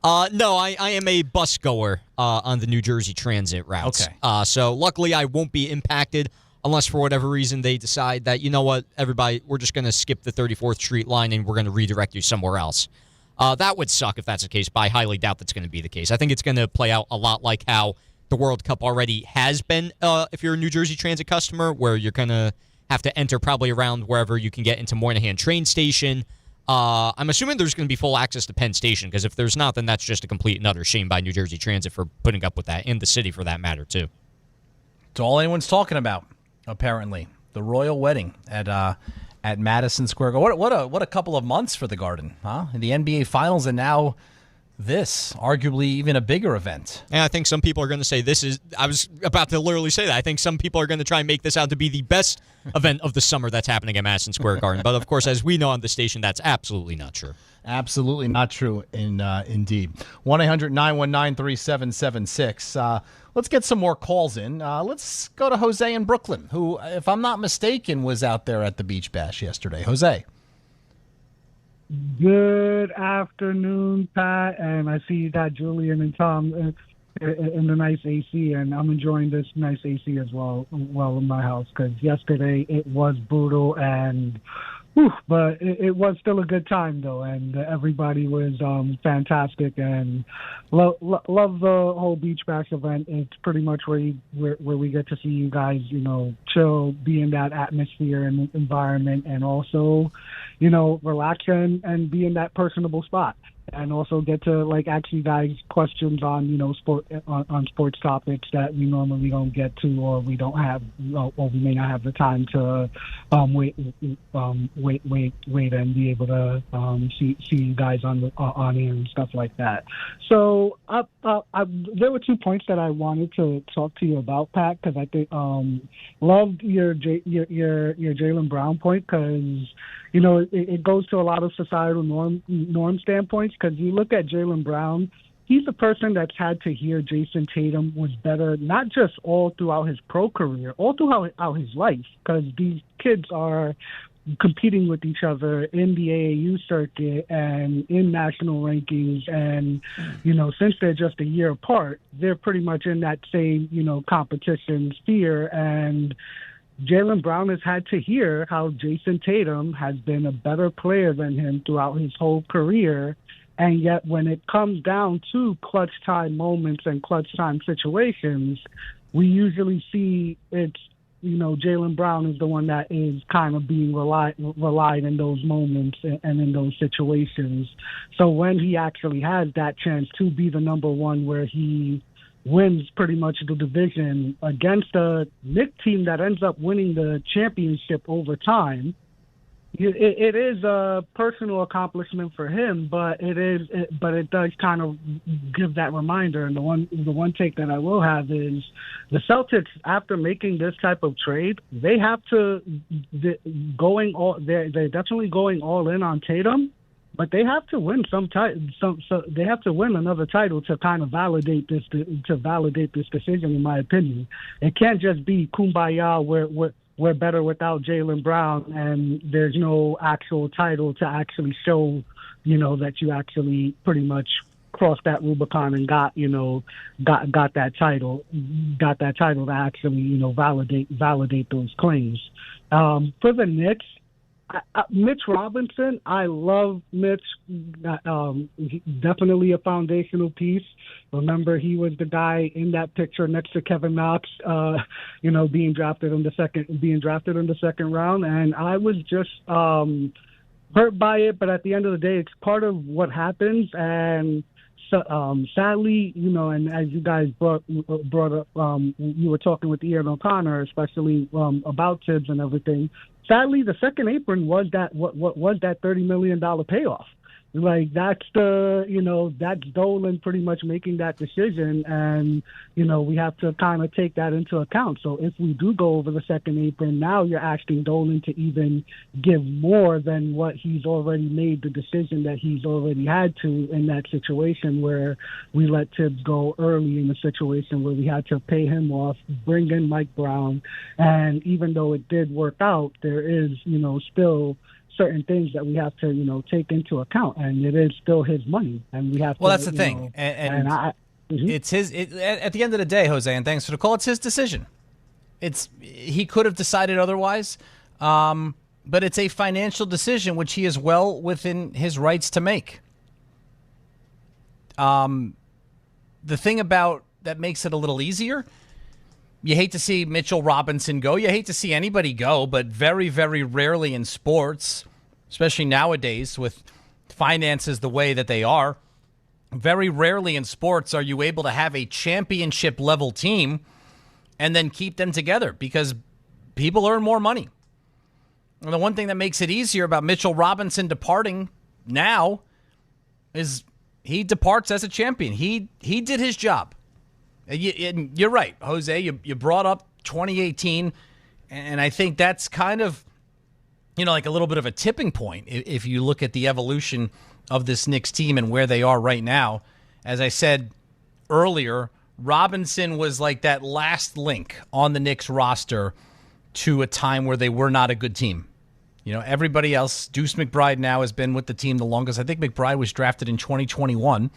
No, I am a bus goer on the New Jersey Transit routes. Okay. So luckily I won't be impacted unless for whatever reason they decide that, you know what, everybody, we're just going to skip the 34th Street line and we're going to redirect you somewhere else. That would suck if that's the case, but I highly doubt that's going to be the case. I think it's going to play out a lot like how the World Cup already has been if you're a New Jersey Transit customer, where you're going to have to enter probably around wherever you can get into Moynihan train station. I'm assuming there's going to be full access to Penn Station, because if there's not, then that's just a complete and utter shame by New Jersey Transit for putting up with that, in the city for that matter, too. It's all anyone's talking about, apparently. The royal wedding at Madison Square Garden. What a couple of months for the Garden, huh? In the NBA Finals, and now this, arguably even a bigger event. And I think some people are going to say I was about to literally say that. I think some people are going to try and make this out to be the best event of the summer that's happening at Madison Square Garden. But, of course, as we know on the station, that's absolutely not true. Absolutely not true, indeed. 1-800-919-3776. Let's get some more calls in. Let's go to Jose in Brooklyn, who, if I'm not mistaken, was out there at the Beach Bash yesterday. Jose. Good afternoon, Pat, and I see you got Julian and Tom in the nice AC, and I'm enjoying this nice AC as well in my house, because yesterday it was brutal, and but it was still a good time though, and everybody was fantastic, and love the whole beach bash event. It's pretty much where we get to see you guys, chill, be in that atmosphere and environment, and also, relax and be in that personable spot. And also get to ask you guys questions on on sports topics that we normally don't get to, or we don't have, or we may not have the time to wait and be able to see you guys on air and stuff like that. So there were 2 points that I wanted to talk to you about, Pat, because I think loved your Jaylen Brown point, because it goes to a lot of societal norm standpoints, because you look at Jaylen Brown, he's the person that's had to hear Jason Tatum was better, not just all throughout his pro career, all throughout his life, because these kids are competing with each other in the AAU circuit and in national rankings, and since they're just a year apart, they're pretty much in that same competition sphere. And Jaylen Brown has had to hear how Jason Tatum has been a better player than him throughout his whole career, and yet when it comes down to clutch time moments and clutch time situations, we usually see it's Jaylen Brown is the one that is kind of being relied in those moments and in those situations. So when he actually has that chance to be the number one, where he wins pretty much the division against a Knicks team that ends up winning the championship over time, it is a personal accomplishment for him, but it does kind of give that reminder. And the one take that I will have is the Celtics, after making this type of trade, they have to they're definitely going all in on Tatum, but they have to win they have to win another title to kind of validate this decision, in my opinion. It can't just be kumbaya where we're better without Jaylen Brown, and there's no actual title to actually show, that you actually pretty much crossed that Rubicon and got that title to actually, validate those claims. For the Knicks, Mitch Robinson, I love Mitch. Definitely a foundational piece. Remember, he was the guy in that picture next to Kevin Knox, being drafted in the second round. And I was just hurt by it, but at the end of the day, it's part of what happens. And sadly, and as you guys brought up, you were talking with Ian O'Connor, especially about Tibbs and everything. Sadly, the second apron was that what was that $30 million payoff. That's that's Dolan pretty much making that decision, and we have to kind of take that into account. So if we do go over the second apron, now you're asking Dolan to even give more than what he's already made the decision that he's already had to in that situation, where we let Tibbs go early in the situation where we had to pay him off, bring in Mike Brown, and even though it did work out, there is still certain things that we have to, take into account, and it is still his money, and we have. Well, that's the thing, it's his. At the end of the day, Jose, and thanks for the call. It's his decision. He could have decided otherwise, but it's a financial decision which he is well within his rights to make. The thing about that makes it a little easier. You hate to see Mitchell Robinson go. You hate to see anybody go, but very, very rarely in sports, especially nowadays with finances the way that they are, very rarely in sports are you able to have a championship level team and then keep them together, because people earn more money. And the one thing that makes it easier about Mitchell Robinson departing now is he departs as a champion. He did his job. You're right, Jose. You brought up 2018, and I think that's kind of, like a little bit of a tipping point if you look at the evolution of this Knicks team and where they are right now. As I said earlier, Robinson was like that last link on the Knicks roster to a time where they were not a good team. Everybody else, Deuce McBride now has been with the team the longest. I think McBride was drafted in 2021.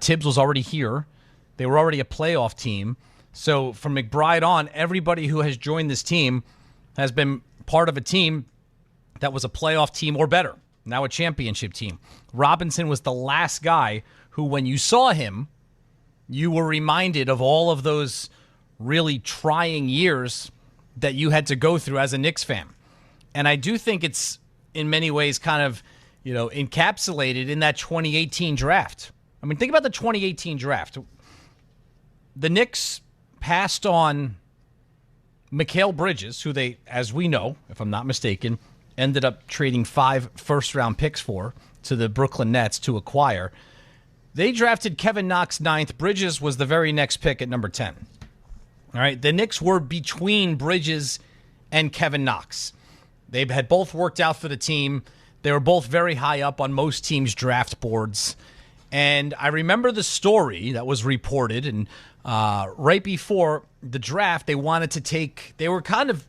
Tibbs was already here. They were already a playoff team. So from McBride on, everybody who has joined this team has been part of a team that was a playoff team or better, now a championship team. Robinson was the last guy who, when you saw him, you were reminded of all of those really trying years that you had to go through as a Knicks fan. And I do think it's in many ways kind of, encapsulated in that 2018 draft. I mean, think about the 2018 draft. The Knicks passed on Mikal Bridges, who they, as we know, if I'm not mistaken, ended up trading 5 first-round picks for to the Brooklyn Nets to acquire. They drafted Kevin Knox 9th. Bridges was the very next pick at number 10. All right, the Knicks were between Bridges and Kevin Knox. They had both worked out for the team. They were both very high up on most teams' draft boards. And I remember the story that was reported, and right before the draft, they were kind of,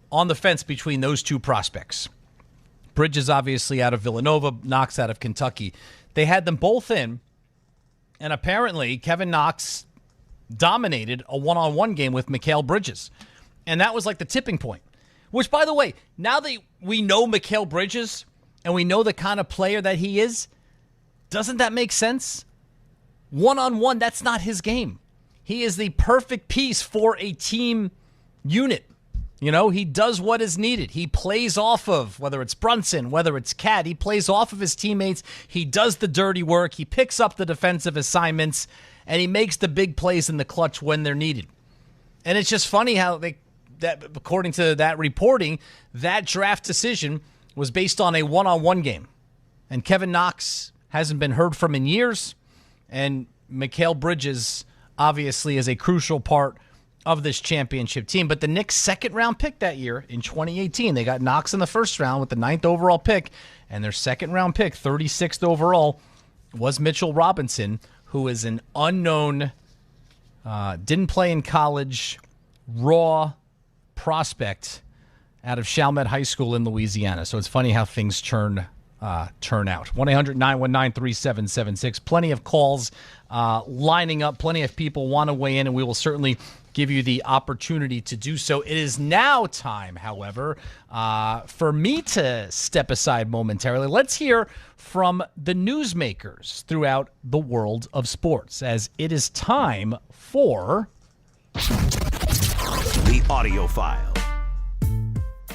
on the fence between those two prospects. Bridges obviously out of Villanova, Knox out of Kentucky. They had them both in, and apparently Kevin Knox dominated a one-on-one game with Mikal Bridges. And that was like the tipping point. Which, by the way, now that we know Mikal Bridges and we know the kind of player that he is, doesn't that make sense? One-on-one, that's not his game. He is the perfect piece for a team unit. He does what is needed. He plays off of, whether it's Brunson, whether it's Cat, he plays off of his teammates. He does the dirty work. He picks up the defensive assignments, and he makes the big plays in the clutch when they're needed. And it's just funny how that according to that reporting, that draft decision was based on a one-on-one game. And Kevin Knox hasn't been heard from in years, and Mikal Bridges obviously is a crucial part of this championship team. But the Knicks' second-round pick that year in 2018, they got Knox in the first round with the 9th overall pick, and their second-round pick, 36th overall, was Mitchell Robinson, who is an unknown, didn't play in college, raw prospect out of Chalmette High School in Louisiana. So it's funny how things turn out. 1-800-919-3776. Plenty of calls lining up. Plenty of people want to weigh in, and we will certainly give you the opportunity to do so. It is now time, however, for me to step aside momentarily. Let's hear from the newsmakers throughout the world of sports, as it is time for The Audio File.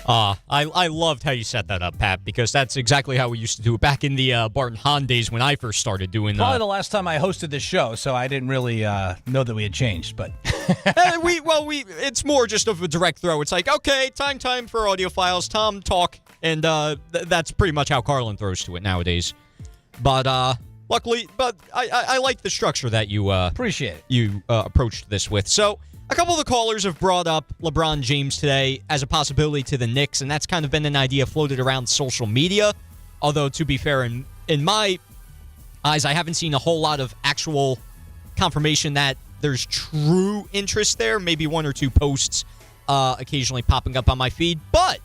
I loved how you set that up, Pat, because that's exactly how we used to do it back in the Bart and Hahn days when I first started doing Probably the last time I hosted this show, so I didn't really know that we had changed, but it's more just of a direct throw. It's like, okay, time for audio files. Tom, talk, and that's pretty much how Carlin throws to it nowadays. But luckily, I like the structure that you appreciate it. You approached this with. So a couple of the callers have brought up LeBron James today as a possibility to the Knicks, and that's kind of been an idea floated around social media. Although, to be fair, in my eyes, I haven't seen a whole lot of actual confirmation that there's true interest there. Maybe 1 or 2 posts occasionally popping up on my feed. But,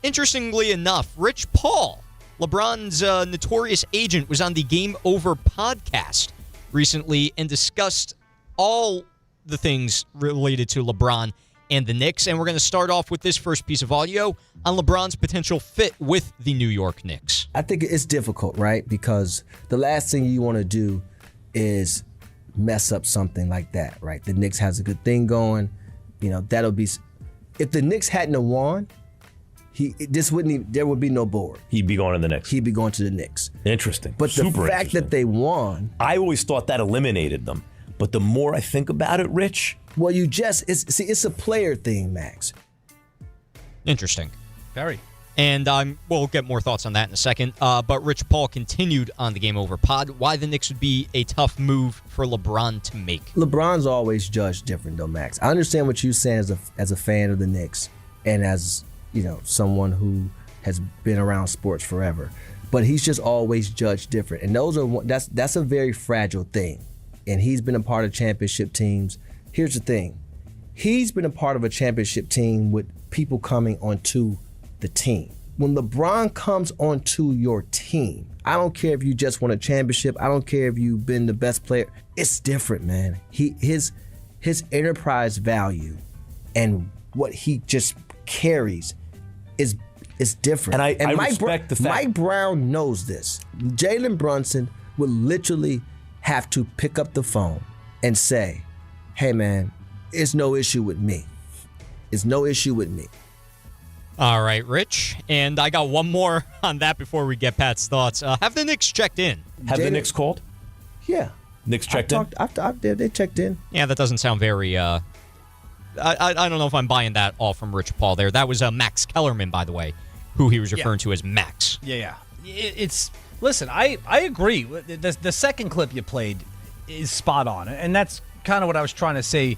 interestingly enough, Rich Paul, LeBron's notorious agent, was on the Game Over podcast recently and discussed all the things related to LeBron and the Knicks. And we're going to start off with this first piece of audio on LeBron's potential fit with the New York Knicks. I think it's difficult, right? Because the last thing you want to do is mess up something like that, right? The Knicks has a good thing going. That'll be... If the Knicks hadn't have won, there would be no board. He'd be going to the Knicks. He'd be going to the Knicks. Interesting. But the fact that they won... I always thought that eliminated them. But the more I think about it, Rich... Well, it's a player thing, Max. Interesting. Very. And we'll get more thoughts on that in a second. But Rich Paul continued on the Game Over pod why the Knicks would be a tough move for LeBron to make. LeBron's always judged different, though, Max. I understand what you're saying as a fan of the Knicks and as, someone who has been around sports forever. But he's just always judged different. And that's a very fragile thing. And he's been a part of championship teams. Here's the thing. He's been a part of a championship team with people coming onto the team. when LeBron comes onto your team, I don't care if you just won a championship. I don't care if you've been the best player. It's different, man. His enterprise value and what he just carries is different. And I respect the fact. Mike Brown knows this. Jalen Brunson would literally have to pick up the phone and say, hey, man, it's no issue with me. It's no issue with me. All right, Rich. And I got one more on that before we get Pat's thoughts. Have the Knicks checked in? Have the Knicks called? Yeah. Knicks checked in? They checked in. Yeah, that doesn't sound very... I don't know if I'm buying that all from Rich Paul there. That was Max Kellerman, by the way, who he was referring to as Max. Yeah. Listen, I agree. The second clip you played is spot on. And that's kind of what I was trying to say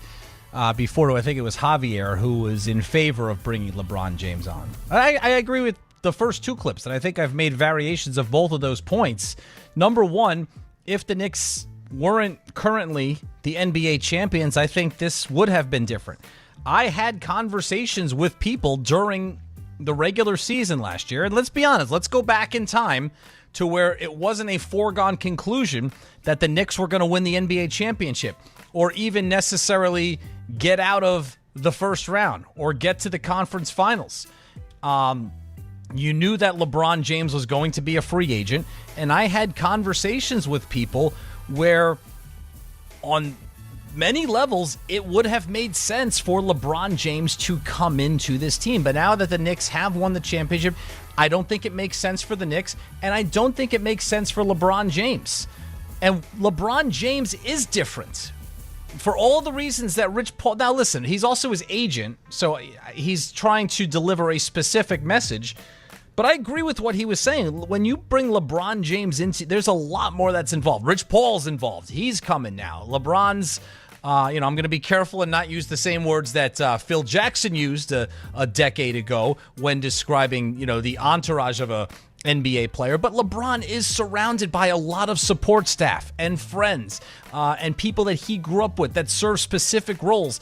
before. I think it was Javier who was in favor of bringing LeBron James on. I agree with the first two clips, and I think I've made variations of both of those points. Number one, if the Knicks weren't currently the NBA champions, I think this would have been different. I had conversations with people during the regular season last year, and let's be honest, let's go back in time to where it wasn't a foregone conclusion that the Knicks were going to win the NBA championship or even necessarily get out of the first round or get to the conference finals. You knew that LeBron James was going to be a free agent, and I had conversations with people where on many levels it would have made sense for LeBron James to come into this team. But now that the Knicks have won the championship, I don't think it makes sense for the Knicks, and I don't think it makes sense for LeBron James. And LeBron James is different for all the reasons that Rich Paul... Now listen, he's also his agent, so he's trying to deliver a specific message. But I agree with what he was saying. When you bring LeBron James into... There's a lot more that's involved. Rich Paul's involved. He's coming now. LeBron's... I'm going to be careful and not use the same words that Phil Jackson used a decade ago when describing, the entourage of a NBA player. But LeBron is surrounded by a lot of support staff and friends and people that he grew up with that serve specific roles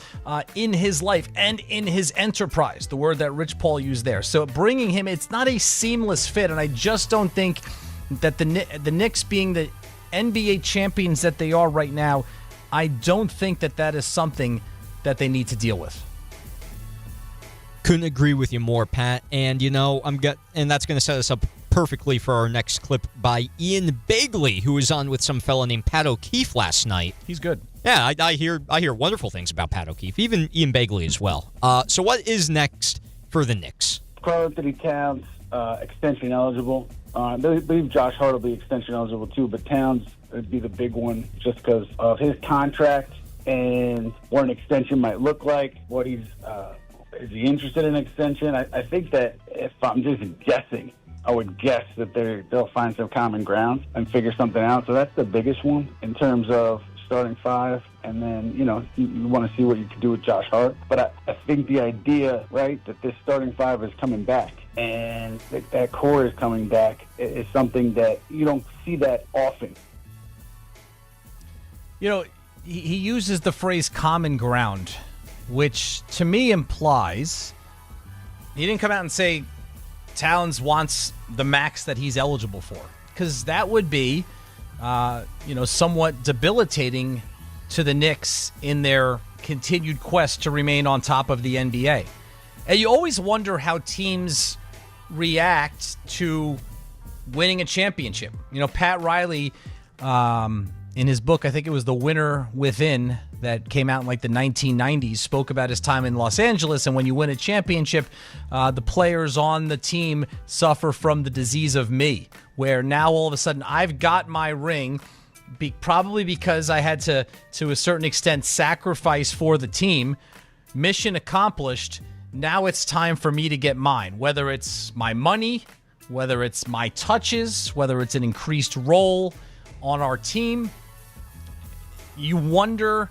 in his life and in his enterprise, the word that Rich Paul used there. So bringing him, it's not a seamless fit, and I just don't think that the Knicks being the NBA champions that they are right now, I don't think that is something that they need to deal with. Couldn't agree with you more, Pat. And and that's going to set us up perfectly for our next clip by Ian Begley, who was on with some fella named Pat O'Keefe last night. He's good. Yeah, I hear wonderful things about Pat O'Keefe, even Ian Begley as well. So what is next for the Knicks? Karl Anthony Towns, extension eligible. I believe Josh Hart will be extension eligible too, but Towns would be the big one just because of his contract and what an extension might look like. What is he interested in an extension? I think that if I'm just guessing, I would guess that they'll find some common ground and figure something out. So that's the biggest one in terms of starting five. And then, you want to see what you can do with Josh Hart. But I think the idea, right, that this starting five is coming back and that core is coming back is something that you don't see that often. He uses the phrase common ground, which to me implies he didn't come out and say Towns wants the max that he's eligible for, because that would be, somewhat debilitating to the Knicks in their continued quest to remain on top of the NBA. And you always wonder how teams react to winning a championship. Pat Riley, in his book, I think it was The Winner Within, that came out in the 1990s, spoke about his time in Los Angeles. And when you win a championship, the players on the team suffer from the disease of me, where now all of a sudden I've got my ring, probably because I had to a certain extent, sacrifice for the team. Mission accomplished. Now it's time for me to get mine, whether it's my money, whether it's my touches, whether it's an increased role on our team. You wonder,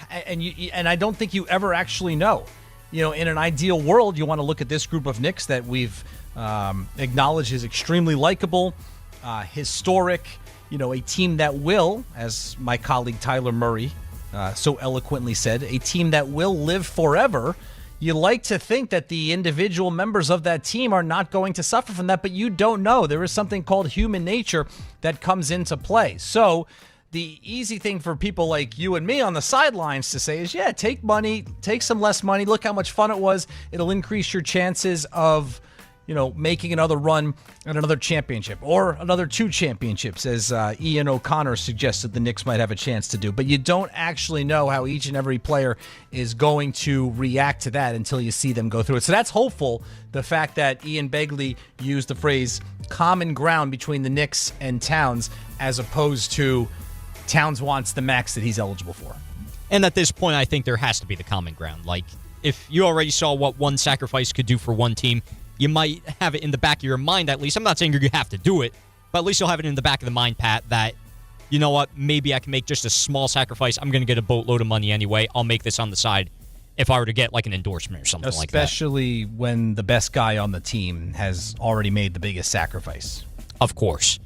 and I don't think you ever actually know. In an ideal world, you want to look at this group of Knicks that we've acknowledged is extremely likable, historic, a team that will, as my colleague Tyler Murray so eloquently said, a team that will live forever. you like to think that the individual members of that team are not going to suffer from that, but you don't know. There is something called human nature that comes into play. So the easy thing for people like you and me on the sidelines to say is, yeah, take money, take some less money. Look how much fun it was. It'll increase your chances of, making another run at another championship or another 2 championships, as Ian O'Connor suggested the Knicks might have a chance to do. But you don't actually know how each and every player is going to react to that until you see them go through it. So that's hopeful, the fact that Ian Begley used the phrase common ground between the Knicks and Towns, as opposed to Towns wants the max that he's eligible for. And at this point, I think there has to be the common ground. Like, if you already saw what one sacrifice could do for one team, you might have it in the back of your mind, at least. I'm not saying you have to do it, but at least you'll have it in the back of the mind, Pat, that, you know what, maybe I can make just a small sacrifice. I'm going to get a boatload of money anyway. I'll make this on the side if I were to get like an endorsement or something like that. Especially when the best guy on the team has already made the biggest sacrifice. Of course.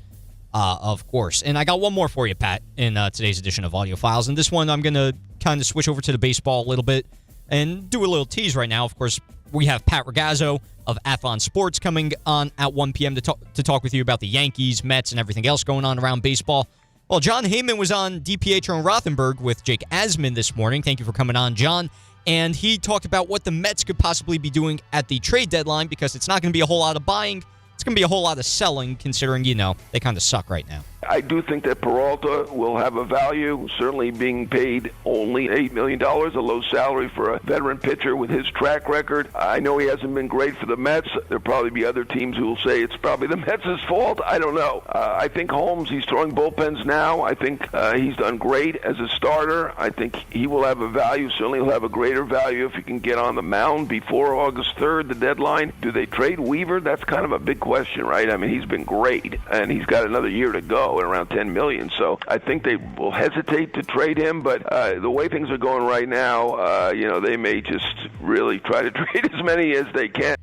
And I got one more for you, Pat, in today's edition of Audio Files. And this one, I'm going to kind of switch over to the baseball a little bit and do a little tease right now. Of course, we have Pat Ragazzo of Athlon Sports coming on at 1 p.m. to talk with you about the Yankees, Mets, and everything else going on around baseball. Well, John Heyman was on DiPietro Rothenberg with Jake Asman this morning. Thank you for coming on, John. And he talked about what the Mets could possibly be doing at the trade deadline, because it's not going to be a whole lot of buying. It's going to be a whole lot of selling, considering, they kind of suck right now. I do think that Peralta will have a value, certainly being paid only $8 million, a low salary for a veteran pitcher with his track record. I know he hasn't been great for the Mets. There'll probably be other teams who will say it's probably the Mets' fault. I don't know. I think Holmes, he's throwing bullpens now. I think he's done great as a starter. I think he will have a value. Certainly he'll have a greater value if he can get on the mound before August 3rd, the deadline. Do they trade Weaver? That's kind of a big question, right? I mean, he's been great, and he's got another year to go at around $10 million. So I think they will hesitate to trade him, but the way things are going right now, they may just really try to trade as many as they can.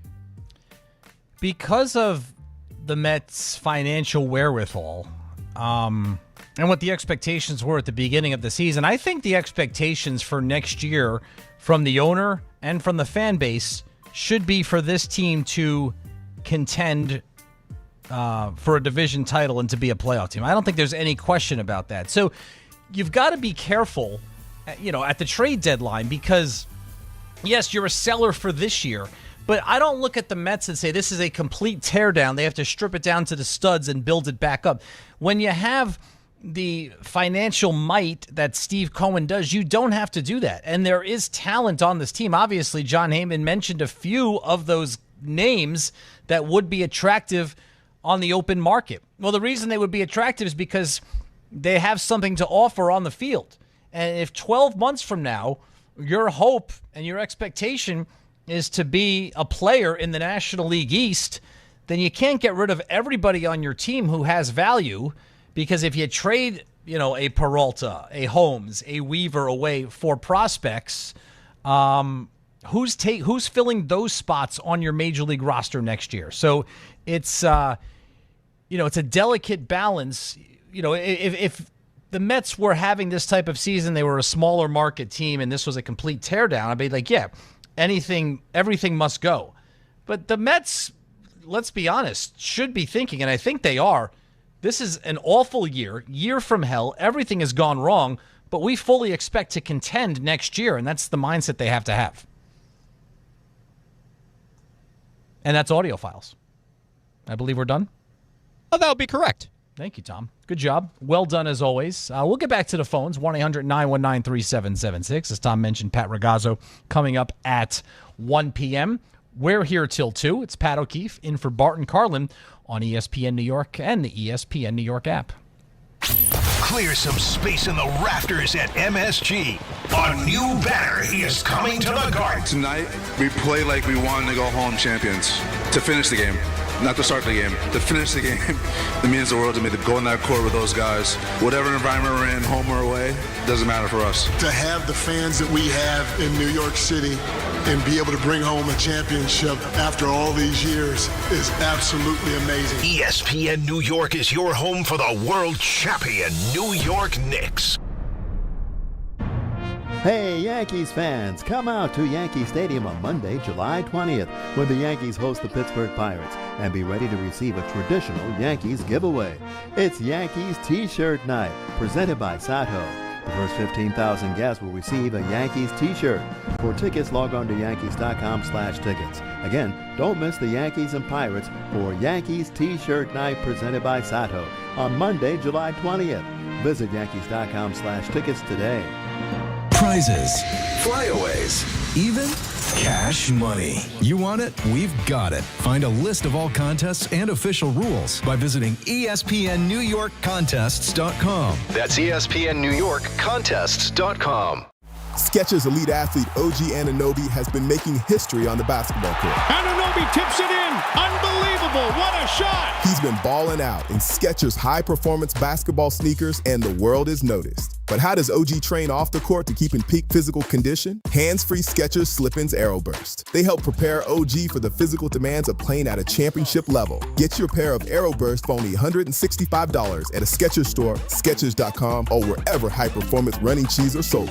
Because of the Mets' financial wherewithal, and what the expectations were at the beginning of the season, I think the expectations for next year from the owner and from the fan base should be for this team to contend for a division title and to be a playoff team. I don't think there's any question about that. So you've got to be careful, at the trade deadline, because, yes, you're a seller for this year, but I don't look at the Mets and say this is a complete teardown. They have to strip it down to the studs and build it back up. When you have the financial might that Steve Cohen does, you don't have to do that. And there is talent on this team. Obviously, John Heyman mentioned a few of those names that would be attractive on the open market. Well, the reason they would be attractive is because they have something to offer on the field. And if 12 months from now, your hope and your expectation is to be a player in the National League East, then you can't get rid of everybody on your team who has value, because if you trade, a Peralta, a Holmes, a Weaver away for prospects, who's filling those spots on your major league roster next year? So it's it's a delicate balance. If the Mets were having this type of season, they were a smaller market team, and this was a complete teardown, I'd be like, yeah, everything must go. But the Mets, let's be honest, should be thinking, and I think they are, this is an awful year from hell. Everything has gone wrong, but we fully expect to contend next year, and that's the mindset they have to have. And that's Audio Files. I believe we're done. Oh, that would be correct. Thank you, Tom. Good job. Well done, as always. We'll get back to the phones, 1-800-919-3776. As Tom mentioned, Pat Ragazzo coming up at 1 p.m. We're here till 2. It's Pat O'Keefe in for Bart Carlin on ESPN New York and the ESPN New York app. Clear some space in the rafters at MSG. A new banner is coming to the Garden. Tonight, we play like we wanted to go home champions. To finish the game. Not to start the game, to finish the game. It means the world to me to go in that court with those guys. Whatever environment we're in, home or away, doesn't matter for us. To have the fans that we have in New York City and be able to bring home a championship after all these years is absolutely amazing. ESPN New York is your home for the world champion New York Knicks. Hey, Yankees fans, come out to Yankee Stadium on Monday, July 20th, when the Yankees host the Pittsburgh Pirates, and be ready to receive a traditional Yankees giveaway. It's Yankees T-shirt night, presented by Sato. The first 15,000 guests will receive a Yankees T-shirt. For tickets, log on to Yankees.com/tickets. Again, don't miss the Yankees and Pirates for Yankees T-shirt night presented by Sato on Monday, July 20th. Visit Yankees.com/tickets today. Prizes, flyaways, even cash money. You want it? We've got it. Find a list of all contests and official rules by visiting ESPNNewYorkContests.com. That's ESPNNewYorkContests.com. Skechers elite athlete OG Anunoby has been making history on the basketball court. Anunoby tips it in. Unbelievable. What a shot. He's been balling out in Skechers high-performance basketball sneakers, and the world is noticed. But how does OG train off the court to keep in peak physical condition? Hands-free Skechers Slip-ins Aeroburst. They help prepare OG for the physical demands of playing at a championship level. Get your pair of Aeroburst for only $165 at a Skechers store, Skechers.com, or wherever high-performance running shoes are sold.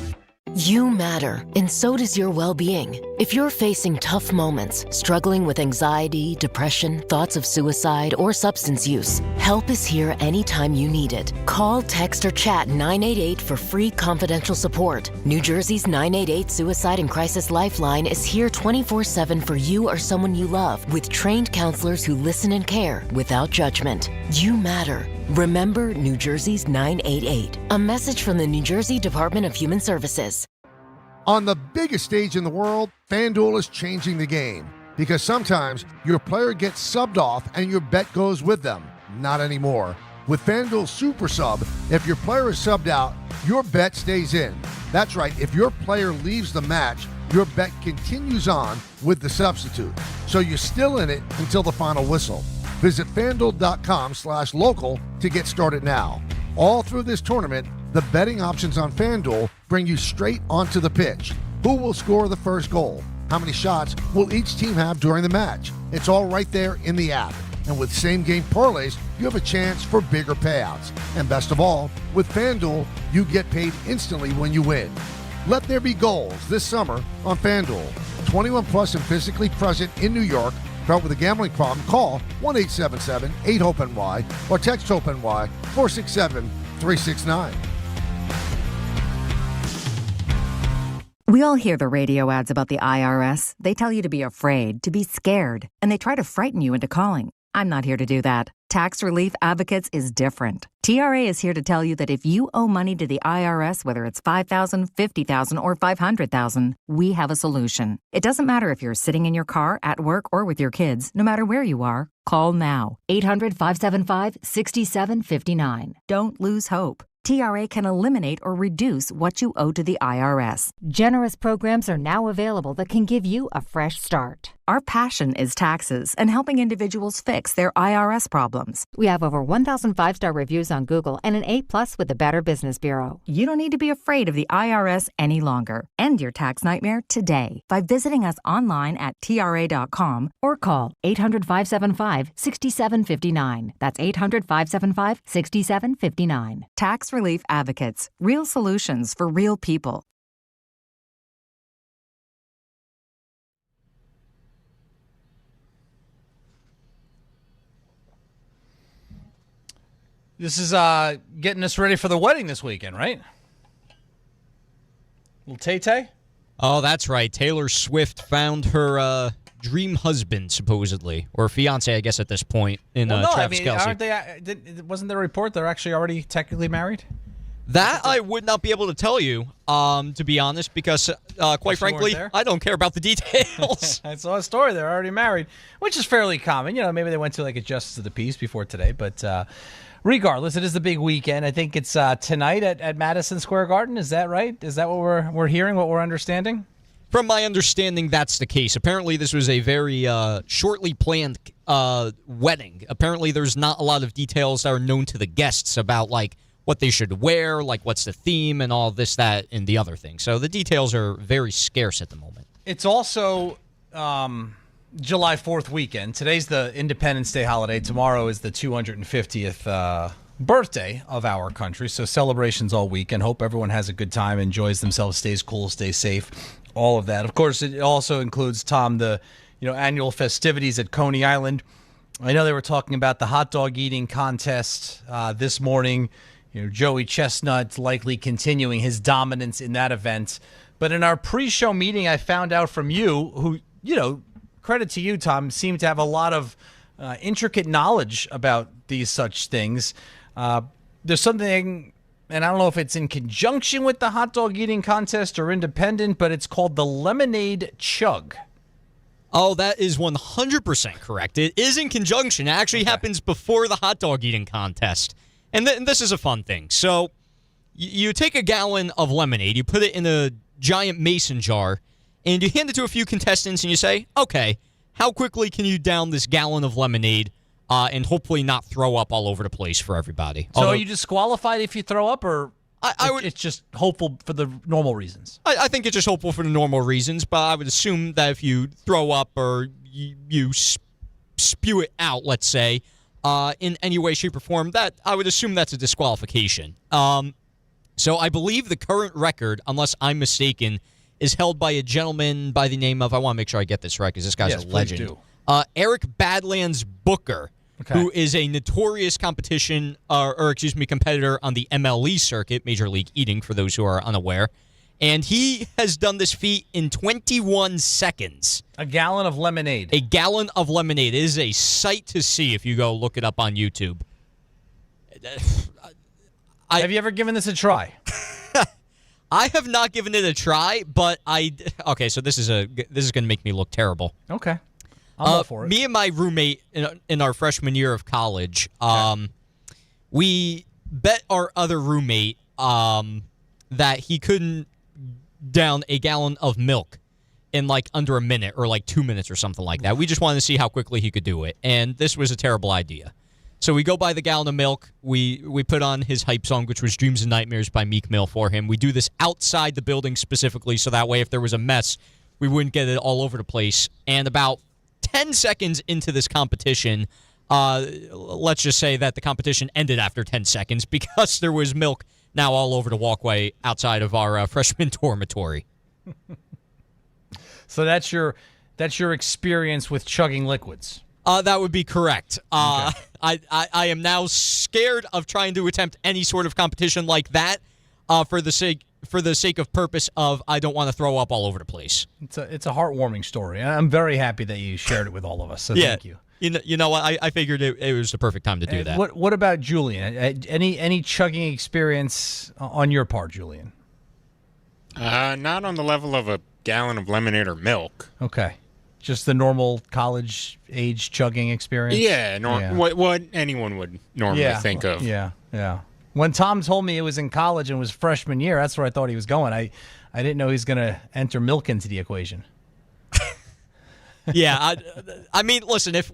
You matter, and so does your well-being. If you're facing tough moments, struggling with anxiety, depression, thoughts of suicide, or substance use, help is here anytime you need it. Call, text, or chat 988 for free confidential support. New Jersey's 988 Suicide and Crisis Lifeline is here 24/7 for you or someone you love, with trained counselors who listen and care without judgment. You matter. Remember New Jersey's 988. A message from the New Jersey Department of Human Services. On the biggest stage in the world, FanDuel is changing the game. Because sometimes your player gets subbed off and your bet goes with them. Not anymore. With FanDuel Super Sub, if your player is subbed out, your bet stays in. That's right, if your player leaves the match, your bet continues on with the substitute. So you're still in it until the final whistle. Visit FanDuel.com/local to get started now. All through this tournament, the betting options on FanDuel bring you straight onto the pitch. Who will score the first goal? How many shots will each team have during the match? It's all right there in the app. And with same-game parlays, you have a chance for bigger payouts. And best of all, with FanDuel, you get paid instantly when you win. Let there be goals this summer on FanDuel. 21 plus and physically present in New York. Start with a gambling problem, call 1-877-8-HOPE-NY or text HOPE-NY 467-369. We all hear the radio ads about the IRS. They tell you to be afraid, to be scared, and they try to frighten you into calling. I'm not here to do that. Tax Relief Advocates is different. TRA is here to tell you that if you owe money to the IRS, whether it's $5,000, $50,000, or $500,000, we have a solution. It doesn't matter if you're sitting in your car, at work, or with your kids. No matter where you are, call now. 800-575-6759. Don't lose hope. TRA can eliminate or reduce what you owe to the IRS. Generous programs are now available that can give you a fresh start. Our passion is taxes and helping individuals fix their IRS problems. We have over 1,000 5-star reviews on Google and an A+ with the Better Business Bureau. You don't need to be afraid of the IRS any longer. End your tax nightmare today by visiting us online at TRA.com or call 800-575-6759. That's 800-575-6759. Tax Relief Advocates. Real solutions for real people. This is getting us ready for the wedding this weekend, right? Little Tay-Tay? Oh, that's right. Taylor Swift found her dream husband, supposedly, or fiance, I guess, at this point, in Travis Kelce. Aren't they? Wasn't there a report they're actually already technically married? That I would not be able to tell you, to be honest, because, quite frankly, I don't care about the details. I saw a story. They're already married, which is fairly common. You know, maybe they went to like a justice of the peace before today, but regardless, it is the big weekend. I think it's tonight at Madison Square Garden. Is that right? Is that what we're hearing, what we're understanding? From my understanding, that's the case. Apparently, this was a very shortly planned wedding. Apparently, there's not a lot of details that are known to the guests about, like, what they should wear, like what's the theme, and all this, that, and the other thing. So the details are very scarce at the moment. It's also July 4th weekend. Today's the Independence Day holiday. Tomorrow is the 250th birthday of our country. So celebrations all week, and hope everyone has a good time, enjoys themselves, stays cool, stays safe, all of that. Of course, it also includes, Tom, the annual festivities at Coney Island. I know they were talking about the hot dog eating contest this morning. Joey Chestnut likely continuing his dominance in that event. But in our pre-show meeting, I found out from you, who, credit to you, Tom, seem to have a lot of intricate knowledge about these such things. There's something, and I don't know if it's in conjunction with the hot dog eating contest or independent, but it's called the Lemonade Chug. Oh, that is 100% correct. It is in conjunction. It actually happens before the hot dog eating contest. And this is a fun thing. So you take a gallon of lemonade, you put it in a giant mason jar, and you hand it to a few contestants and you say, okay, how quickly can you down this gallon of lemonade and hopefully not throw up all over the place for everybody? So are you disqualified if you throw up, or it's just hopeful for the normal reasons? I think it's just hopeful for the normal reasons, but I would assume that if you throw up or you spew it out, let's say, in any way, shape, or form, that I would assume that's a disqualification. So I believe the current record, unless I'm mistaken, is held by a gentleman by the name of, I want to make sure I get this right because this guy's a legend. Eric Badlands Booker, who is a notorious competitor on the MLE circuit, Major League Eating, for those who are unaware. And he has done this feat in 21 seconds. A gallon of lemonade. A gallon of lemonade. It is a sight to see if you go look it up on YouTube. Have you ever given this a try? I have not given it a try, but okay, so this is going to make me look terrible. Okay. I'm all for it. Me and my roommate in our freshman year of college, we bet our other roommate that he couldn't down a gallon of milk in under a minute or 2 minutes or something like that. We just wanted to see how quickly he could do it, and this was a terrible idea. So we go buy the gallon of milk. We put on his hype song, which was Dreams and Nightmares by Meek Mill for him. We do this outside the building specifically, so that way if there was a mess, we wouldn't get it all over the place. And about 10 seconds into this competition, let's just say that the competition ended after 10 seconds because there was milk now all over the walkway outside of our freshman dormitory. So that's your experience with chugging liquids. That would be correct. Okay. I am now scared of trying to attempt any sort of competition like that for the sake of purpose of I don't want to throw up all over the place. It's a heartwarming story. I'm very happy that you shared it with all of us. So thank you. You know what? I figured it was the perfect time to do that. What about Julian? Any chugging experience on your part, Julian? Not on the level of a gallon of lemonade or milk. Okay. Just the normal college age chugging experience? Yeah, what anyone would normally think of. Yeah. When Tom told me it was in college and was freshman year, that's where I thought he was going. I didn't know he was going to enter milk into the equation. Yeah, I mean, listen, if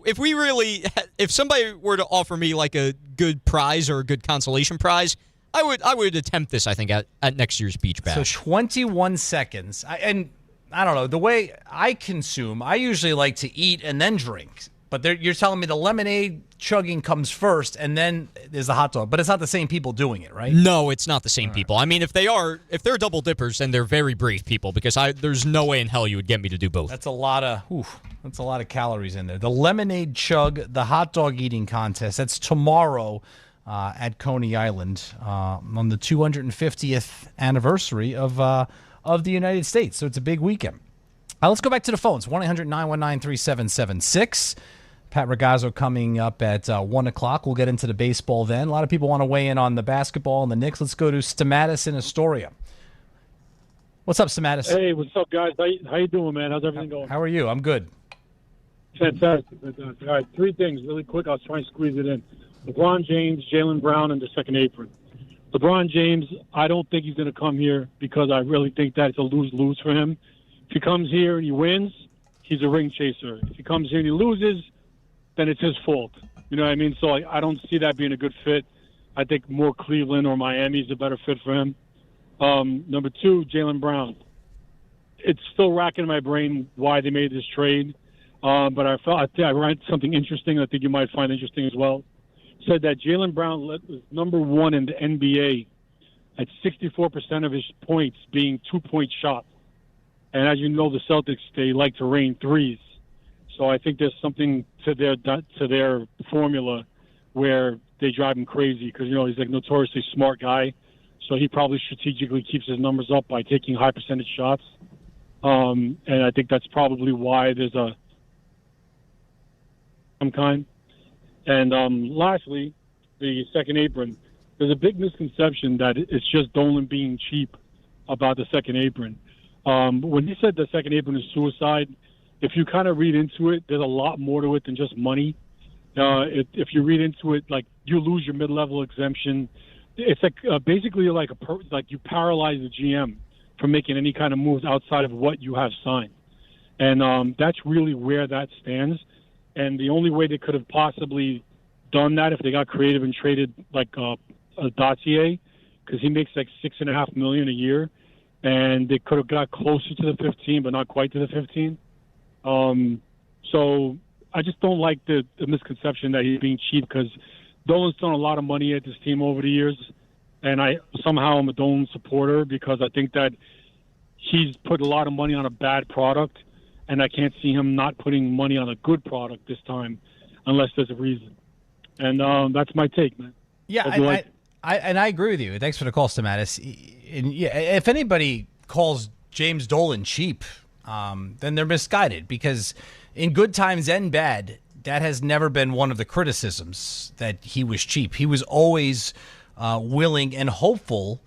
somebody were to offer me a good prize or a good consolation prize, I would attempt this, I think, at next year's Beach Bash. So 21 seconds. I don't know. The way I consume, I usually like to eat and then drink. But you're telling me the lemonade chugging comes first, and then there's the hot dog. But it's not the same people doing it, right? No, it's not the same people. I mean, if they're double dippers, then they're very brave people because there's no way in hell you would get me to do both. That's a lot of calories in there. The lemonade chug, the hot dog eating contest. That's tomorrow at Coney Island on the 250th anniversary of the United States. So it's a big weekend. Let's go back to the phones. 1-800-919-3776. Pat Ragazzo coming up at 1 o'clock. We'll get into the baseball then. A lot of people want to weigh in on the basketball and the Knicks. Let's go to Stamatis in Astoria. What's up, Stamatis? Hey, what's up, guys? How you doing, man? How's everything going? How are you? I'm good. Fantastic. All right, three things really quick. I'll try and squeeze it in. LeBron James, Jaylen Brown, and the second apron. LeBron James, I don't think he's going to come here because I really think that it's a lose-lose for him. If he comes here and he wins, he's a ring chaser. If he comes here and he loses, then it's his fault. You know what I mean? So I don't see that being a good fit. I think more Cleveland or Miami is a better fit for him. Number two, Jaylen Brown. It's still racking in my brain why they made this trade. But I read something interesting I think you might find interesting as well. said that Jaylen Brown was number one in the NBA at 64% of his points being 2-point shots. And as you know, the Celtics, they like to rain threes. So I think there's something to their formula where they drive him crazy because, he's like notoriously smart guy. So he probably strategically keeps his numbers up by taking high percentage shots. And I think that's probably why there's some kind. And lastly, the second apron. There's a big misconception that it's just Dolan being cheap about the second apron. When he said the second apron is suicide, if you kind of read into it, there's a lot more to it than just money. If you read into it, like you lose your mid-level exemption. It's like basically like you paralyze the GM from making any kind of moves outside of what you have signed. And that's really where that stands. And the only way they could have possibly done that if they got creative and traded like a Dossier, because he makes like $6.5 million a year, and they could have got closer to the 15, but not quite to the 15. So I just don't like the misconception that he's being cheap, because Dolan's thrown a lot of money at this team over the years, and I somehow am a Dolan supporter because I think that he's put a lot of money on a bad product, and I can't see him not putting money on a good product this time unless there's a reason. And that's my take, man. Yeah, I agree with you. Thanks for the call, Stamatis. And yeah, if anybody calls James Dolan cheap, then they're misguided, because in good times and bad, that has never been one of the criticisms, that he was cheap. He was always willing and hopeful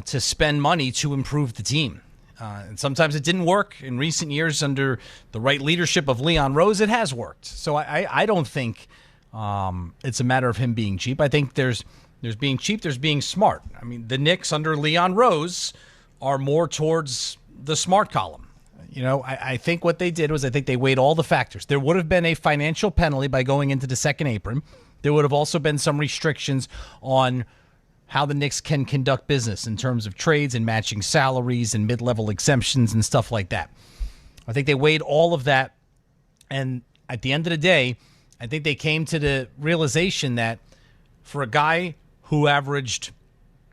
to spend money to improve the team. And sometimes it didn't work. In recent years, under the right leadership of Leon Rose, it has worked. So I don't think it's a matter of him being cheap. I think there's being cheap, there's being smart. I mean, the Knicks under Leon Rose are more towards the smart column. I think what they did was, I think they weighed all the factors. There would have been a financial penalty by going into the second apron. There would have also been some restrictions on how the Knicks can conduct business in terms of trades and matching salaries and mid-level exemptions and stuff like that. I think they weighed all of that, and at the end of the day, I think they came to the realization that for a guy who averaged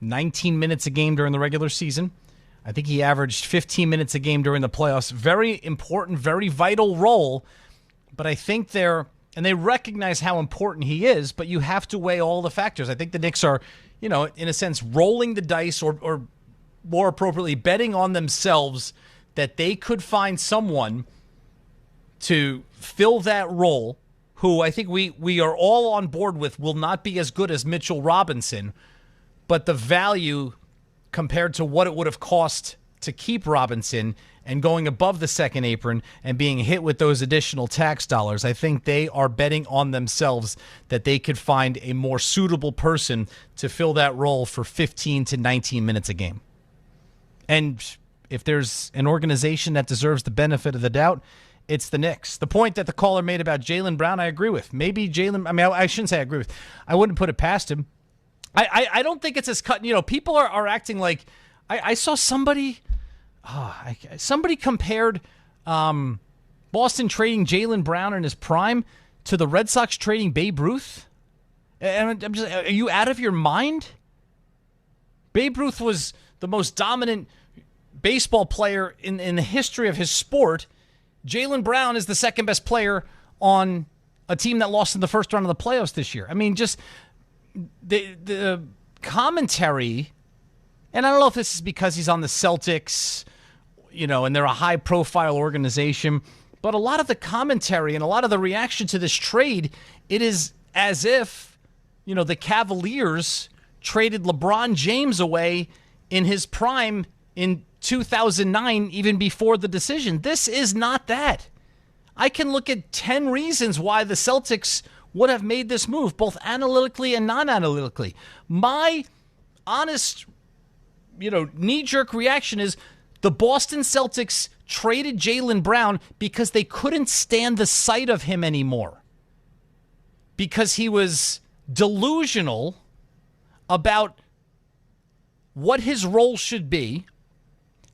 19 minutes a game during the regular season, I think he averaged 15 minutes a game during the playoffs. Very important, very vital role. But I think they recognize how important he is, but you have to weigh all the factors. I think the Knicks are, in a sense, rolling the dice, or more appropriately, betting on themselves that they could find someone to fill that role, who I think we are all on board with will not be as good as Mitchell Robinson, but the value compared to what it would have cost to keep Robinson and going above the second apron and being hit with those additional tax dollars, I think they are betting on themselves that they could find a more suitable person to fill that role for 15 to 19 minutes a game. And if there's an organization that deserves the benefit of the doubt, it's the Knicks. The point that the caller made about Jaylen Brown, I agree with. Maybe Jaylen, I shouldn't say I agree with. I wouldn't put it past him. I don't think it's as cut. People are acting like I saw somebody. Somebody compared Boston trading Jaylen Brown in his prime to the Red Sox trading Babe Ruth. And I'm just, are you out of your mind? Babe Ruth was the most dominant baseball player in the history of his sport. Jaylen Brown is the second best player on a team that lost in the first round of the playoffs this year. I mean, just the commentary, and I don't know if this is because he's on the Celtics, and they're a high-profile organization, but a lot of the commentary and a lot of the reaction to this trade, it is as if, the Cavaliers traded LeBron James away in his prime in 2009, even before the decision. This is not that. I can look at 10 reasons why the Celtics would have made this move, both analytically and non-analytically. My honest, knee-jerk reaction is the Boston Celtics traded Jaylen Brown because they couldn't stand the sight of him anymore, because he was delusional about what his role should be,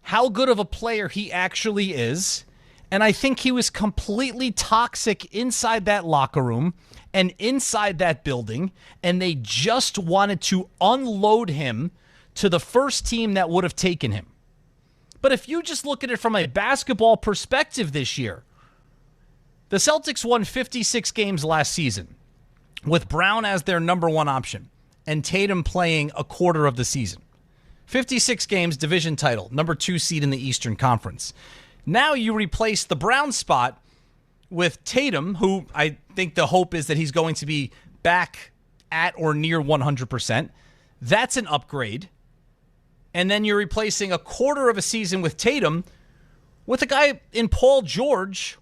how good of a player he actually is, And I think he was completely toxic inside that locker room and inside that building, and they just wanted to unload him to the first team that would have taken him. But if you just look at it from a basketball perspective this year, the Celtics won 56 games last season with Brown as their number one option and Tatum playing a quarter of the season. 56 games, division title, number 2 seed in the Eastern Conference. Now you replace the Brown spot with Tatum, who I think the hope is that he's going to be back at or near 100%. That's an upgrade. And then you're replacing a quarter of a season with Tatum with a guy in Paul George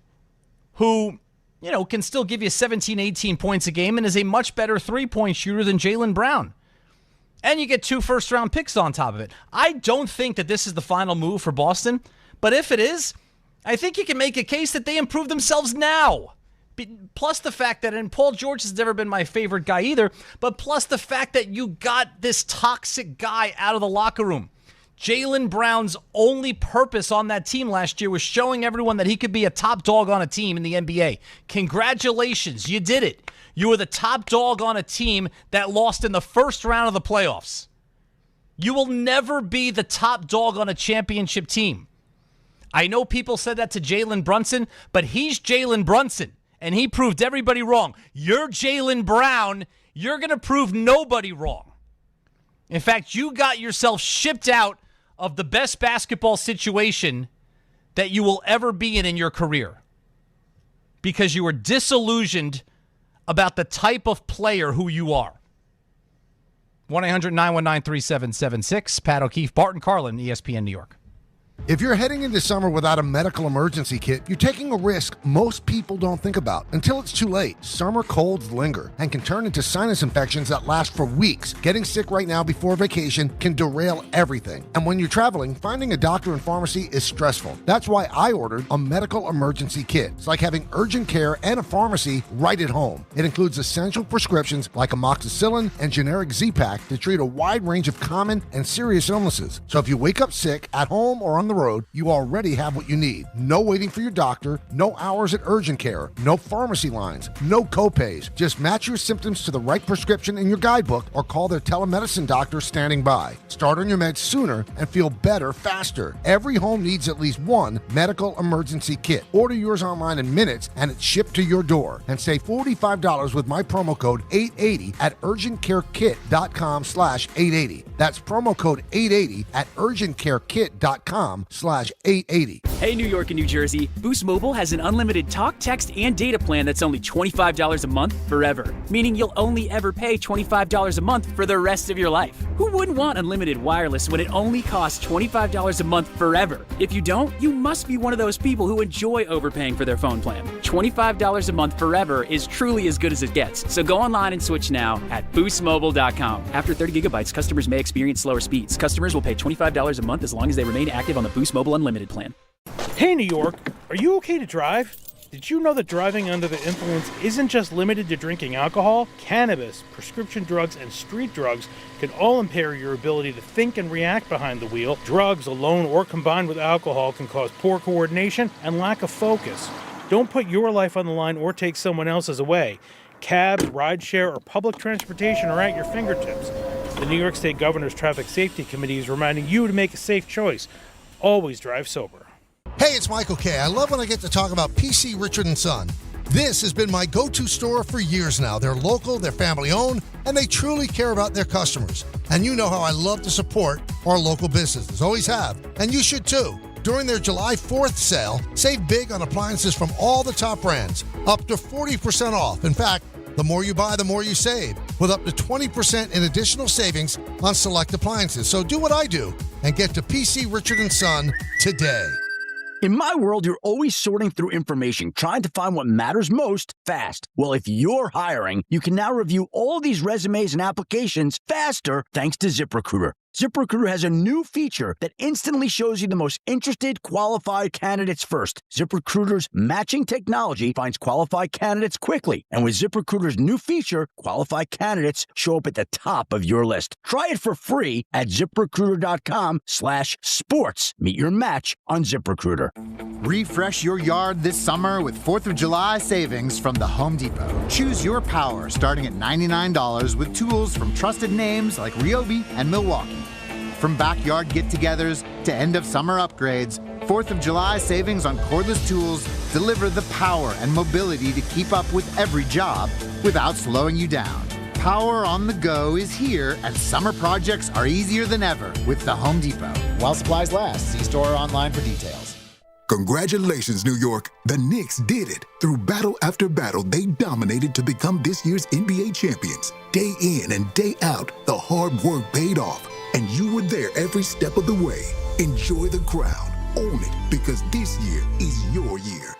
who, can still give you 17, 18 points a game and is a much better three-point shooter than Jaylen Brown. And you get 2 first-round picks on top of it. I don't think that this is the final move for Boston, but if it is, I think you can make a case that they improve themselves now. Plus the fact that, and Paul George has never been my favorite guy either, but plus the fact that you got this toxic guy out of the locker room. Jaylen Brown's only purpose on that team last year was showing everyone that he could be a top dog on a team in the NBA. Congratulations, you did it. You were the top dog on a team that lost in the first round of the playoffs. You will never be the top dog on a championship team. I know people said that to Jalen Brunson, but he's Jalen Brunson, and he proved everybody wrong. You're Jaylen Brown. You're going to prove nobody wrong. In fact, you got yourself shipped out of the best basketball situation that you will ever be in your career because you were disillusioned about the type of player who you are. 1-800-919-3776. Pat O'Keefe, Bart Carlin, ESPN New York. If you're heading into summer without a medical emergency kit, you're taking a risk most people don't think about until it's too late. Summer colds linger and can turn into sinus infections that last for weeks. Getting sick right now before vacation can derail everything. And when you're traveling, finding a doctor and pharmacy is stressful. That's why I ordered a medical emergency kit. It's like having urgent care and a pharmacy right at home. It includes essential prescriptions like amoxicillin and generic Z-Pak to treat a wide range of common and serious illnesses. So if you wake up sick at home or on the road, you already have what you need. No waiting for your doctor, no hours at urgent care, no pharmacy lines, no copays. Just match your symptoms to the right prescription in your guidebook or call their telemedicine doctor standing by. Start on your meds sooner and feel better faster. Every home needs at least one medical emergency kit. Order yours online in minutes and it's shipped to your door. And save $45 with my promo code 880 at urgentcarekit.com/880. That's promo code 880 at urgentcarekit.com/880. Hey, New York and New Jersey, Boost Mobile has an unlimited talk, text, and data plan that's only $25 a month forever. Meaning you'll only ever pay $25 a month for the rest of your life. Who wouldn't want unlimited wireless when it only costs $25 a month forever? If you don't, you must be one of those people who enjoy overpaying for their phone plan. $25 a month forever is truly as good as it gets. So go online and switch now at boostmobile.com. After 30 gigabytes, customers may experience slower speeds. Customers will pay $25 a month as long as they remain active on the Boost Mobile Unlimited plan. Hey, New York, are you okay to drive? Did you know that driving under the influence isn't just limited to drinking alcohol? Cannabis, prescription drugs, and street drugs can all impair your ability to think and react behind the wheel. Drugs alone or combined with alcohol can cause poor coordination and lack of focus. Don't put your life on the line or take someone else's away. Cabs, rideshare, or public transportation are at your fingertips. The New York State Governor's Traffic Safety Committee is reminding you to make a safe choice. Always drive sober. Hey, it's Michael K. I love when I get to talk about PC Richard & Son. This has been my go-to store for years now. They're local, they're family-owned, and they truly care about their customers. And you know how I love to support our local businesses. Always have. And you should too. During their July 4th sale, save big on appliances from all the top brands, up to 40% off. In fact, the more you buy, the more you save, with up to 20% in additional savings on select appliances. So do what I do and get to PC Richard & Son today. In my world, you're always sorting through information, trying to find what matters most fast. Well, if you're hiring, you can now review all these resumes and applications faster thanks to ZipRecruiter. ZipRecruiter has a new feature that instantly shows you the most interested, qualified candidates first. ZipRecruiter's matching technology finds qualified candidates quickly. And with ZipRecruiter's new feature, qualified candidates show up at the top of your list. Try it for free at ZipRecruiter.com/sports. Meet your match on ZipRecruiter. Refresh your yard this summer with 4th of July savings from the Home Depot. Choose your power starting at $99 with tools from trusted names like Ryobi and Milwaukee. From backyard get-togethers to end-of-summer upgrades, 4th of July savings on cordless tools deliver the power and mobility to keep up with every job without slowing you down. Power on the go is here, and summer projects are easier than ever with the Home Depot. While supplies last, see store or online for details. Congratulations, New York. The Knicks did it. Through battle after battle, they dominated to become this year's NBA champions. Day in and day out, the hard work paid off, and you were there every step of the way. Enjoy the crown. Own it, because this year is your year.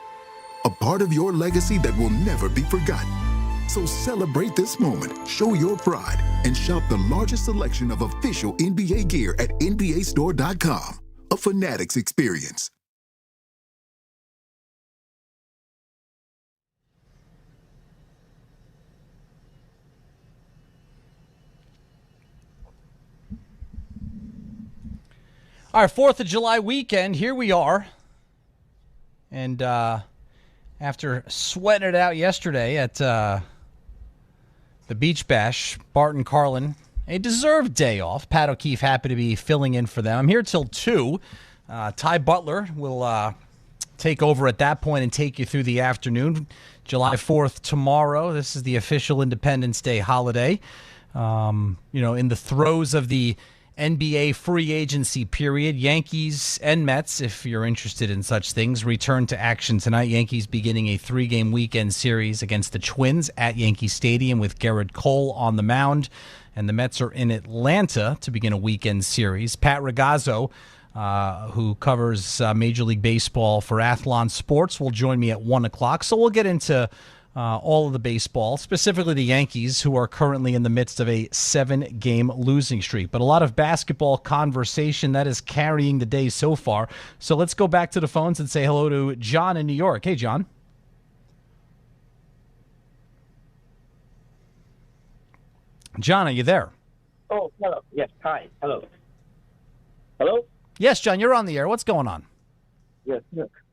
A part of your legacy that will never be forgotten. So celebrate this moment, show your pride, and shop the largest selection of official NBA gear at NBAstore.com. A Fanatics experience. All right, 4th of July weekend, here we are. And after sweating it out yesterday at the Beach Bash, Bart Carlin, a deserved day off. Pat O'Keefe happy to be filling in for them. I'm here till 2. Ty Butler will take over at that point and take you through the afternoon. July 4th tomorrow. This is the official Independence Day holiday. In the throes of the NBA free agency period, Yankees and Mets, if you're interested in such things, return to action tonight. Yankees beginning a 3-game weekend series against the Twins at Yankee Stadium with Garrett Cole on the mound. And the Mets are in Atlanta to begin a weekend series. Pat Ragazzo, who covers Major League Baseball for Athlon Sports, will join me at 1 o'clock. So we'll get into all of the baseball, specifically the Yankees, who are currently in the midst of a 7-game losing streak. But a lot of basketball conversation that is carrying the day so far. So let's go back to the phones and say hello to John in New York. Hey, John. John, are you there? Oh, hello. Yes, hi. Hello. Hello? Yes, John, you're on the air. What's going on? Yes.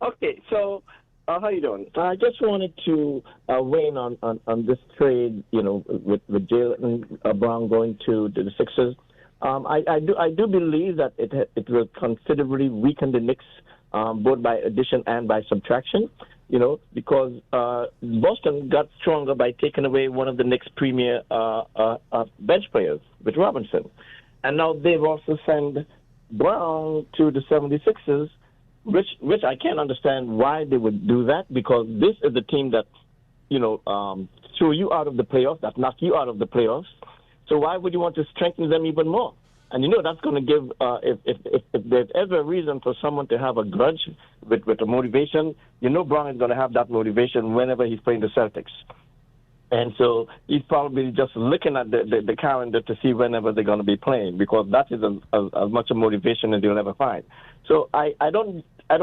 Okay, so how you doing? I just wanted to weigh in on this trade, with Jaylen Brown going to the Sixers. I do believe that it will considerably weaken the Knicks, both by addition and by subtraction. Because Boston got stronger by taking away one of the Knicks' premier bench players with Robinson. And now they've also sent Brown to the 76ers, which I can't understand why they would do that, because this is the team that, threw you out of the playoffs, that knocked you out of the playoffs. So why would you want to strengthen them even more? And that's going to give, if there's ever a reason for someone to have a grudge with a motivation, Brown is going to have that motivation whenever he's playing the Celtics. And so he's probably just looking at the calendar to see whenever they're going to be playing, because that is as much a motivation as you'll ever find. So I don't, I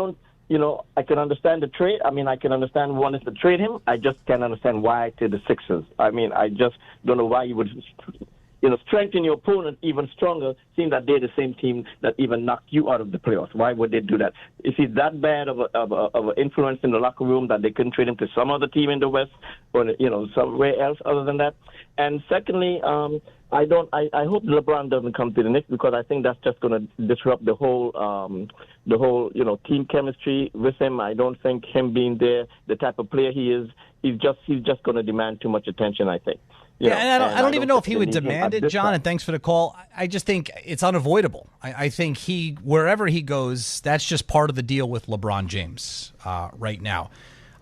can understand the trade. I mean, I can understand wanting to trade him. I just can't understand why to the Sixers. I mean, I just don't know why you would strengthen your opponent even stronger, seeing that they're the same team that even knocked you out of the playoffs. Why would they do that? Is he that bad of an influence in the locker room that they couldn't trade him to some other team in the West or, somewhere else other than that? And secondly, I hope LeBron doesn't come to the Knicks, because I think that's just going to disrupt the whole team chemistry with him. I don't think him being there, the type of player he is, he's just going to demand too much attention, I think. And I don't even know if he would demand it, John, and thanks for the call. I just think it's unavoidable. I think wherever he goes, that's just part of the deal with LeBron James right now.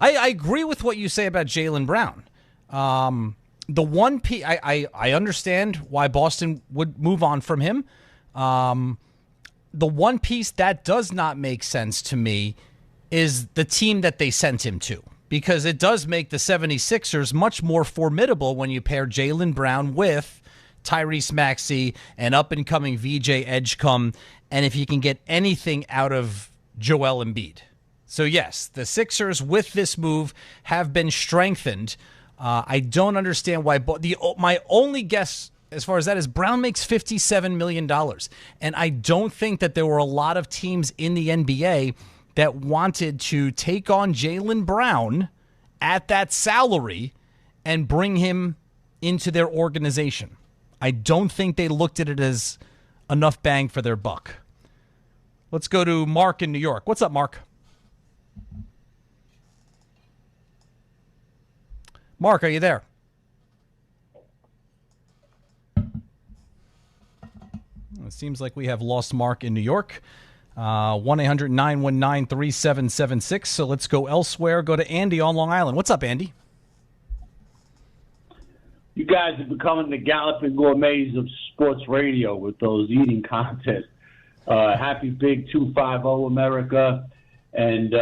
I agree with what you say about Jaylen Brown. The one piece, I understand why Boston would move on from him. The one piece that does not make sense to me is the team that they sent him to, because it does make the 76ers much more formidable when you pair Jaylen Brown with Tyrese Maxey, an up-and-coming VJ Edgecombe, and if you can get anything out of Joel Embiid. So, yes, the Sixers, with this move, have been strengthened. I don't understand why. My only guess as far as that is Brown makes $57 million. And I don't think that there were a lot of teams in the NBA that wanted to take on Jaylen Brown at that salary and bring him into their organization. I don't think they looked at it as enough bang for their buck. Let's go to Mark in New York. What's up, Mark? Mark, are you there? It seems like we have lost Mark in New York. 1-800-919-3776. So let's go elsewhere. Go to Andy on Long Island. What's up, Andy? You guys are becoming the galloping gourmets of sports radio with those eating contests. Happy Big 250 America. And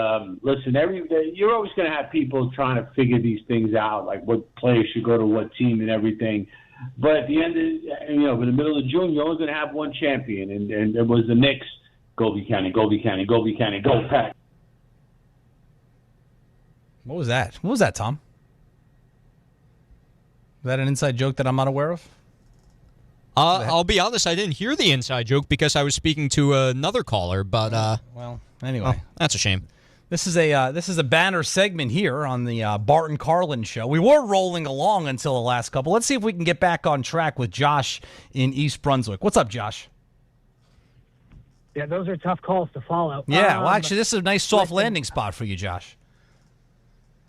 listen, every day you're always going to have people trying to figure these things out, like what players should go to what team and everything. But at the end of, in the middle of June, you're only going to have one champion, and it was the Knicks. Go Buchanan, go Buchanan, go Buchanan, go Pat. What was that? What was that, Tom? Is that an inside joke that I'm not aware of? I'll be honest, I didn't hear the inside joke because I was speaking to another caller, but well, anyway, that's a shame. This is a banner segment here on the Bart Carlin show. We were rolling along until the last couple. Let's see if we can get back on track with Josh in East Brunswick. What's up, Josh? Yeah, those are tough calls to follow. Yeah, well, actually, this is a nice soft landing spot for you, Josh.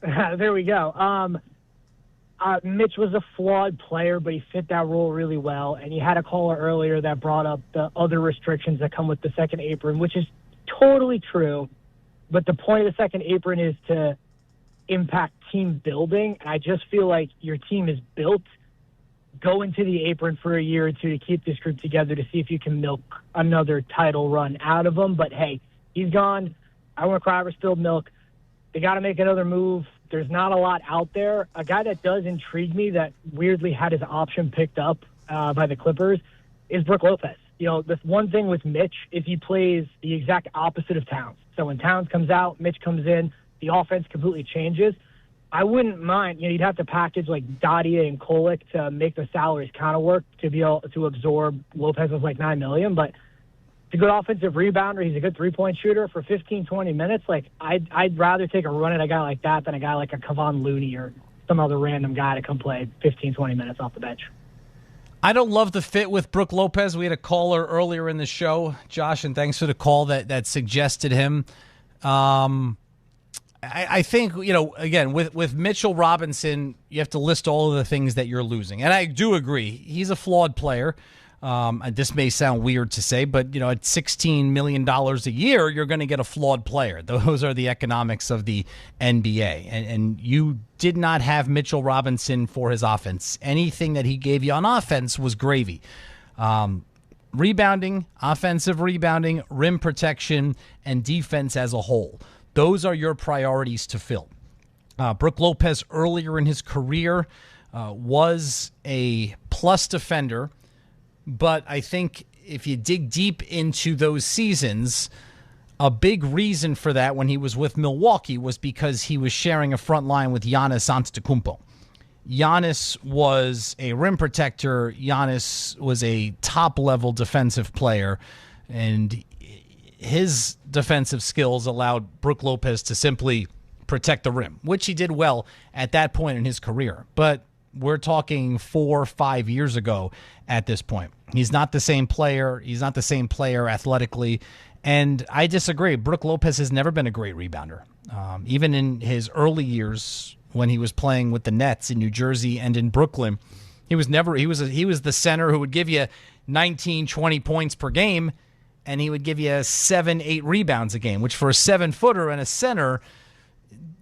There we go. Mitch was a flawed player, but he fit that role really well. And you had a caller earlier that brought up the other restrictions that come with the second apron, which is totally true. But the point of the second apron is to impact team building. And I just feel like your team is built. Go into the apron for a year or two to keep this group together to see if you can milk another title run out of him. But, hey, he's gone. I want to cry over spilled milk. They got to make another move. There's not a lot out there. A guy that does intrigue me that weirdly had his option picked up by the Clippers is Brook Lopez. You know, the one thing with Mitch is he plays the exact opposite of Towns. So when Towns comes out, Mitch comes in, the offense completely changes. I wouldn't mind, you'd have to package like Dottie and Kolek to make the salaries kind of work to be able to absorb Lopez's like $9 million. But it's a good offensive rebounder. He's a good three-point shooter for 15, 20 minutes. Like I'd rather take a run at a guy like that than a guy like a Kevon Looney or some other random guy to come play 15, 20 minutes off the bench. I don't love the fit with Brook Lopez. We had a caller earlier in the show, Josh, and thanks for the call that suggested him. I think, again, with Mitchell Robinson, you have to list all of the things that you're losing. And I do agree. He's a flawed player. This may sound weird to say, but, at $16 million a year, you're going to get a flawed player. Those are the economics of the NBA. And you did not have Mitchell Robinson for his offense. Anything that he gave you on offense was gravy. Rebounding, offensive rebounding, rim protection, and defense as a whole. Those are your priorities to fill. Brook Lopez earlier in his career was a plus defender, but I think if you dig deep into those seasons, a big reason for that when he was with Milwaukee was because he was sharing a front line with Giannis Antetokounmpo. Giannis was a rim protector. Giannis was a top-level defensive player, and his defensive skills allowed Brook Lopez to simply protect the rim, which he did well at that point in his career. But we're talking 4 or 5 years ago at this point. He's not the same player. He's not the same player athletically. And I disagree. Brook Lopez has never been a great rebounder. Even in his early years when he was playing with the Nets in New Jersey and in Brooklyn, he was the center who would give you 19, 20 points per game, and he would give you 7-8 rebounds a game, which for a 7-footer and a center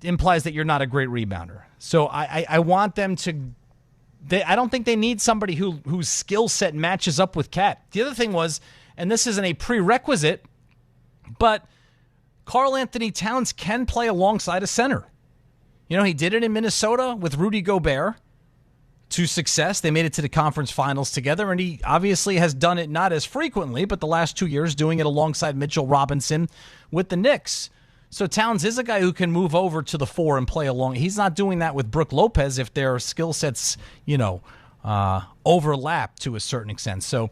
implies that you're not a great rebounder. So I want them to. I don't think they need somebody whose skill set matches up with Cat. The other thing was, and this isn't a prerequisite, but Karl Anthony Towns can play alongside a center. He did it in Minnesota with Rudy Gobert. to success. They made it to the conference finals together, and he obviously has done it not as frequently, but the last 2 years doing it alongside Mitchell Robinson with the Knicks. So Towns is a guy who can move over to the 4 and play along. He's not doing that with Brook Lopez if their skill sets, overlap to a certain extent. So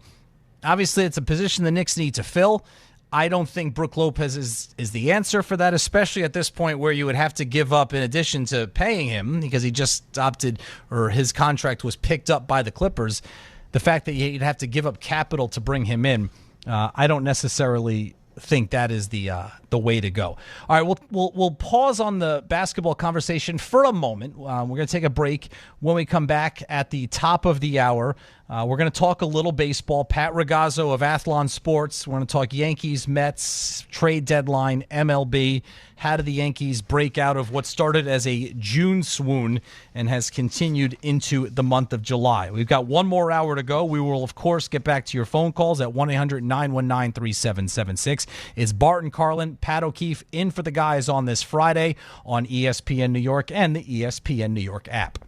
obviously it's a position the Knicks need to fill. I don't think Brook Lopez is the answer for that, especially at this point where you would have to give up, in addition to paying him, because he just opted, or his contract was picked up by the Clippers, the fact that you'd have to give up capital to bring him in, I don't necessarily think that is the way to go. All right, we'll pause on the basketball conversation for a moment. We're going to take a break. When we come back at the top of the hour, we're going to talk a little baseball. Pat Ragazzo of Athlon Sports. We're going to talk Yankees, Mets, trade deadline, MLB. How did the Yankees break out of what started as a June swoon and has continued into the month of July? We've got one more hour to go. We will, of course, get back to your phone calls at 1-800-919-3776. It's Bart Carlin, Pat O'Keefe in for the guys on this Friday on ESPN New York and the ESPN New York app.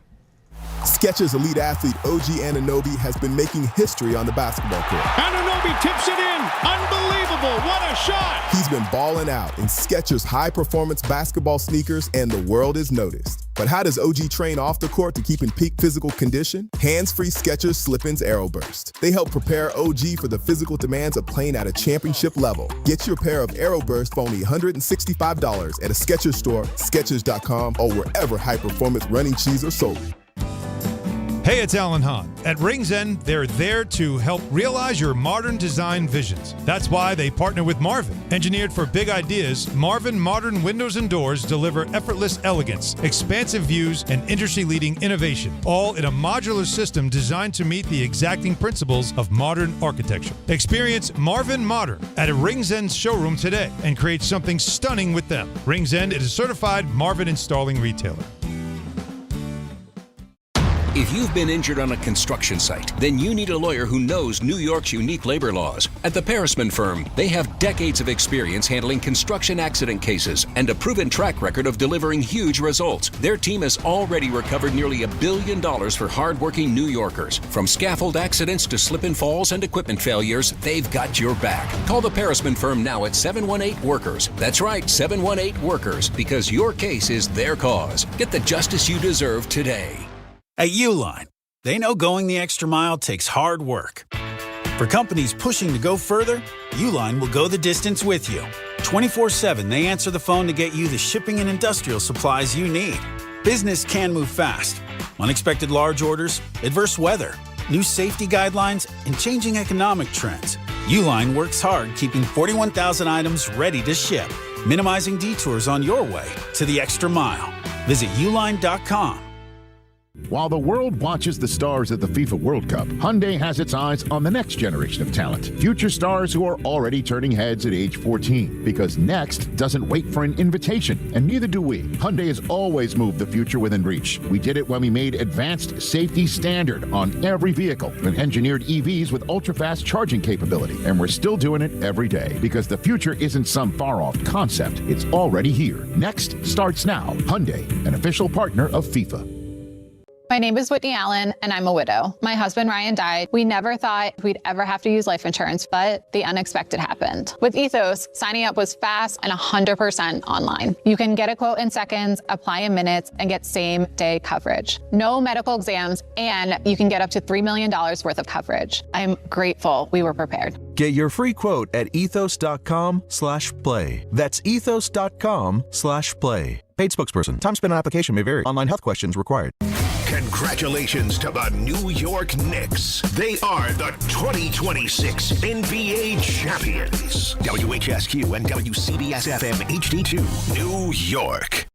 Skechers elite athlete OG Anunoby has been making history on the basketball court. Anunoby tips it in. Unbelievable. What a shot. He's been balling out in Skechers high-performance basketball sneakers, and the world is noticed. But how does OG train off the court to keep in peak physical condition? Hands-free Skechers Slip-ins Aeroburst. They help prepare OG for the physical demands of playing at a championship level. Get your pair of Aeroburst for only $165 at a Skechers store, Skechers.com, or wherever high-performance running shoes are sold. Hey, it's Alan Hahn. At Rings End, they're there to help realize your modern design visions. That's why they partner with Marvin. Engineered for big ideas, Marvin modern windows and doors deliver effortless elegance, expansive views, and industry-leading innovation, all in a modular system designed to meet the exacting principles of modern architecture. Experience Marvin Modern at a Rings End showroom today and create something stunning with them. Rings End is a certified Marvin installing retailer. If you've been injured on a construction site, then you need a lawyer who knows New York's unique labor laws. At the Parisman Firm, they have decades of experience handling construction accident cases and a proven track record of delivering huge results. Their team has already recovered nearly $1 billion for hardworking New Yorkers. From scaffold accidents to slip and falls and equipment failures, they've got your back. Call the Parisman Firm now at 718-WORKERS. That's right, 718-WORKERS, because your case is their cause. Get the justice you deserve today. At Uline, they know going the extra mile takes hard work. For companies pushing to go further, Uline will go the distance with you. 24/7, they answer the phone to get you the shipping and industrial supplies you need. Business can move fast. Unexpected large orders, adverse weather, new safety guidelines, and changing economic trends. Uline works hard keeping 41,000 items ready to ship, minimizing detours on your way to the extra mile. Visit uline.com. While the world watches the stars at the FIFA World Cup, Hyundai has its eyes on the next generation of talent. Future stars who are already turning heads at age 14. Because next doesn't wait for an invitation, and neither do we. Hyundai has always moved the future within reach. We did it when we made advanced safety standard on every vehicle and engineered EVs with ultra-fast charging capability. And we're still doing it every day. Because the future isn't some far-off concept. It's already here. Next starts now. Hyundai, an official partner of FIFA. My name is Whitney Allen, and I'm a widow. My husband, Ryan, died. We never thought we'd ever have to use life insurance, but the unexpected happened. With Ethos, signing up was fast and 100% online. You can get a quote in seconds, apply in minutes, and get same-day coverage. No medical exams, and you can get up to $3 million worth of coverage. I'm grateful we were prepared. Get your free quote at ethos.com/play. That's ethos.com/play. Paid spokesperson. Time spent on application may vary. Online health questions required. Congratulations to the New York Knicks. They are the 2026 NBA champions. WHSQ and WCBS-FM HD2, New York.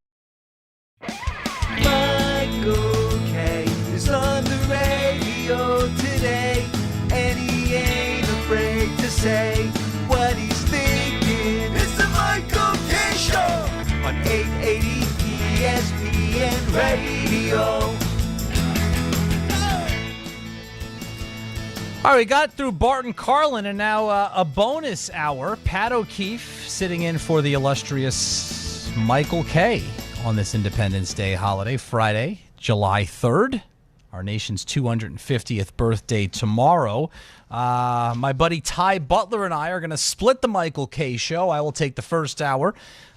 Michael K. is on the radio today, and he ain't afraid to say what he's thinking. It's the Michael K. Show on 880 ESPN Radio. All right, we got through Bart Carlin, and now a bonus hour. Pat O'Keefe sitting in for the illustrious Michael K. on this Independence Day holiday, Friday, July 3rd. our nation's 250th birthday tomorrow. My buddy Ty Butler and I are going to split the Michael Kay show. I will take the first hour,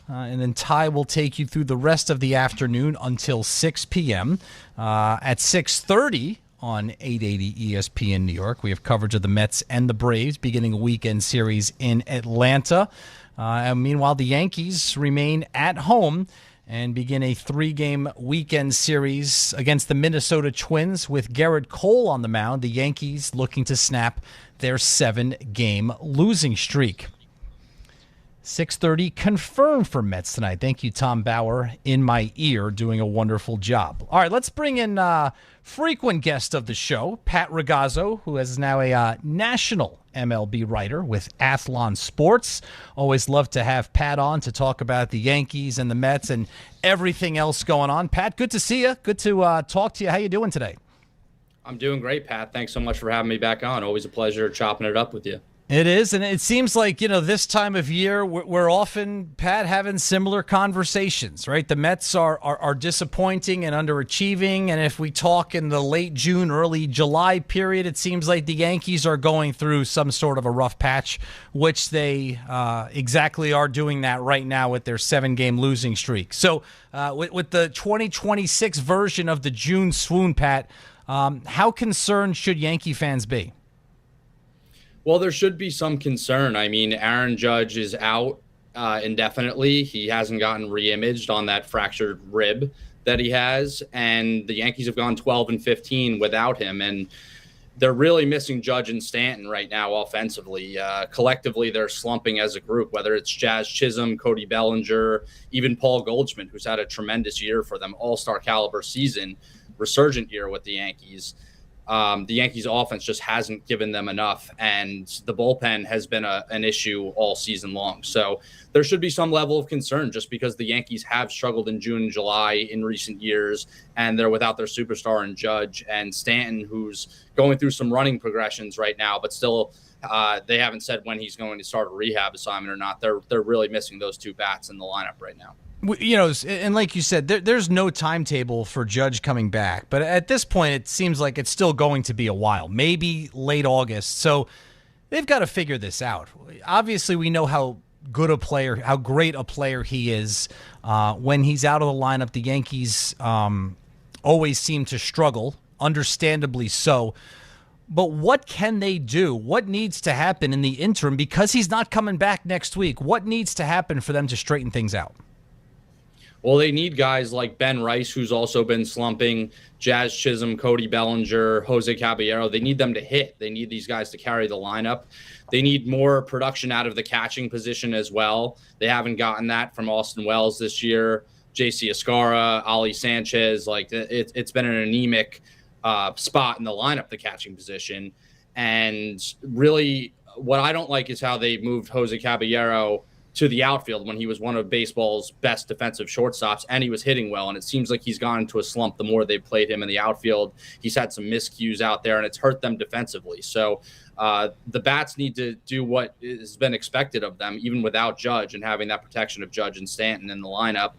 and then Ty will take you through the rest of the afternoon until 6 p.m. At 6:30 on 880 ESPN New York, we have coverage of the Mets and the Braves beginning a weekend series in Atlanta. And meanwhile, the Yankees remain at home and begin a 3-game weekend series against the Minnesota Twins with Garrett Cole on the mound. The Yankees looking to snap their 7-game losing streak. 6:30 confirmed for Mets tonight. Thank you, Tom Bauer, in my ear, doing a wonderful job. All right, let's bring in frequent guest of the show, Pat Ragazzo, who is now a national MLB writer with Athlon Sports. Always love to have Pat on to talk about the Yankees and the Mets and everything else going on. Pat, good to see you. Good to talk to you. How you doing today? I'm doing great, Pat. Thanks so much for having me back on. Always a pleasure chopping it up with you. It is, and it seems like, this time of year, we're often, Pat, having similar conversations, right? The Mets are disappointing and underachieving, and if we talk in the late June, early July period, it seems like the Yankees are going through some sort of a rough patch, which they exactly are doing that right now with their 7-game losing streak. So with the 2026 version of the June swoon, Pat, how concerned should Yankee fans be? Well, there should be some concern. I mean, Aaron Judge is out indefinitely. He hasn't gotten re-imaged on that fractured rib that he has, and the Yankees have gone 12-15 without him, and they're really missing Judge and Stanton right now offensively. Collectively, they're slumping as a group, whether it's Jazz Chisholm, Cody Bellinger, even Paul Goldschmidt, who's had a tremendous year for them, all-star caliber season, resurgent year with the Yankees. The Yankees offense just hasn't given them enough, and the bullpen has been an issue all season long. So there should be some level of concern just because the Yankees have struggled in June and July in recent years, and they're without their superstar in Judge and Stanton, who's going through some running progressions right now, but still they haven't said when he's going to start a rehab assignment or not. They're really missing those two bats in the lineup right now. And like you said, there's no timetable for Judge coming back. But at this point, it seems like it's still going to be a while, maybe late August. So they've got to figure this out. Obviously, we know how great a player he is. When he's out of the lineup, the Yankees always seem to struggle, understandably so. But what can they do? What needs to happen in the interim? Because he's not coming back next week, what needs to happen for them to straighten things out? Well, they need guys like Ben Rice, who's also been slumping, Jazz Chisholm, Cody Bellinger, Jose Caballero. They need them to hit. They need these guys to carry the lineup. They need more production out of the catching position as well. They haven't gotten that from Austin Wells this year, JC Escara, Ali Sanchez. Like it's been an anemic spot in the lineup, the catching position. And really what I don't like is how they moved Jose Caballero to the outfield when he was one of baseball's best defensive shortstops, and he was hitting well. And it seems like he's gone into a slump the more they've played him in the outfield. He's had some miscues out there, and it's hurt them defensively. So the bats need to do what has been expected of them, even without Judge and having that protection of Judge and Stanton in the lineup.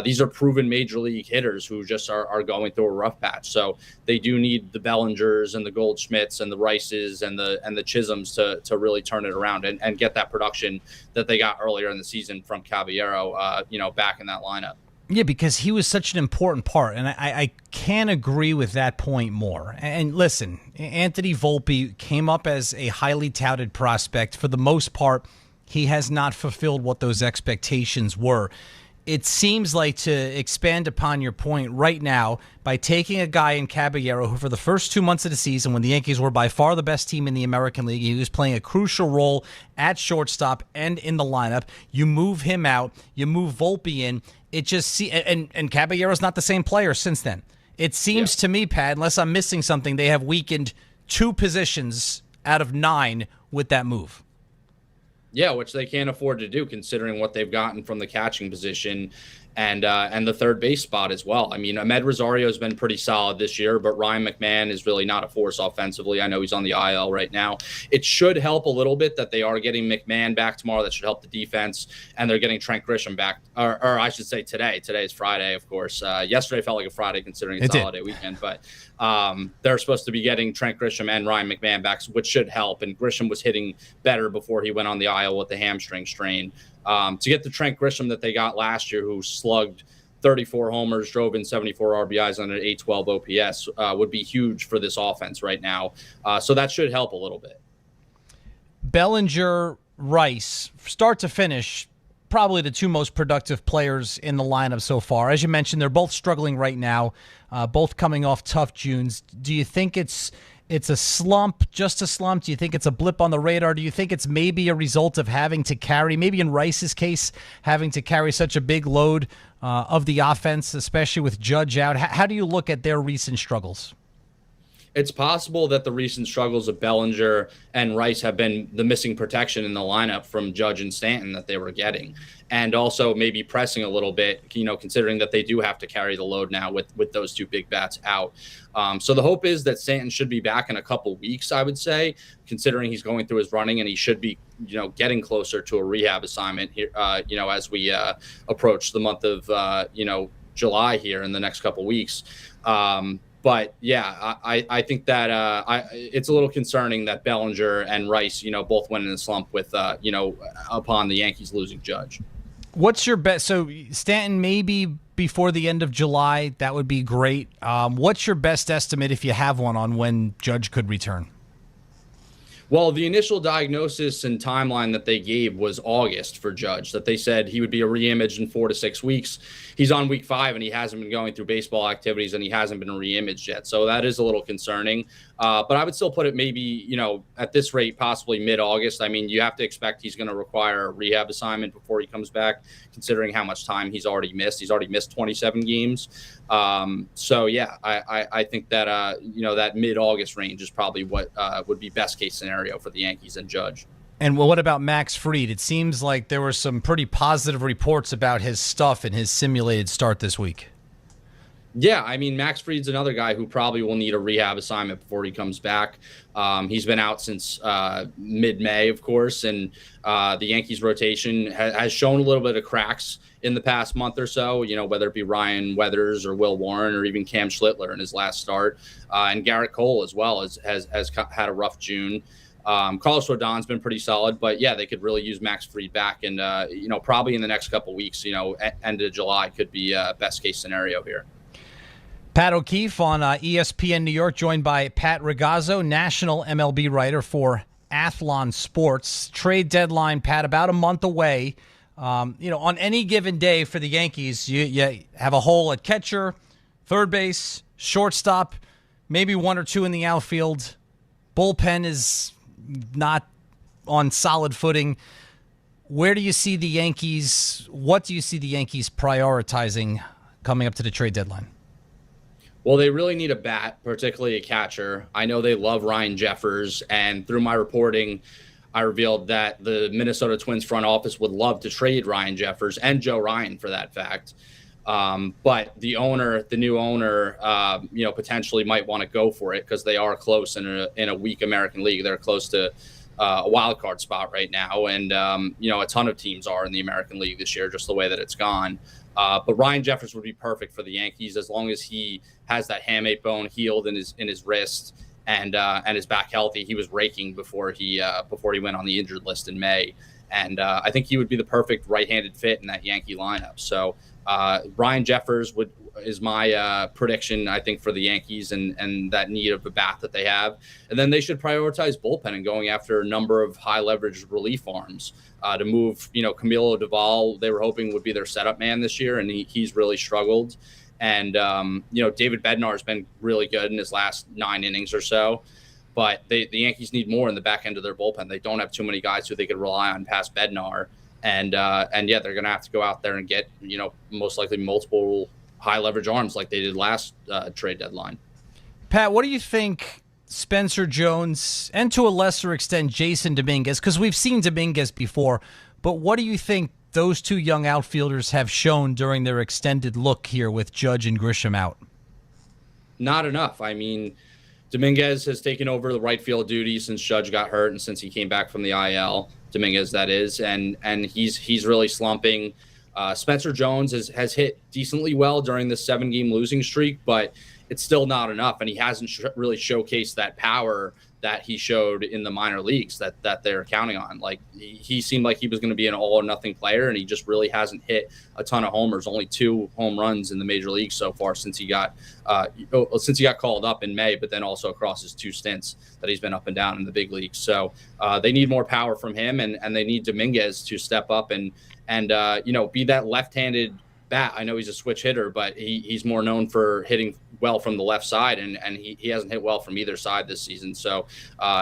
These are proven major league hitters who just are going through a rough patch. So they do need the Bellingers and the Goldschmidts and the Rices and the Chisholms to really turn it around and get that production that they got earlier in the season from Caballero, back in that lineup. Yeah, because he was such an important part, and I can't agree with that point more. And listen, Anthony Volpe came up as a highly touted prospect. For the most part, he has not fulfilled what those expectations were. It seems like, to expand upon your point right now, by taking a guy in Caballero who for the first 2 months of the season, when the Yankees were by far the best team in the American League, he was playing a crucial role at shortstop and in the lineup. You move him out, you move Volpe in. It just and Caballero's not the same player since then. It seems to me, Pat, unless I'm missing something, they have weakened 2 positions out of 9 with that move. Yeah, which they can't afford to do considering what they've gotten from the catching position and the third base spot as well. I mean, Ahmed Rosario has been pretty solid this year, but Ryan McMahon is really not a force offensively. I know he's on the IL right now. It should help a little bit that they are getting McMahon back tomorrow. That should help the defense, and they're getting Trent Grisham back, or I should say today. Today is Friday, of course. Yesterday felt like a Friday considering it's a holiday weekend, but They're supposed to be getting Trent Grisham and Ryan McMahon back, which should help. And Grisham was hitting better before he went on the IL with the hamstring strain. To get the Trent Grisham that they got last year, who slugged 34 homers, drove in 74 RBIs on an 812 OPS, would be huge for this offense right now. So that should help a little bit. Bellinger, Rice, start to finish, probably the two most productive players in the lineup so far. As you mentioned, they're both struggling right now, both coming off tough Junes. Do you think it's a slump, just a slump? Do you think it's a blip on the radar? Do you think it's maybe a result of having to carry, maybe in Rice's case, having to carry such a big load of the offense, especially with Judge out? How do you look at their recent struggles? It's possible that the recent struggles of Bellinger and Rice have been the missing protection in the lineup from Judge and Stanton that they were getting. And also maybe pressing a little bit, considering that they do have to carry the load now with those two big bats out. So the hope is that Stanton should be back in a couple weeks, I would say, considering he's going through his running, and he should be, getting closer to a rehab assignment here, as we approach the month of, July here in the next couple weeks. But yeah, I think that it's a little concerning that Bellinger and Rice, both went in a slump with, upon the Yankees losing Judge. What's your best? So Stanton maybe before the end of July, that would be great. What's your best estimate, if you have one, on when Judge could return? Well, the initial diagnosis and timeline that they gave was August for Judge, that they said he would be a reimaged in 4 to 6 weeks. He's on week 5, and he hasn't been going through baseball activities, and he hasn't been reimaged yet. So that is a little concerning. But I would still put it maybe, at this rate, possibly mid-August. I mean, you have to expect he's going to require a rehab assignment before he comes back, considering how much time he's already missed. He's already missed 27 games. So, yeah, I think that, that mid-August range is probably what would be best-case scenario for the Yankees and Judge. And what about Max Fried? It seems like there were some pretty positive reports about his stuff in his simulated start this week. Yeah, I mean, Max Fried's another guy who probably will need a rehab assignment before he comes back. He's been out since mid-May, of course, and the Yankees rotation has shown a little bit of cracks in the past month or so, whether it be Ryan Weathers or Will Warren or even Cam Schlittler in his last start. And Garrett Cole as well has had a rough June. Carlos Rodon's been pretty solid, but yeah, they could really use Max Fried back, and probably in the next couple weeks, end of July could be best case scenario here. Pat O'Keefe on ESPN New York, joined by Pat Ragazzo, national MLB writer for Athlon Sports. Trade deadline, Pat, about a month away. On any given day for the Yankees, you have a hole at catcher, third base, shortstop, maybe one or two in the outfield. Bullpen is not on solid footing. Where do you see the Yankees? What do you see the Yankees prioritizing coming up to the trade deadline? Well, they really need a bat, particularly a catcher. I know they love Ryan Jeffers, and through my reporting, I revealed that the Minnesota Twins front office would love to trade Ryan Jeffers and Joe Ryan for that fact. But the new owner, potentially might want to go for it because they are close in a weak American League. They're close to a wild card spot right now, and a ton of teams are in the American League this year, just the way that it's gone. But Ryan Jeffers would be perfect for the Yankees as long as he has that hamate bone healed in his wrist and is back healthy. He was raking before he went on the injured list in May, and I think he would be the perfect right-handed fit in that Yankee lineup. So Ryan Jeffers is my prediction, I think, for the Yankees and that need of a bat that they have. And then they should prioritize bullpen and going after a number of high-leverage relief arms to move, Camilo Doval, they were hoping would be their setup man this year, and he's really struggled. And, David Bednar has been really good in his last 9 innings or so. But the Yankees need more in the back end of their bullpen. They don't have too many guys who they could rely on past Bednar. And yeah, they're going to have to go out there and get, most likely multiple high leverage arms like they did last trade deadline. Pat, what do you think Spencer Jones and to a lesser extent Jason Dominguez, because we've seen Dominguez before, but what do you think those two young outfielders have shown during their extended look here with Judge and Grisham out? Not enough. I mean, Dominguez has taken over the right field duty since Judge got hurt and since he came back from the IL. Dominguez, that is, and he's really slumping. Spencer Jones has hit decently well during this 7-game losing streak, but it's still not enough. And he hasn't really showcased that power that he showed in the minor leagues that they're counting on. Like, he seemed like he was going to be an all or nothing player, and he just really hasn't hit a ton of homers. Only 2 home runs in the major leagues so far since he got called up in May, but then also across his 2 stints that he's been up and down in the big leagues. So they need more power from him, and they need Dominguez to step up and be that left-handed bat. I know he's a switch hitter, but he's more known for hitting well from the left side, and he hasn't hit well from either side this season. So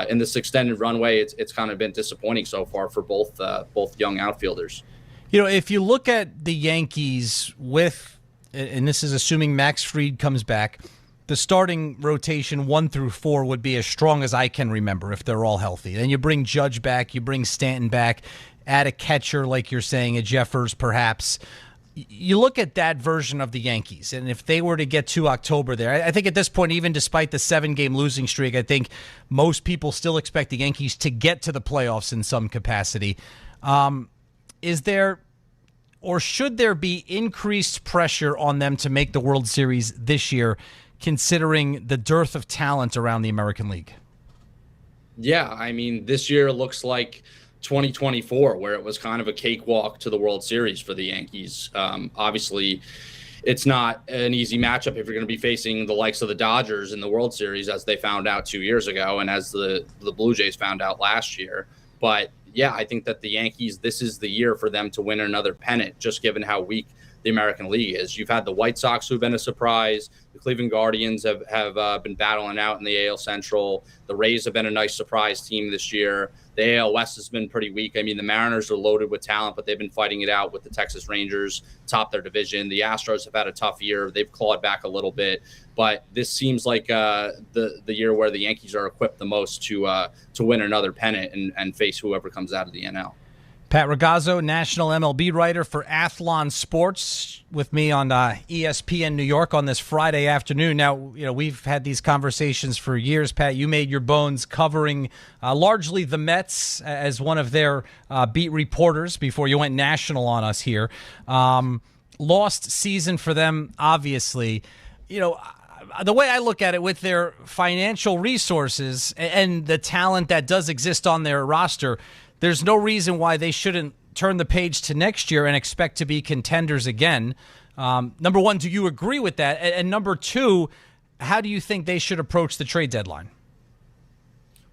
in this extended runway, it's kind of been disappointing so far for both young outfielders. If you look at the Yankees with, and this is assuming Max Fried comes back, the starting rotation 1 through 4 would be as strong as I can remember if they're all healthy. Then you bring Judge back, you bring Stanton back, add a catcher like you're saying, a Jeffers perhaps. You look at that version of the Yankees, and if they were to get to October there, I think at this point, even despite the 7-game losing streak, I think most people still expect the Yankees to get to the playoffs in some capacity. Is there, or should there be, increased pressure on them to make the World Series this year, considering the dearth of talent around the American League? Yeah, I mean, this year looks like 2024, where it was kind of a cakewalk to the World Series for the Yankees. Obviously, it's not an easy matchup if you're going to be facing the likes of the Dodgers in the World Series, as they found out 2 years ago, and as the Blue Jays found out last year. But yeah, I think that the Yankees, this is the year for them to win another pennant, just given how weak the American League is. You've had the White Sox, who've been a surprise. The Cleveland Guardians have been battling out in the AL Central. The Rays have been a nice surprise team this year. The AL West has been pretty weak. I mean, the Mariners are loaded with talent, but they've been fighting it out with the Texas Rangers, top their division. The Astros have had a tough year. They've clawed back a little bit, but this seems like the year where the Yankees are equipped the most to win another pennant and face whoever comes out of the NL. Pat Ragazzo, national MLB writer for Athlon Sports, with me on ESPN New York on this Friday afternoon. Now, we've had these conversations for years, Pat. You made your bones covering largely the Mets as one of their beat reporters before you went national on us here. Lost season for them, obviously. The way I look at it, with their financial resources and the talent that does exist on their roster, there's no reason why they shouldn't turn the page to next year and expect to be contenders again. Number one, do you agree with that? And number two, how do you think they should approach the trade deadline?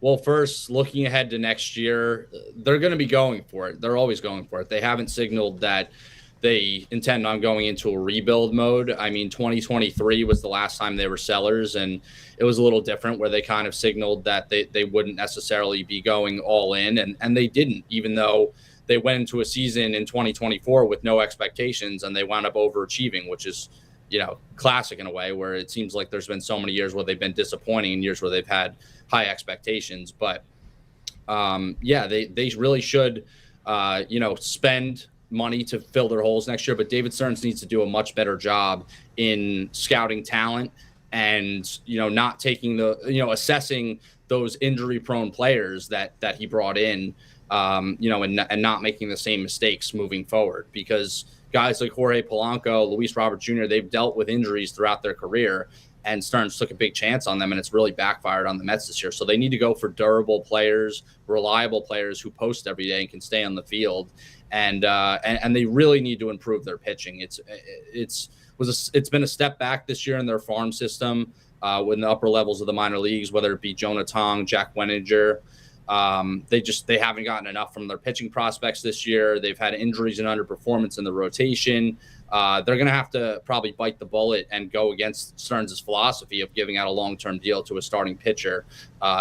Well, first, looking ahead to next year, they're going to be going for it. They're always going for it. They haven't signaled that they intend on going into a rebuild mode. I mean, 2023 was the last time they were sellers, and it was a little different, where they kind of signaled that they wouldn't necessarily be going all in, and they didn't, even though they went into a season in 2024 with no expectations, and they wound up overachieving, which is, classic in a way, where it seems like there's been so many years where they've been disappointing and years where they've had high expectations. But they really should, spend money to fill their holes next year. But David Stearns needs to do a much better job in scouting talent and, not taking assessing those injury-prone players that he brought in, and not making the same mistakes moving forward, because guys like Jorge Polanco, Luis Robert Jr., they've dealt with injuries throughout their career, and Stearns took a big chance on them, and it's really backfired on the Mets this year. So they need to go for durable players, reliable players who post every day and can stay on the field. And they really need to improve their pitching. It's been a step back this year in their farm system, in the upper levels of the minor leagues, whether it be Jonah Tong, Jack Wenninger. They haven't gotten enough from their pitching prospects this year. They've had injuries and underperformance in the rotation. They're going to have to probably bite the bullet and go against Stearns' philosophy of giving out a long-term deal to a starting pitcher,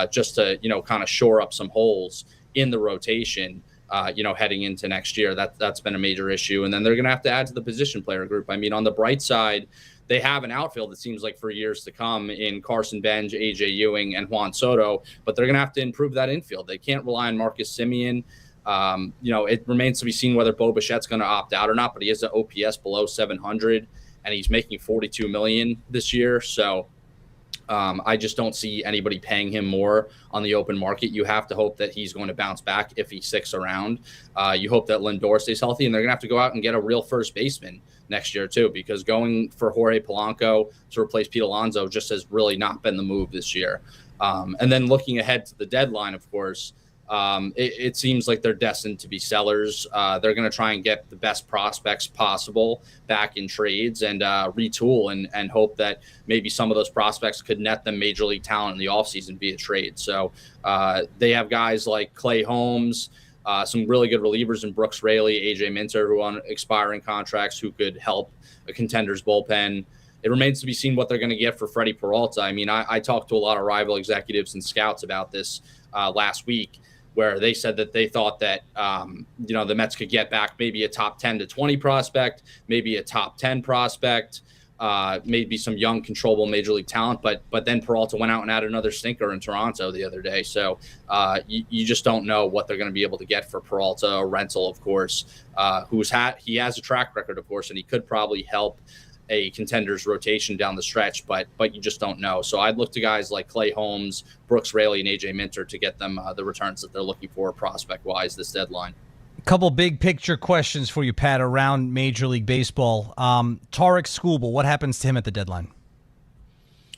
just to, kind of shore up some holes in the rotation. Heading into next year. That's been a major issue. And then they're going to have to add to the position player group. I mean, on the bright side, they have an outfield, it seems like, for years to come in Carson Benj, AJ Ewing, and Juan Soto, but they're going to have to improve that infield. They can't rely on Marcus Semien. It remains to be seen whether Bo Bichette's going to opt out or not, but he has an OPS below 700, and he's making $42 million this year. So I just don't see anybody paying him more on the open market. You have to hope that he's going to bounce back if he sticks around. You hope that Lindor stays healthy, and they're going to have to go out and get a real first baseman next year too, because going for Jorge Polanco to replace Pete Alonso just has really not been the move this year. And then looking ahead to the deadline, of course, it seems like they're destined to be sellers. They're going to try and get the best prospects possible back in trades and retool and hope that maybe some of those prospects could net them major league talent in the offseason via trade. So they have guys like Clay Holmes, some really good relievers in Brooks Raley, AJ Minter, who on expiring contracts who could help a contender's bullpen. It remains to be seen what they're going to get for Freddie Peralta. I mean, I talked to a lot of rival executives and scouts about this last week, where they said that they thought that, the Mets could get back maybe a top 10 to 20 prospect, maybe a top 10 prospect, maybe some young, controllable major league talent. But then Peralta went out and had another stinker in Toronto the other day. So you just don't know what they're going to be able to get for Peralta, a rental, of course, he has a track record, of course, and he could probably help a contender's rotation down the stretch, but you just don't know. So I'd look to guys like Clay Holmes, Brooks Raley, and AJ Minter to get them the returns that they're looking for prospect-wise this deadline. A couple big picture questions for you, Pat, around Major League Baseball. Tarek Skubal, what happens to him at the deadline?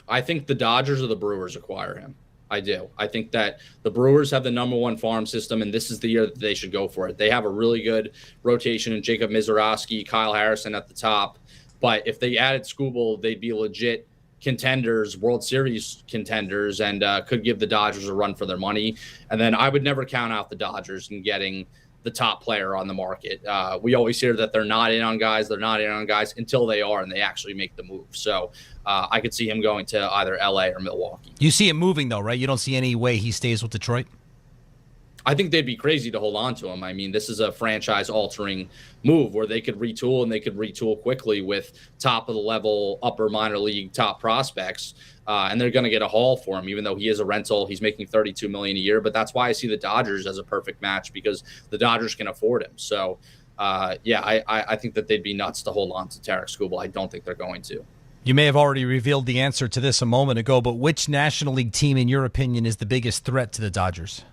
I think the Dodgers or the Brewers acquire him. I do. I think that the Brewers have the number one farm system, and this is the year that they should go for it. They have a really good rotation in Jacob Mizorowski, Kyle Harrison at the top. But if they added Skubal, they'd be legit contenders, World Series contenders, and could give the Dodgers a run for their money. And then I would never count out the Dodgers in getting the top player on the market. We always hear that they're not in on guys until they are and they actually make the move. So I could see him going to either LA or Milwaukee. You see him moving, though, right? You don't see any way he stays with Detroit? I think they'd be crazy to hold on to him. I mean, this is a franchise-altering move where they could retool, and they could retool quickly with top-of-the-level, upper minor league top prospects, and they're going to get a haul for him, even though he is a rental. He's making $32 million a year, but that's why I see the Dodgers as a perfect match, because the Dodgers can afford him. So, I think that they'd be nuts to hold on to Tarek Skubal. I don't think they're going to. You may have already revealed the answer to this a moment ago, but which National League team, in your opinion, is the biggest threat to the Dodgers?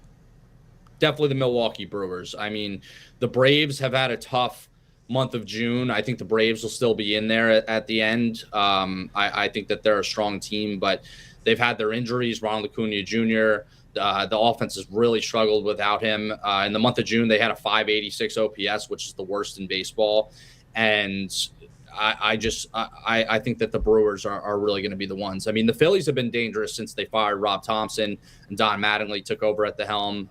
Definitely the Milwaukee Brewers. I mean, the Braves have had a tough month of June. I think the Braves will still be in there at the end. I think that they're a strong team, but they've had their injuries. Ronald Acuna Jr., the offense has really struggled without him. In the month of June, they had a 586 OPS, which is the worst in baseball. And I think that the Brewers are really going to be the ones. I mean, the Phillies have been dangerous since they fired Rob Thompson and Don Mattingly took over at the helm.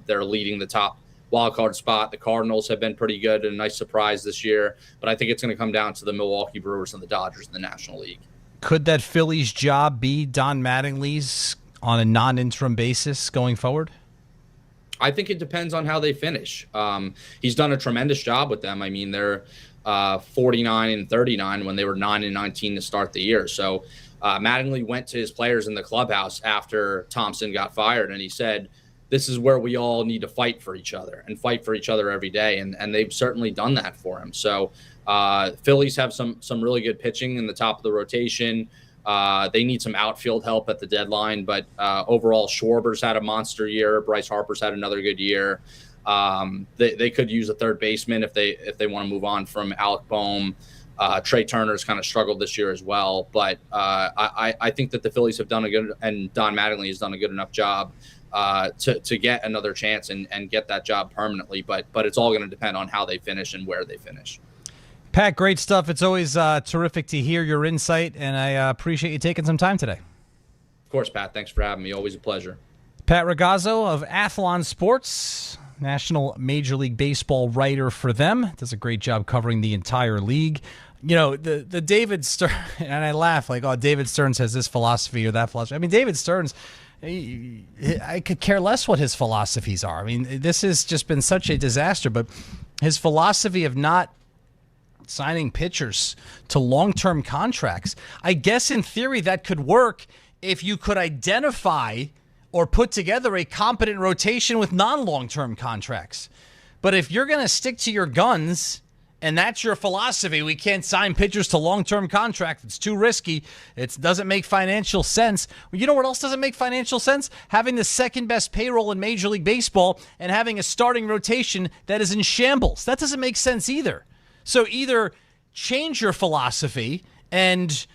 They're leading the top wild card spot. The Cardinals have been pretty good and a nice surprise this year. But I think it's going to come down to the Milwaukee Brewers and the Dodgers in the National League. Could that Phillies job be Don Mattingly's on a non-interim basis going forward? I think it depends on how they finish. He's done a tremendous job with them. I mean, they're 49-39 when they were 9-19 to start the year. So Mattingly went to his players in the clubhouse after Thompson got fired, and he said, this is where we all need to fight for each other and fight for each other every day. And they've certainly done that for him. So Phillies have some really good pitching in the top of the rotation. They need some outfield help at the deadline, but overall Schwarber's had a monster year. Bryce Harper's had another good year. They could use a third baseman if they want to move on from Alec Boehm. Trey Turner's kind of struggled this year as well, but I think that the Phillies have done a good, and Don Mattingly has done a good enough job to get another chance and get that job permanently. But it's all going to depend on how they finish and where they finish. Pat, great stuff. It's always terrific to hear your insight, and I appreciate you taking some time today. Of course, Pat. Thanks for having me. Always a pleasure. Pat Ragazzo of Athlon Sports, National Major League Baseball writer for them. Does a great job covering the entire league. You know, the David Stern, and I laugh like, oh, David Stearns has this philosophy or that philosophy. I mean, David Stearns, I could care less what his philosophies are. I mean, this has just been such a disaster, but his philosophy of not signing pitchers to long-term contracts, I guess in theory that could work if you could identify or put together a competent rotation with non-long-term contracts. But if you're going to stick to your guns and that's your philosophy. We can't sign pitchers to long-term contracts. It's too risky. It doesn't make financial sense. Well, you know what else doesn't make financial sense? Having the second-best payroll in Major League Baseball and having a starting rotation that is in shambles. That doesn't make sense either. So either change your philosophy and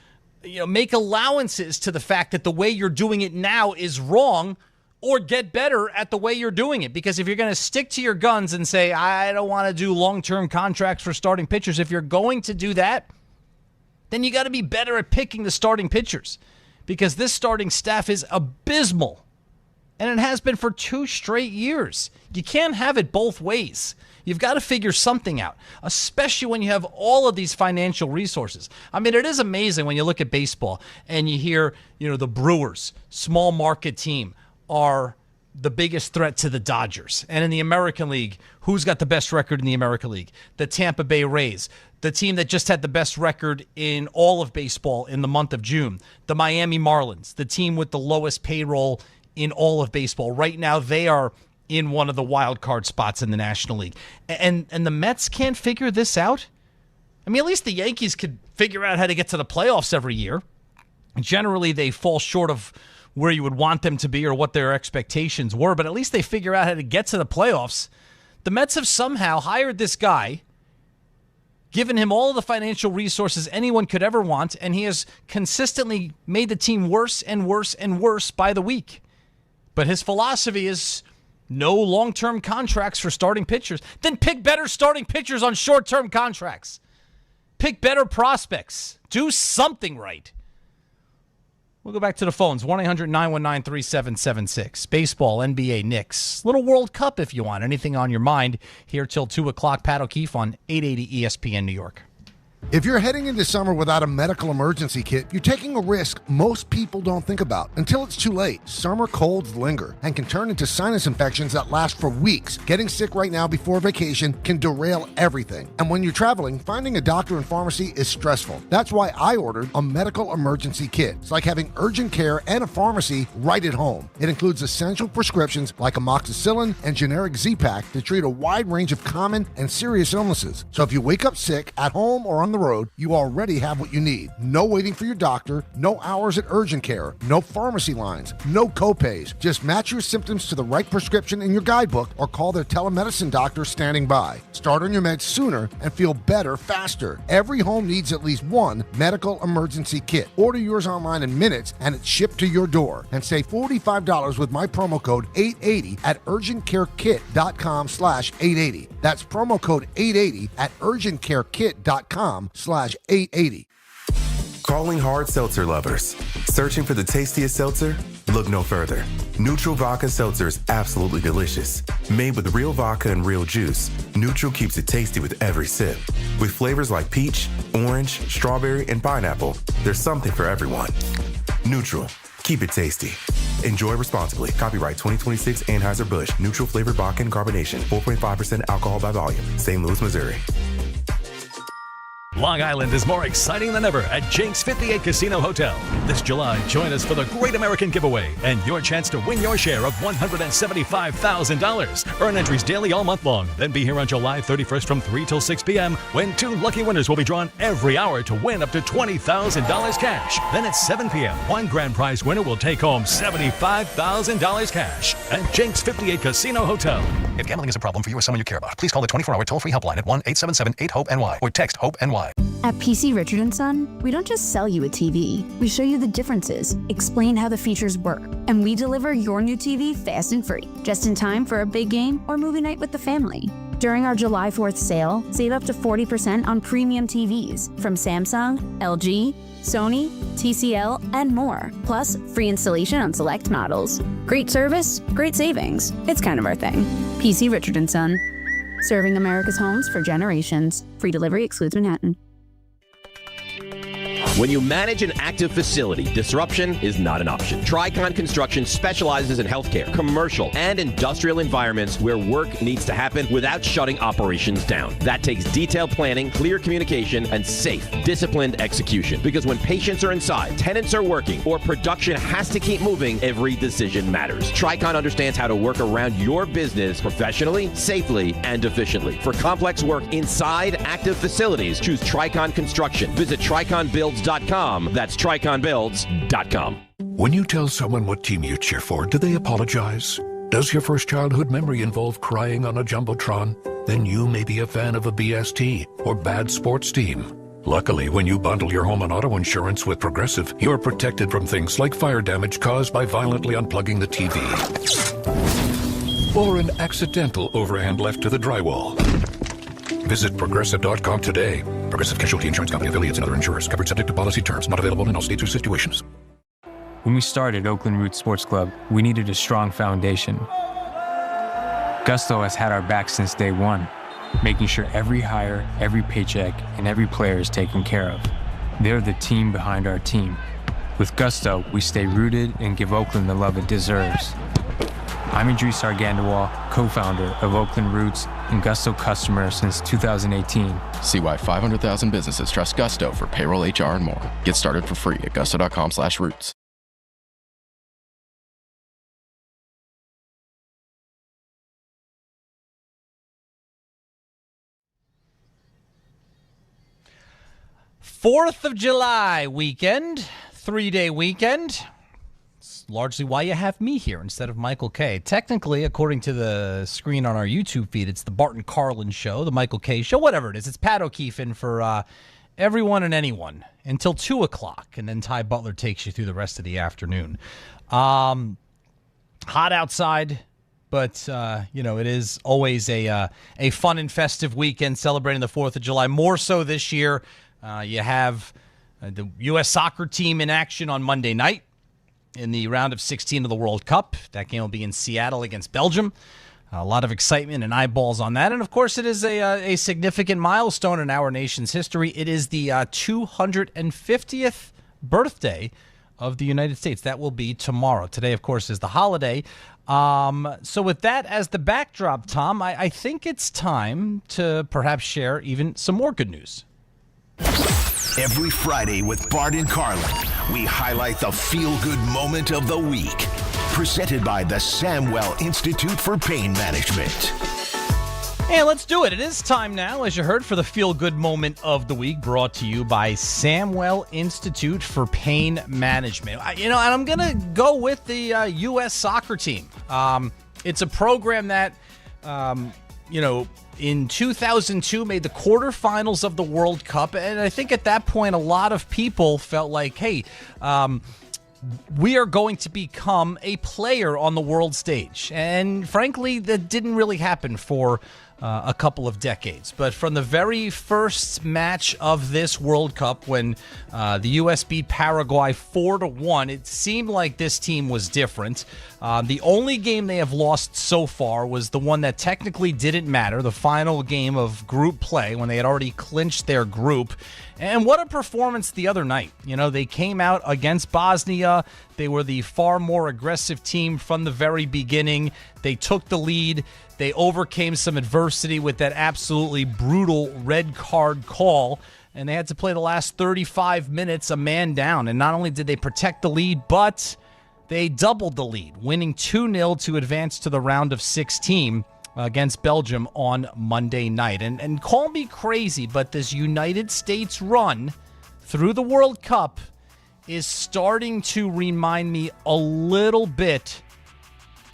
make allowances to the fact that the way you're doing it now is wrong, or get better at the way you're doing it. Because if you're going to stick to your guns and say, I don't want to do long-term contracts for starting pitchers, if you're going to do that, then you got to be better at picking the starting pitchers. Because this starting staff is abysmal. And it has been for 2 straight years. You can't have it both ways. You've got to figure something out, especially when you have all of these financial resources. I mean, it is amazing when you look at baseball and you hear, the Brewers, small market team, are the biggest threat to the Dodgers. And in the American League, who's got the best record in the American League? The Tampa Bay Rays, the team that just had the best record in all of baseball in the month of June. The Miami Marlins, the team with the lowest payroll in all of baseball. Right now, they are in one of the wild card spots in the National League. And the Mets can't figure this out? I mean, at least the Yankees could figure out how to get to the playoffs every year. Generally, they fall short of where you would want them to be or what their expectations were, but at least they figure out how to get to the playoffs. The Mets have somehow hired this guy, given him all the financial resources anyone could ever want, and he has consistently made the team worse and worse and worse by the week. But his philosophy is no long-term contracts for starting pitchers. Then pick better starting pitchers on short-term contracts. Pick better prospects. Do something right. We'll go back to the phones, 1-800-919-3776. Baseball, NBA, Knicks. Little World Cup if you want. Anything on your mind here till 2 o'clock. Pat O'Keefe on 880 ESPN New York. If you're heading into summer without a medical emergency kit, you're taking a risk most people don't think about until it's too late. Summer colds linger and can turn into sinus infections that last for weeks. Getting sick right now before vacation can derail everything. And when you're traveling, finding a doctor and pharmacy is stressful. That's why I ordered a medical emergency kit. It's like having urgent care and a pharmacy right at home. It includes essential prescriptions like amoxicillin and generic Z-Pak to treat a wide range of common and serious illnesses. So if you wake up sick at home or on the road, you already have what you need. No waiting for your doctor, no hours at urgent care, no pharmacy lines, no copays. Just match your symptoms to the right prescription in your guidebook or call their telemedicine doctor standing by. Start on your meds sooner and feel better faster. Every home needs at least one medical emergency kit. Order yours online in minutes and it's shipped to your door. And save $45 with my promo code 880 at urgentcarekit.com/880. That's promo code 880 at urgentcarekit.com/880. Calling hard seltzer lovers. Searching for the tastiest seltzer? Look no further. Neutral Vodka Seltzer is absolutely delicious. Made with real vodka and real juice, Neutral keeps it tasty with every sip. With flavors like peach, orange, strawberry, and pineapple, there's something for everyone. Neutral. Keep it tasty. Enjoy responsibly. Copyright 2026 Anheuser-Busch. Neutral flavored vodka and carbonation. 4.5% alcohol by volume. St. Louis, Missouri. Long Island is more exciting than ever at Jake's 58 Casino Hotel. This July, join us for the Great American Giveaway and your chance to win your share of $175,000. Earn entries daily all month long. Then be here on July 31st from 3 till 6 p.m. when 2 lucky winners will be drawn every hour to win up to $20,000 cash. Then at 7 p.m., one grand prize winner will take home $75,000 cash at Jake's 58 Casino Hotel. If gambling is a problem for you or someone you care about, please call the 24-hour toll-free helpline at 1-877-8-HOPE-NY or text HOPE-NY. At PC Richard & Son, we don't just sell you a TV. We show you the differences, explain how the features work, and we deliver your new TV fast and free, just in time for a big game or movie night with the family. During our July 4th sale, save up to 40% on premium TVs from Samsung, LG, Sony, TCL, and more. Plus, free installation on select models. Great service, great savings. It's kind of our thing. PC Richard & Son. Serving America's homes for generations. Free delivery excludes Manhattan. When you manage an active facility, disruption is not an option. Tricon Construction specializes in healthcare, commercial, and industrial environments where work needs to happen without shutting operations down. That takes detailed planning, clear communication, and safe, disciplined execution. Because when patients are inside, tenants are working, or production has to keep moving, every decision matters. Tricon understands how to work around your business professionally, safely, and efficiently. For complex work inside active facilities, choose Tricon Construction. Visit triconbuilds.com. That's triconbuilds.com. When you tell someone what team you cheer for, do they apologize? Does your first childhood memory involve crying on a Jumbotron? Then you may be a fan of a BST or bad sports team. Luckily, when you bundle your home and auto insurance with Progressive, you're protected from things like fire damage caused by violently unplugging the TV. Or an accidental overhand left to the drywall. Visit Progressive.com today. Progressive Casualty Insurance Company, affiliates, and other insurers. Covered subject to policy terms. Not available in all states or situations. When we started Oakland Roots Sports Club, we needed a strong foundation. Gusto has had our back since day one, making sure every hire, every paycheck, and every player is taken care of. They're the team behind our team. With Gusto, we stay rooted and give Oakland the love it deserves. I'm Idris Argandawal, co-founder of Oakland Roots and Gusto customer since 2018. See why 500,000 businesses trust Gusto for payroll, HR, and more. Get started for free at gusto.com/roots. Fourth of July weekend, 3-day weekend. Largely why you have me here instead of Michael Kay. Technically, according to the screen on our YouTube feed, it's the Bart Carlin show, the Michael Kay show, whatever it is. It's Pat O'Keefe in for everyone and anyone until 2 o'clock, and then Ty Butler takes you through the rest of the afternoon. Hot outside, but, it is always a fun and festive weekend celebrating the 4th of July. More so this year, you have the U.S. soccer team in action on Monday night in the round of 16 of the World Cup. That game will be in Seattle against Belgium. A lot of excitement and eyeballs on that. And, of course, it is a significant milestone in our nation's history. It is the 250th birthday of the United States. That will be tomorrow. Today, of course, is the holiday. So with that as the backdrop, Tom, I think it's time to perhaps share even some more good news. Every Friday with Bart and Carlin, we highlight the feel-good moment of the week. Presented by the Samwell Institute for Pain Management. And let's do it. It is time now, as you heard, for the feel-good moment of the week, brought to you by Samwell Institute for Pain Management. And I'm going to go with the U.S. soccer team. It's a program that, in 2002 made the quarterfinals of the World Cup. And I think at that point, a lot of people felt like, hey, we are going to become a player on the world stage. And frankly, that didn't really happen for a couple of decades. But from the very first match of this World Cup, when the U.S. beat Paraguay 4-1, it seemed like this team was different. The only game they have lost so far was the one that technically didn't matter, the final game of group play, when they had already clinched their group. And what a performance the other night. They came out against Bosnia. They were the far more aggressive team from the very beginning. They took the lead. They overcame some adversity with that absolutely brutal red card call, and they had to play the last 35 minutes a man down. And not only did they protect the lead, but they doubled the lead, winning 2-0 to advance to the round of 16 against Belgium on Monday night. And call me crazy, but this United States run through the World Cup is starting to remind me a little bit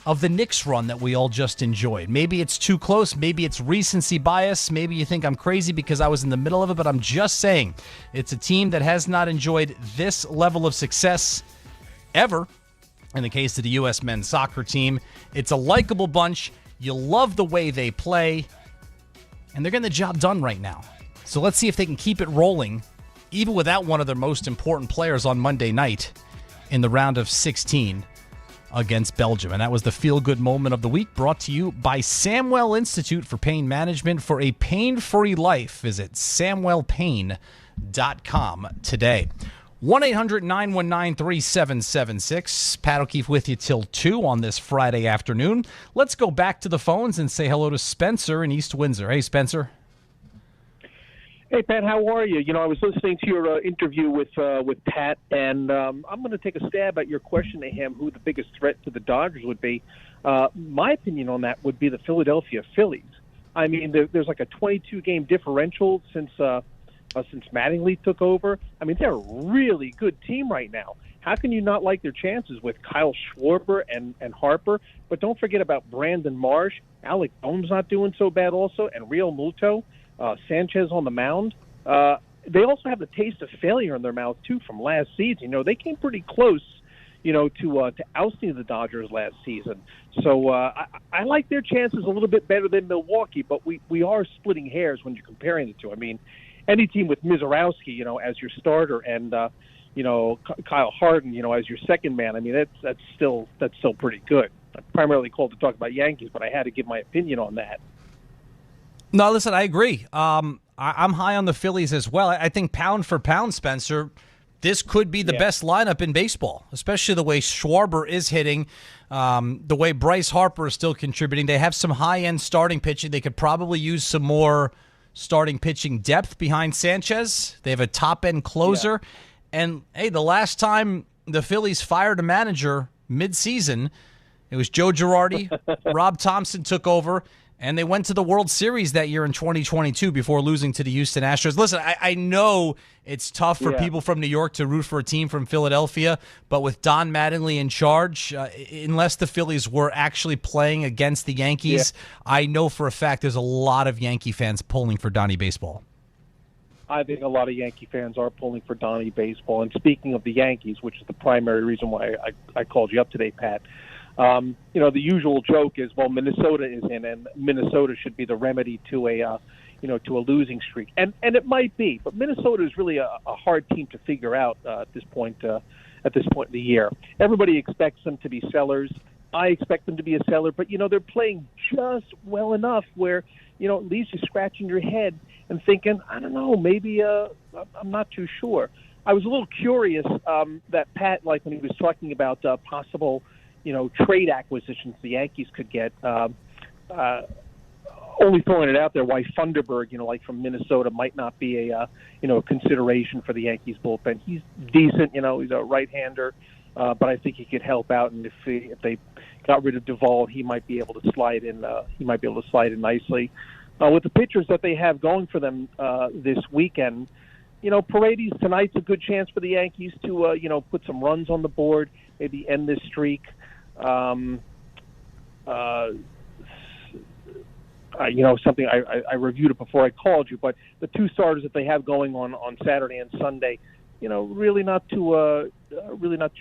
of the Knicks run that we all just enjoyed. Maybe it's too close. Maybe it's recency bias. Maybe you think I'm crazy because I was in the middle of it, but I'm just saying it's a team that has not enjoyed this level of success ever. In the case of the U.S. men's soccer team, it's a likable bunch. You love the way they play, and they're getting the job done right now. So let's see if they can keep it rolling, even without one of their most important players on Monday night in the round of 16 against Belgium. And that was the feel-good moment of the week, brought to you by Samwell Institute for Pain Management. For a pain-free life, visit samwellpain.com today. 1-800-919-3776. Pat O'Keefe with you till 2 on this Friday afternoon. Let's go back to the phones and say hello to Spencer in East Windsor. Hey, Spencer. Hey, Pat, how are you? You know, I was listening to your interview with Pat, and I'm going to take a stab at your question to him, who the biggest threat to the Dodgers would be. My opinion on that would be the Philadelphia Phillies. I mean, there's like a 22-game differential since Mattingly took over. I mean, they're a really good team right now. How can you not like their chances with Kyle Schwarber and Harper? But don't forget about Brandon Marsh. Alec Boehm's not doing so bad also, and Real Muto. Sanchez on the mound. They also have the taste of failure in their mouth, too, from last season. You know, they came pretty close, you know, to ousting the Dodgers last season. So I like their chances a little bit better than Milwaukee, but we are splitting hairs when you're comparing the two. I mean, any team with Mizorowski, you know, as your starter and, you know, Kyle Harden, you know, as your second man, I mean, that's still pretty good. I'm primarily called to talk about Yankees, but I had to give my opinion on that. No, listen, I agree. I'm high on the Phillies as well. I think pound for pound, Spencer, this could be the best lineup in baseball, especially the way Schwarber is hitting, the way Bryce Harper is still contributing. They have some high-end starting pitching. They could probably use some more starting pitching depth behind Sanchez. They have a top-end closer. Yeah. And, hey, the last time the Phillies fired a manager mid-season, it was Joe Girardi. Rob Thompson took over. And they went to the World Series that year in 2022 before losing to the Houston Astros. Listen, I know it's tough for people from New York to root for a team from Philadelphia, but with Don Mattingly in charge, unless the Phillies were actually playing against the Yankees, I know for a fact there's a lot of Yankee fans pulling for Donnie Baseball. I think a lot of Yankee fans are pulling for Donnie Baseball. And speaking of the Yankees, which is the primary reason why I called you up today, Pat, you know, the usual joke is, well, Minnesota is in, and Minnesota should be the remedy to a losing streak, and it might be, but Minnesota is really a hard team to figure out at this point in the year. Everybody expects them to be sellers. I expect them to be a seller, but you know, they're playing just well enough where, you know, it leaves you scratching your head and thinking, I don't know, maybe I'm not too sure. I was a little curious that Pat, like when he was talking about possible, you know, trade acquisitions the Yankees could get. Only throwing it out there why Thunderberg, you know, like from Minnesota, might not be a consideration for the Yankees bullpen. He's decent, you know, he's a right-hander, but I think he could help out. And if they got rid of Duvall, he might be able to slide in. He might be able to slide in nicely with the pitchers that they have going for them this weekend. You know, Paredes tonight's a good chance for the Yankees to put some runs on the board, maybe end this streak. You know, something I reviewed it before I called you, but the two starters that they have going on Saturday and Sunday, you know, really not too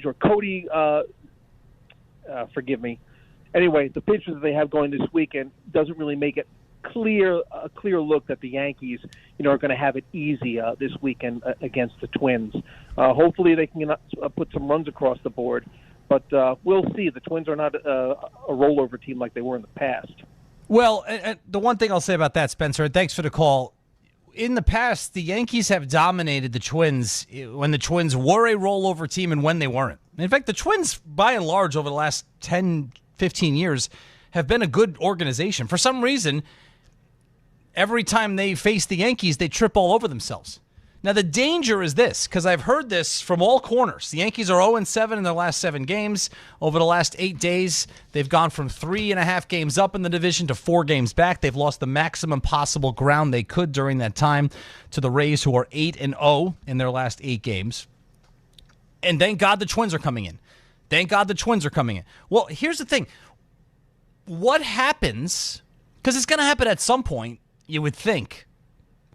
sure. Cody, forgive me. Anyway, the pitchers that they have going this weekend doesn't really make it a clear look that the Yankees, you know, are going to have it easy this weekend against the Twins. Hopefully they can put some runs across the board. But we'll see. The Twins are not a rollover team like they were in the past. Well, the one thing I'll say about that, Spencer, and thanks for the call, in the past, the Yankees have dominated the Twins when the Twins were a rollover team and when they weren't. In fact, the Twins, by and large, over the last 10, 15 years, have been a good organization. For some reason, every time they face the Yankees, they trip all over themselves. Now, the danger is this, because I've heard this from all corners. The Yankees are 0-7 in their last 7 games. Over the last 8 days, they've gone from 3.5 games up in the division to 4 games back. They've lost the maximum possible ground they could during that time to the Rays, who are 8-0 in their last 8 games. And thank God the Twins are coming in. Thank God the Twins are coming in. Well, here's the thing. What happens, because it's going to happen at some point, you would think.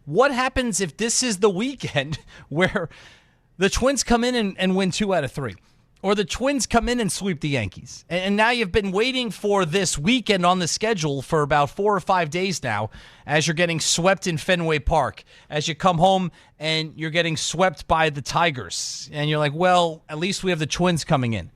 What happens if this is the weekend where the Twins come in and win 2 out of 3? Or the Twins come in and sweep the Yankees? And now you've been waiting for this weekend on the schedule for about 4 or 5 days now as you're getting swept in Fenway Park, as you come home and you're getting swept by the Tigers. And you're like, well, at least we have the Twins coming in.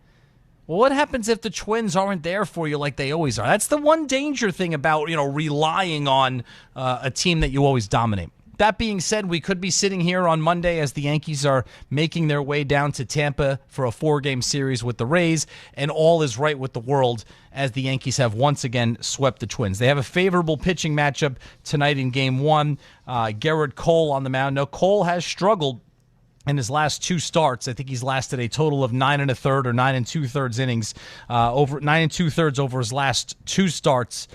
Well, what happens if the Twins aren't there for you like they always are? That's the one danger thing about, relying on a team that you always dominate. That being said, we could be sitting here on Monday as the Yankees are making their way down to Tampa for a 4-game series with the Rays, and all is right with the world as the Yankees have once again swept the Twins. They have a favorable pitching matchup tonight in Game 1. Gerrit Cole on the mound. Now, Cole has struggled in his last 2 starts. I think he's lasted a total of 9 1/3 or 9 2/3 innings, over 9 2/3 over his last 2 starts.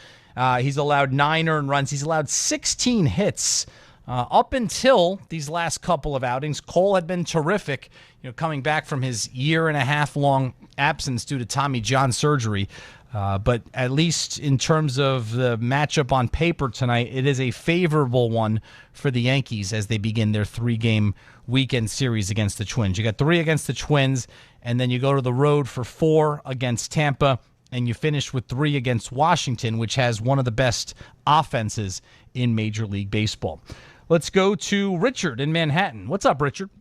He's allowed 9 earned runs. He's allowed 16 hits. Up until these last couple of outings, Cole had been terrific, coming back from his 1.5-year-long absence due to Tommy John surgery. But at least in terms of the matchup on paper tonight, it is a favorable one for the Yankees as they begin their 3-game weekend series against the Twins. You got 3 against the Twins, and then you go to the road for 4 against Tampa, and you finish with 3 against Washington, which has one of the best offenses in Major League Baseball. Let's go to Richard in Manhattan. What's up, Richard?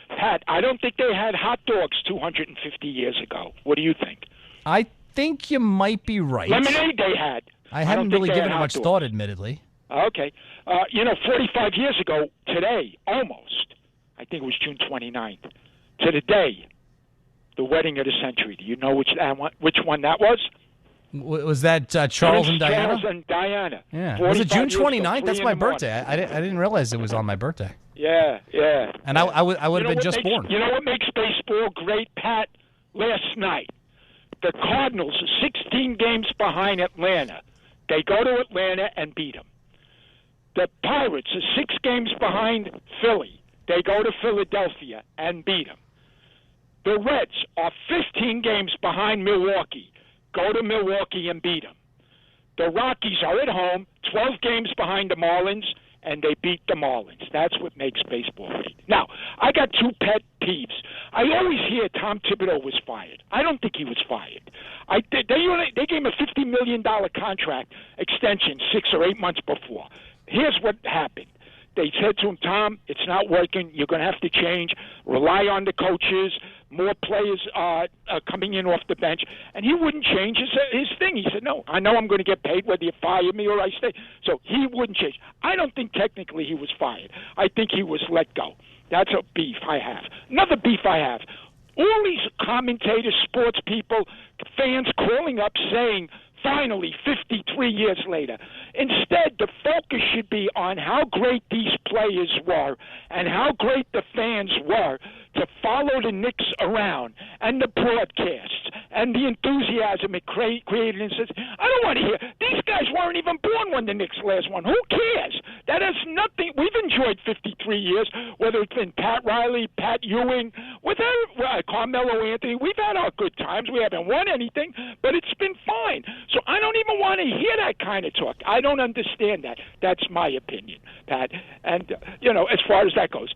Pat, I don't think they had hot dogs 250 years ago. What do you think? I think you might be right. Lemonade they had. I haven't really given it much thought, admittedly. Okay. 45 years ago today, almost, I think it was June 29th, to the day, the wedding of the century. Do you know which one that was? Was that Charles and Diana? Charles and Diana. Yeah. Was it June 29th? That's my birthday. Morning. I didn't realize it was on my birthday. Yeah. And I would have been just born. You know what makes baseball great, Pat? Last night, the Cardinals are 16 games behind Atlanta. They go to Atlanta and beat them. The Pirates are 6 games behind Philly. They go to Philadelphia and beat them. The Reds are 15 games behind Milwaukee. Go to Milwaukee and beat them. The Rockies are at home, 12 games behind the Marlins, and they beat the Marlins. That's what makes baseball great. Now, I got 2 pet peeves. I always hear Tom Thibodeau was fired. I don't think he was fired. They gave him a $50 million contract extension 6 or 8 months before. Here's what happened. They said to him, Tom, it's not working. You're going to have to change. Rely on the coaches. More players are coming in off the bench. And he wouldn't change his thing. He said, no, I know I'm going to get paid whether you fire me or I stay. So he wouldn't change. I don't think technically he was fired. I think he was let go. That's a beef I have. Another beef I have. All these commentators, sports people, fans calling up saying, finally, 53 years later. Instead, the focus should be on how great these players were and how great the fans were to follow the Knicks around and the broadcasts and the enthusiasm it created. And says, I don't want to hear. These guys weren't even born when the Knicks last won. Who cares? That has nothing. We've enjoyed 53 years, whether it's been Pat Riley, Pat Ewing, Carmelo Anthony. We've had our good times. We haven't won anything, but it's been fine. So I don't even want to hear that kind of talk. I don't understand that. That's my opinion, Pat. And, as far as that goes,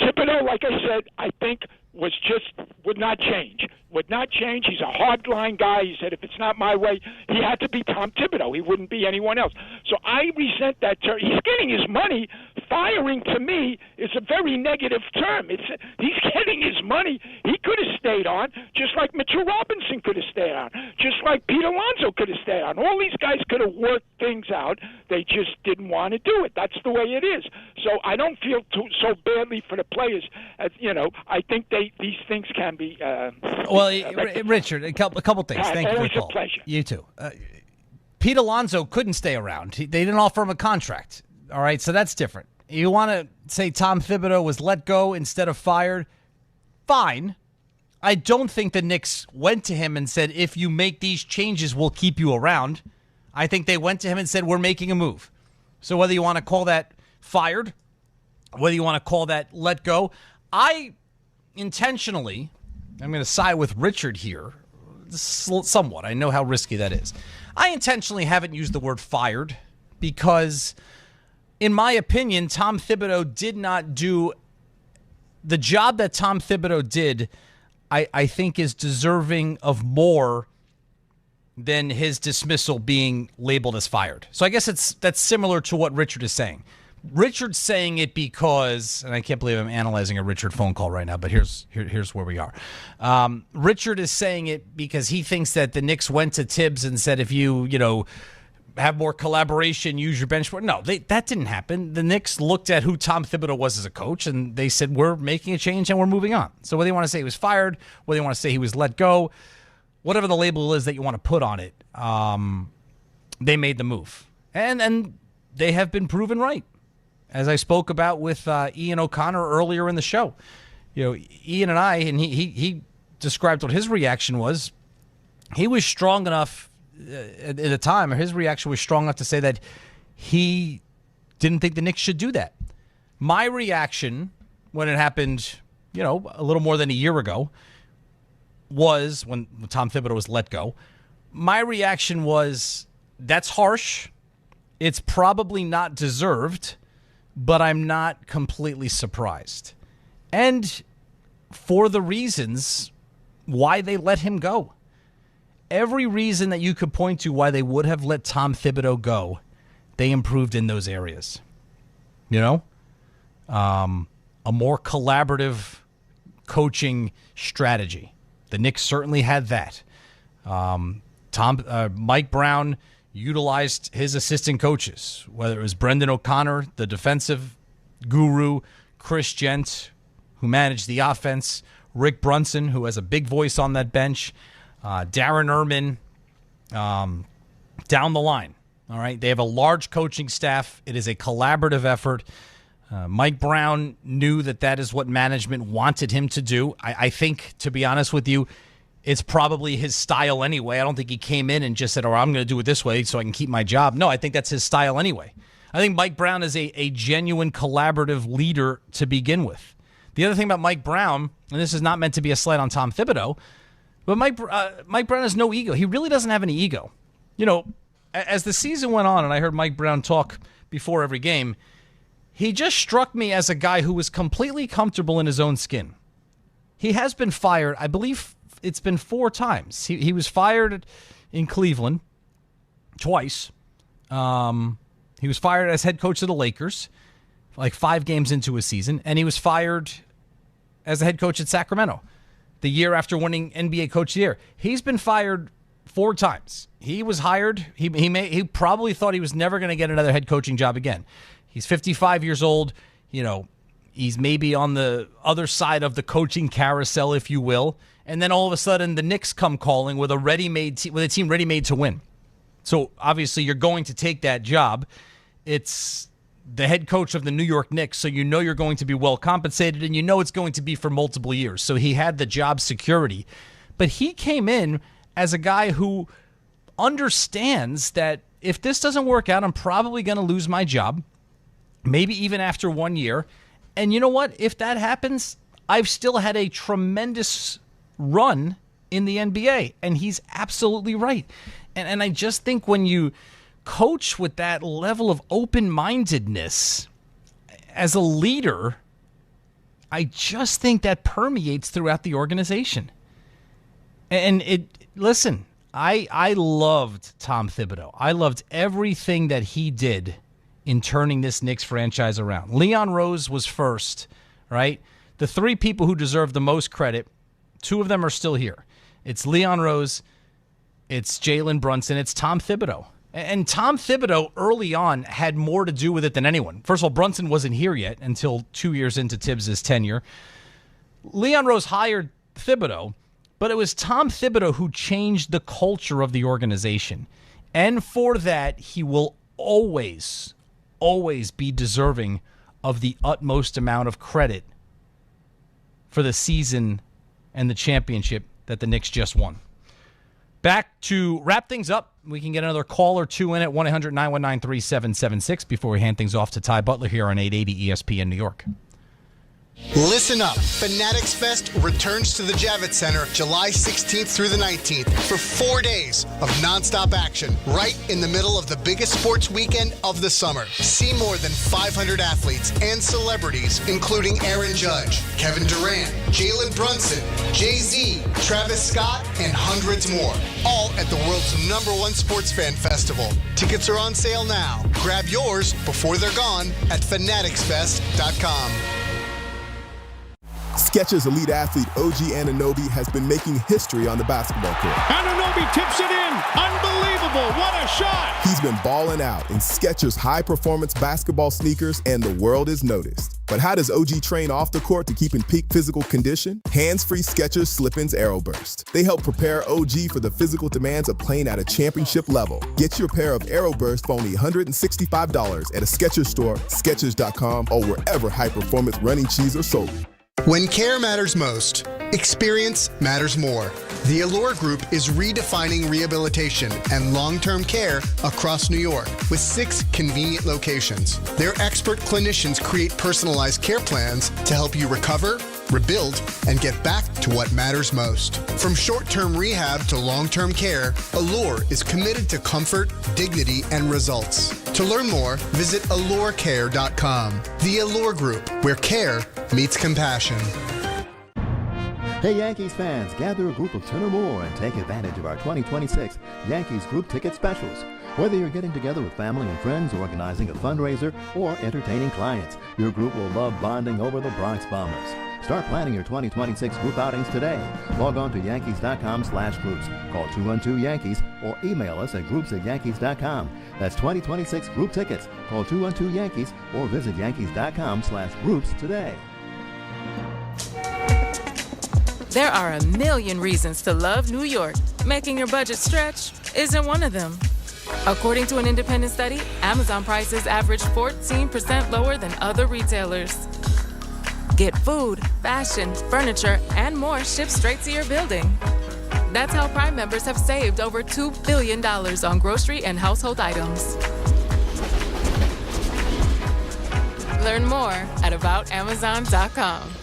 Thibodeau, like I said, I think would not change. Would not change. He's a hardline guy. He said, if it's not my way, he had to be Tom Thibodeau. He wouldn't be anyone else. So I resent that term. He's getting his money. Firing, to me, is a very negative term. He's getting his money. He could have stayed on, just like Mitchell Robinson could have stayed on, just like Pete Alonso could have stayed on. All these guys could have worked things out. They just didn't want to do it. That's the way it is. So I don't feel so badly for the players. I think these things can be. Richard, a couple things. Thank you for the call. A pleasure. You too. Pete Alonso couldn't stay around. They didn't offer him a contract. All right, so that's different. You want to say Tom Thibodeau was let go instead of fired? Fine. I don't think the Knicks went to him and said, if you make these changes, we'll keep you around. I think they went to him and said, we're making a move. So whether you want to call that fired, whether you want to call that let go, I intentionally, I'm going to side with Richard here, somewhat. I know how risky that is. I intentionally haven't used the word fired because, in my opinion, Tom Thibodeau did not do the job that Tom Thibodeau did. I think is deserving of more than his dismissal being labeled as fired. So I guess that's similar to what Richard is saying. Richard's saying it because, and I can't believe I'm analyzing a Richard phone call right now, but here's where we are. Richard is saying it because he thinks that the Knicks went to Tibbs and said, if you have more collaboration, use your bench. No, that didn't happen. The Knicks looked at who Tom Thibodeau was as a coach, and they said, we're making a change and we're moving on. So whether you want to say he was fired, whether you want to say he was let go, whatever the label is that you want to put on it, they made the move. And they have been proven right. As I spoke about with Ian O'Connor earlier in the show. Ian and I, and he described what his reaction was. He was strong enough at the time, or his reaction was strong enough to say that he didn't think the Knicks should do that. My reaction when it happened, a little more than a year ago, was when Tom Thibodeau was let go. My reaction was, that's harsh. It's probably not deserved, but I'm not completely surprised. And for the reasons why they let him go. Every reason that you could point to why they would have let Tom Thibodeau go, they improved in those areas. A more collaborative coaching strategy. The Knicks certainly had that. Mike Brown utilized his assistant coaches, whether it was Brendan O'Connor, the defensive guru, Chris Gent, who managed the offense, Rick Brunson, who has a big voice on that bench, Darren Erman, down the line. All right, they have a large coaching staff. It is a collaborative effort. Mike Brown knew that is what management wanted him to do. I think, to be honest with you, it's probably his style anyway. I don't think he came in and just said, I'm going to do it this way so I can keep my job. No, I think that's his style anyway. I think Mike Brown is a genuine collaborative leader to begin with. The other thing about Mike Brown, and this is not meant to be a slight on Tom Thibodeau, but Mike Brown has no ego. He really doesn't have any ego. As the season went on, and I heard Mike Brown talk before every game, he just struck me as a guy who was completely comfortable in his own skin. He has been fired, I believe it's been 4 times. He was fired in Cleveland twice. He was fired as head coach of the Lakers, like 5 games into his season, and he was fired as a head coach at Sacramento the year after winning NBA Coach of the Year. He's been fired 4 times. He was hired. He probably thought he was never going to get another head coaching job again. He's 55 years old. He's maybe on the other side of the coaching carousel, if you will. And then all of a sudden, the Knicks come calling with a team ready-made to win. So obviously, you're going to take that job. It's the head coach of the New York Knicks, so you know you're going to be well compensated, and you know it's going to be for multiple years. So he had the job security. But he came in as a guy who understands that if this doesn't work out, I'm probably going to lose my job, maybe even after 1 year. And you know what? If that happens, I've still had a tremendous run in the NBA. And he's absolutely right. And I just think when you coach with that level of open-mindedness as a leader, I just think that permeates throughout the organization. And listen, I loved Tom Thibodeau. I loved everything that he did in turning this Knicks franchise around. Leon Rose was first, right? The 3 people who deserve the most credit, 2 of them are still here. It's Leon Rose, it's Jaylen Brunson, it's Tom Thibodeau. And Tom Thibodeau early on had more to do with it than anyone. First of all, Brunson wasn't here yet until 2 years into Tibbs' tenure. Leon Rose hired Thibodeau, but it was Tom Thibodeau who changed the culture of the organization. And for that, he will always be deserving of the utmost amount of credit for the season and the championship that the Knicks just won. Back to wrap things up. We can get another call or 2 in at 1-800-919-3776 before we hand things off to Ty Butler here on 880 ESPN New York. Listen up. Fanatics Fest returns to the Javits Center July 16th through the 19th for 4 days of nonstop action right in the middle of the biggest sports weekend of the summer. See more than 500 athletes and celebrities, including Aaron Judge, Kevin Durant, Jaylen Brunson, Jay-Z, Travis Scott, and hundreds more. All at the world's #1 sports fan festival. Tickets are on sale now. Grab yours before they're gone at fanaticsfest.com. Skechers elite athlete OG Anunoby has been making history on the basketball court. Anunoby tips it in. Unbelievable. What a shot. He's been balling out in Skechers high-performance basketball sneakers, and the world is noticed. But how does OG train off the court to keep in peak physical condition? Hands-free Skechers Slip-ins Aeroburst. They help prepare OG for the physical demands of playing at a championship level. Get your pair of Aeroburst for only $165 at a Skechers store, Skechers.com, or wherever high-performance running shoes are sold. When care matters most, experience matters more. The Allure Group is redefining rehabilitation and long-term care across New York with 6 convenient locations. Their expert clinicians create personalized care plans to help you recover, rebuild, and get back to what matters most. From short-term rehab to long-term care, Allure is committed to comfort, dignity, and results. To learn more, visit allurecare.com. The Allure Group, where care meets compassion. Hey Yankees fans, gather a group of 10 or more and take advantage of our 2026 Yankees group ticket specials. Whether you're getting together with family and friends, organizing a fundraiser, or entertaining clients, your group will love bonding over the Bronx Bombers. Start planning your 2026 group outings today. Log on to Yankees.com/groups. Call 212-YANKEES or email us at groups@Yankees.com. That's 2026 group tickets. Call 212-YANKEES or visit Yankees.com/groups today. There are a million reasons to love New York. Making your budget stretch isn't one of them. According to an independent study, Amazon prices average 14% lower than other retailers. Get food, fashion, furniture, and more shipped straight to your building. That's how Prime members have saved over $2 billion on grocery and household items. Learn more at aboutamazon.com.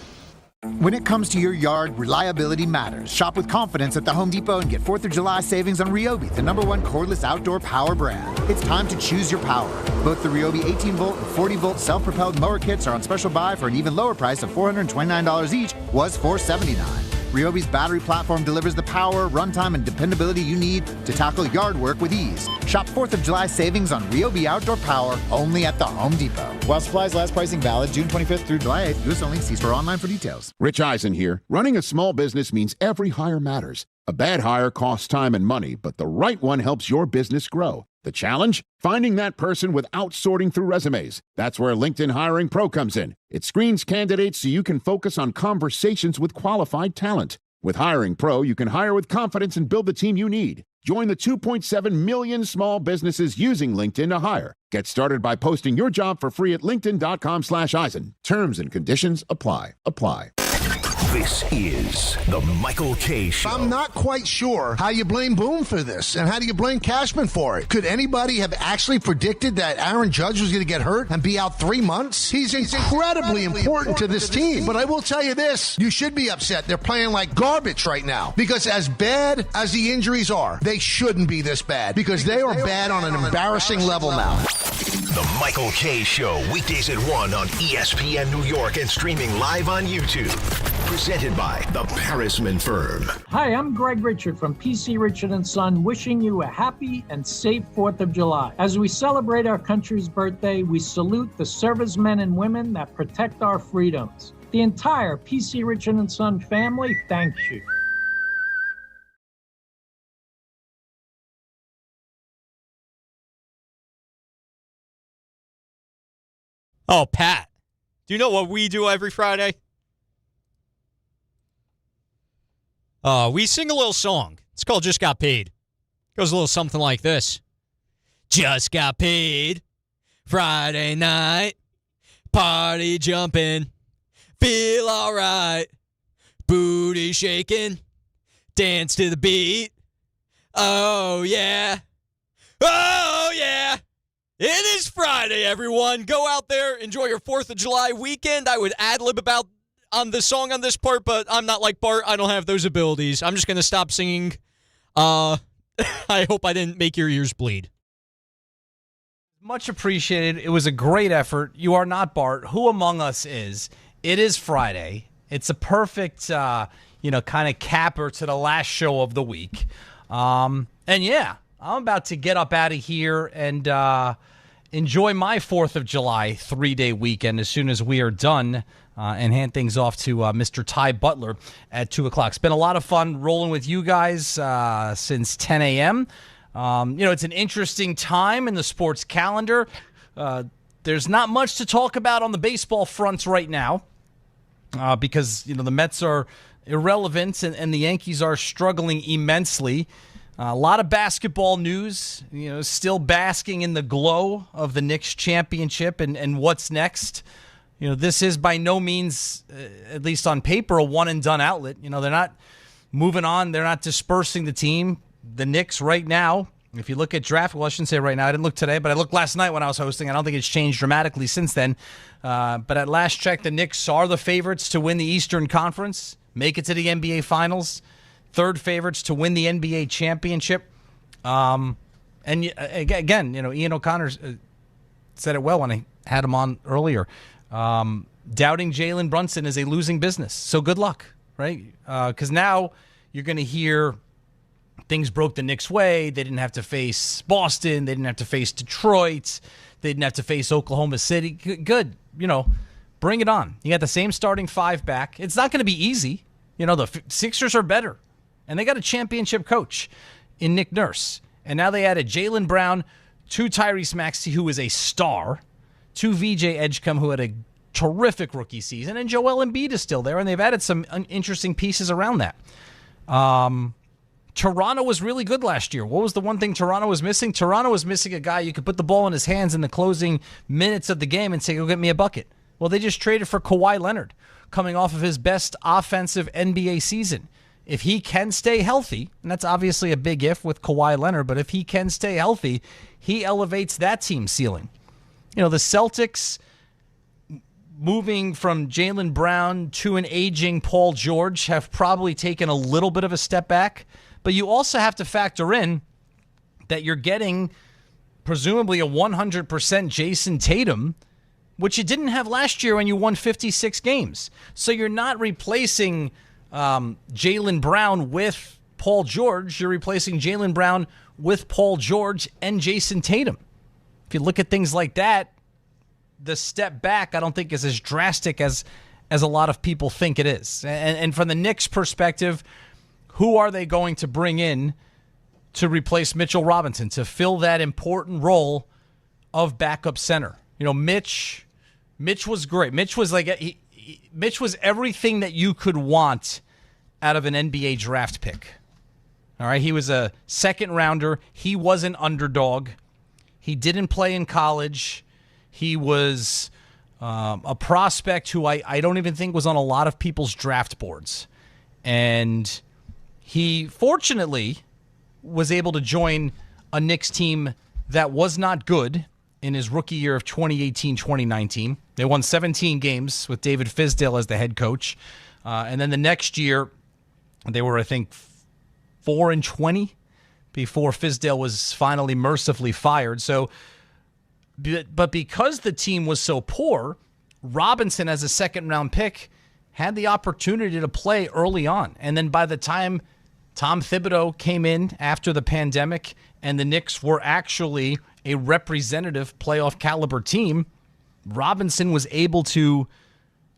When it comes to your yard, reliability matters. Shop with confidence at the Home Depot and get 4th of July savings on Ryobi, the #1 cordless outdoor power brand. It's time to choose your power. Both the Ryobi 18-volt and 40-volt self-propelled mower kits are on special buy for an even lower price of $429 each, was $479. Ryobi's battery platform delivers the power, runtime, and dependability you need to tackle yard work with ease. Shop 4th of July savings on Ryobi outdoor power only at the Home Depot. While supplies last, pricing valid June 25th through July 8th. U.S. only. See store online for details. Rich Eisen here. Running a small business means every hire matters. A bad hire costs time and money, but the right one helps your business grow. The challenge? Finding that person without sorting through resumes. That's where LinkedIn Hiring Pro comes in. It screens candidates so you can focus on conversations with qualified talent. With Hiring Pro, you can hire with confidence and build the team you need. Join the 2.7 million small businesses using LinkedIn to hire. Get started by posting your job for free at linkedin.com/Eisen. Terms and conditions apply. This is the Michael K. Show. I'm not quite sure how you blame Boone for this, and how do you blame Cashman for it? Could anybody have actually predicted that Aaron Judge was going to get hurt and be out 3 months? He's incredibly important to this team. But I will tell you this, you should be upset. They're playing like garbage right now. Because as bad as the injuries are, they shouldn't be this bad. Because they are bad on an embarrassing level now. The Michael K. Show, weekdays at 1 on ESPN New York and streaming live on YouTube. Presented by the Parisman Firm. Hi, I'm Greg Richard from PC Richard & Son, wishing you a happy and safe 4th of July. As we celebrate our country's birthday, we salute the servicemen and women that protect our freedoms. The entire PC Richard & Son family thanks you. Oh, Pat, do you know what we do every Friday? We sing a little song. It's called Just Got Paid. It goes a little something like this. Just got paid Friday night. Party jumping. Feel all right. Booty shaking. Dance to the beat. Oh, yeah. Oh, yeah. It is Friday, everyone. Go out there, enjoy your 4th of July weekend. I would ad-lib about on the song on this part, but I'm not like Bart. I don't have those abilities. I'm just going to stop singing. I hope I didn't make your ears bleed. Much appreciated. It was a great effort. You are not Bart. Who among us is? It is Friday. It's a perfect, kind of capper to the last show of the week. And yeah, I'm about to get up out of here and enjoy my 4th of July 3-day weekend as soon as we are done and hand things off to Mr. Ty Butler at 2 o'clock. It's been a lot of fun rolling with you guys since 10 a.m. It's an interesting time in the sports calendar. There's not much to talk about on the baseball front right now because, the Mets are irrelevant and the Yankees are struggling immensely. A lot of basketball news, still basking in the glow of the Knicks championship and what's next. This is by no means, at least on paper, a one-and-done outlet. They're not moving on. They're not dispersing the team. The Knicks right now, if you look at draft, well, I shouldn't say right now. I didn't look today, but I looked last night when I was hosting. I don't think it's changed dramatically since then. But at last check, the Knicks are the favorites to win the Eastern Conference, make it to the NBA Finals, third favorites to win the NBA championship. And again, Ian O'Connor said it well when I had him on earlier. Doubting Jalen Brunson is a losing business. So good luck, right? Because now you're going to hear things broke the Knicks' way. They didn't have to face Boston. They didn't have to face Detroit. They didn't have to face Oklahoma City. Good. Bring it on. You got the same starting 5 back. It's not going to be easy. The Sixers are better. And they got a championship coach in Nick Nurse. And now they added Jaylen Brown to Tyrese Maxey, who is a star, to VJ Edgecombe, who had a terrific rookie season, and Joel Embiid is still there, and they've added some interesting pieces around that. Toronto was really good last year. What was the one thing Toronto was missing? Toronto was missing a guy you could put the ball in his hands in the closing minutes of the game and say, go get me a bucket. Well, they just traded for Kawhi Leonard, coming off of his best offensive NBA season. If he can stay healthy, and that's obviously a big if with Kawhi Leonard, but if he can stay healthy, he elevates that team's ceiling. The Celtics moving from Jaylen Brown to an aging Paul George have probably taken a little bit of a step back, but you also have to factor in that you're getting presumably a 100% Jason Tatum, which you didn't have last year when you won 56 games. So you're not replacing Jaylen Brown with Paul George. You're replacing Jaylen Brown with Paul George and Jason Tatum. If you look at things like that, the step back I don't think is as drastic as a lot of people think it is. And from the Knicks' perspective, who are they going to bring in to replace Mitchell Robinson, to fill that important role of backup center? Mitch was great. Mitch was Mitch was everything that you could want out of an NBA draft pick. All right, he was a second rounder. He was an underdog. He didn't play in college. He was a prospect who I don't even think was on a lot of people's draft boards. And he fortunately was able to join a Knicks team that was not good in his rookie year of 2018-2019. They won 17 games with David Fizdale as the head coach. And then the next year, they were, I think, 4-20 before Fizdale was finally mercifully fired. So, but because the team was so poor, Robinson, as a second-round pick, had the opportunity to play early on. And then by the time Tom Thibodeau came in after the pandemic and the Knicks were actually a representative playoff caliber team, Robinson was able to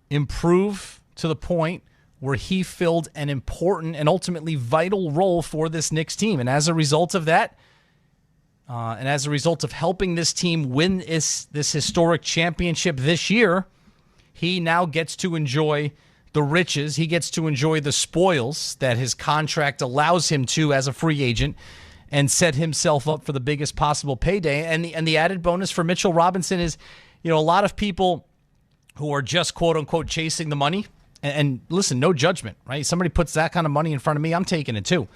improve to the point where he filled an important and ultimately vital role for this Knicks team. And as a result of that, and as a result of helping this team win this historic championship this year, he now gets to enjoy the riches. He gets to enjoy the spoils that his contract allows him to as a free agent and set himself up for the biggest possible payday. And the added bonus for Mitchell Robinson is, a lot of people who are just quote-unquote chasing the money, and listen, no judgment, right? Somebody puts that kind of money in front of me, I'm taking it too.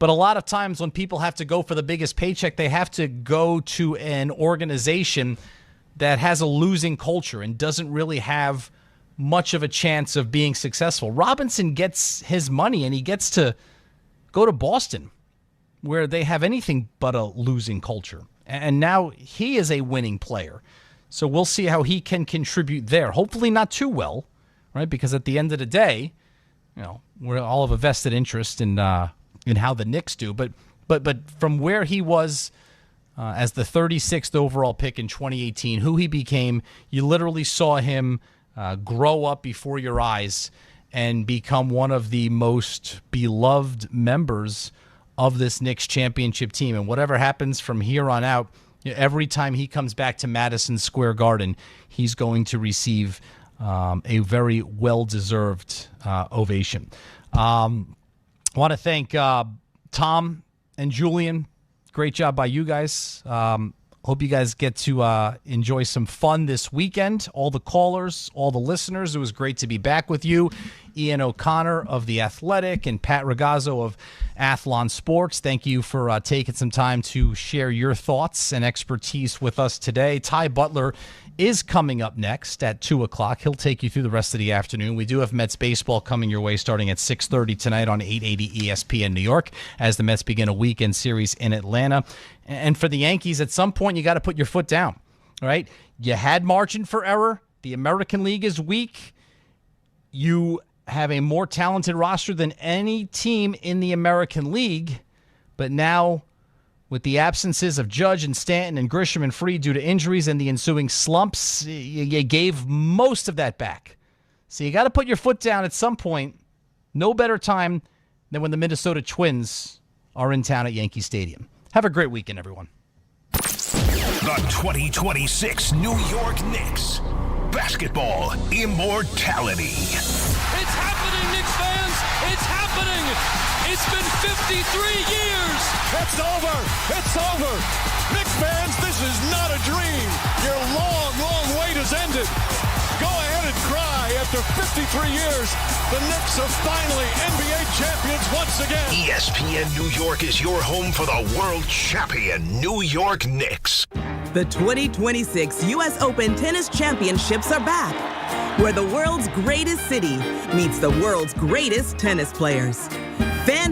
But a lot of times when people have to go for the biggest paycheck, they have to go to an organization that has a losing culture and doesn't really have much of a chance of being successful. Robinson gets his money, and he gets to go to Boston, where they have anything but a losing culture. And now he is a winning player. So we'll see how he can contribute there. Hopefully not too well, right? Because at the end of the day, we're all of a vested interest in how the Knicks do. But from where he was as the 36th overall pick in 2018, who he became, you literally saw him grow up before your eyes and become one of the most beloved members of this Knicks championship team. And whatever happens from here on out, every time he comes back to Madison Square Garden, he's going to receive a very well-deserved ovation. I want to thank Tom and Julian. Great job by you guys. Hope you guys get to enjoy some fun this weekend. All the callers, all the listeners, it was great to be back with you. Ian O'Connor of The Athletic and Pat Ragazzo of Athlon Sports. Thank you for taking some time to share your thoughts and expertise with us today. Ty Butler is coming up next at 2 o'clock. He'll take you through the rest of the afternoon. We do have Mets baseball coming your way starting at 6:30 tonight on 880 ESPN New York as the Mets begin a weekend series in Atlanta. And for the Yankees, at some point, you got to put your foot down, right? You had margin for error. The American League is weak. You have a more talented roster than any team in the American League. But now, with the absences of Judge and Stanton and Grisham and Fried due to injuries and the ensuing slumps, you gave most of that back. So you got to put your foot down at some point. No better time than when the Minnesota Twins are in town at Yankee Stadium. Have a great weekend, everyone. The 2026 New York Knicks. Basketball immortality. It's happening, Knicks fans! It's happening! It's been 53 years! It's over! It's over! Knicks fans, this is not a dream! Your long, long wait has ended! Go ahead and cry. After 53 years, the Knicks are finally NBA champions once again. ESPN New York is your home for the world champion New York Knicks. The 2026 U.S. Open Tennis Championships are back, where the world's greatest city meets the world's greatest tennis players.